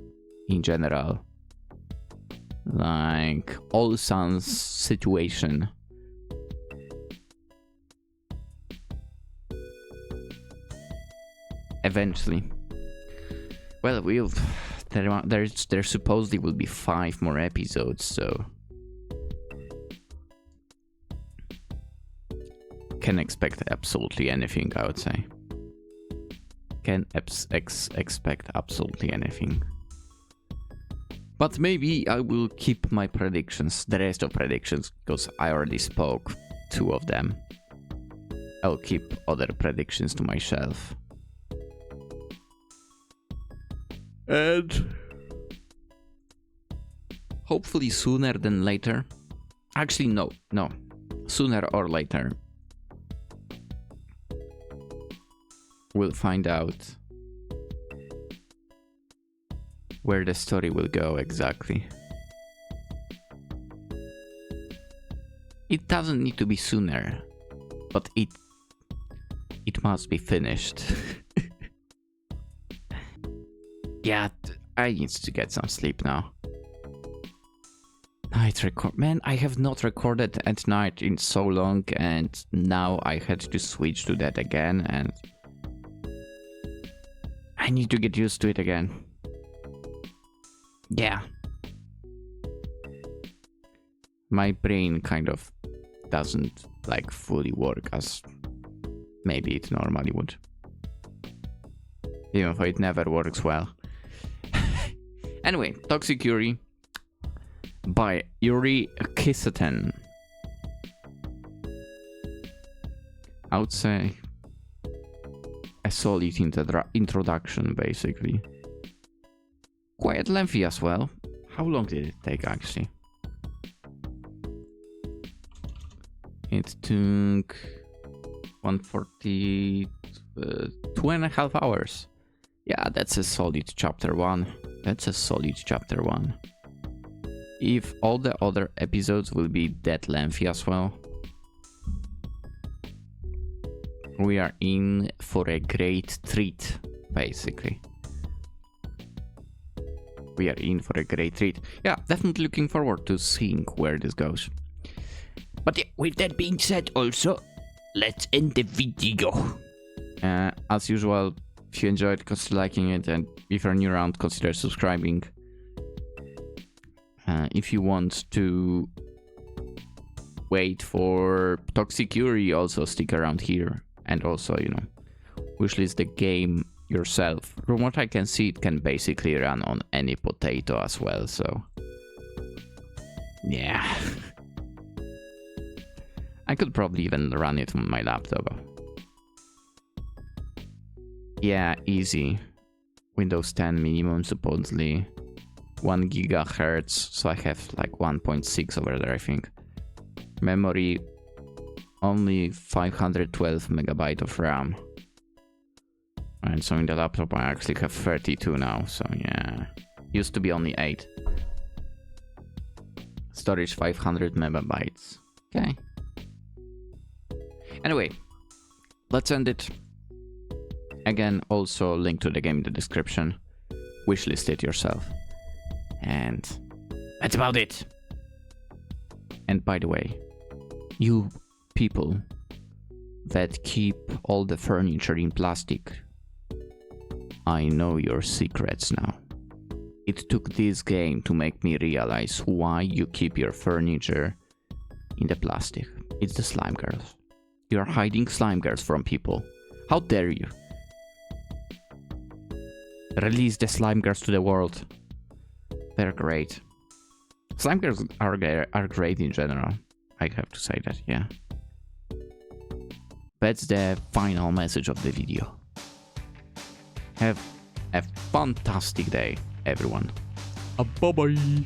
in general, like, Olsan's situation. Eventually. Well, there supposedly will be 5 more episodes, so can expect absolutely anything, I would say. Can expect absolutely anything. But maybe I will keep my predictions, the rest of predictions, because I already spoke 2 of them. I'll keep other predictions to myself. And Hopefully sooner than later. Actually, no. Sooner or later. We'll find out where the story will go exactly. It doesn't need to be sooner, but it must be finished. Yeah, I need to get some sleep now. Night record. Man, I have not recorded at night in so long, and now I had to switch to that again, and I need to get used to it again. Yeah. My brain kind of doesn't like fully work as maybe it normally would. Even though it never works well. Anyway, Toxic Yuri by Yuri Kissaten. I would say a solid introduction, basically. Quite lengthy as well. How long did it take, actually? It took 140, 2.5 hours. Yeah, that's a solid chapter 1. That's a solid chapter 1. If all the other episodes will be that lengthy as well, we are in for a great treat, basically. We are in for a great treat. Yeah, definitely looking forward to seeing where this goes. But yeah, with that being said also, let's end the video. As usual, if you enjoyed, consider liking it, and if you're new around, consider subscribing. If you want to wait for Toxic Yuri, also stick around here. And also, you know, wishlist the game yourself. From what I can see, it can basically run on any potato as well, so yeah. I could probably even run it on my laptop. Yeah, easy. Windows 10 minimum, supposedly 1 gigahertz, so I have like 1.6 over there, I think. Memory, only 512 megabyte of RAM. And so in the laptop I actually have 32 now, so yeah. Used to be only 8. Storage 500 megabytes. Okay. Anyway, let's end it. Again, also link to the game in the description. Wishlist it yourself. And that's about it. And by the way, you people that keep all the furniture in plastic, I know your secrets now. It took this game to make me realize why you keep your furniture in the plastic. It's the slime girls. You're hiding slime girls from people. How dare you? Release the slime girls to the world. They're great. Slime girls are great in general. I have to say that, yeah. That's the final message of the video. Have a fantastic day, everyone. Bye-bye.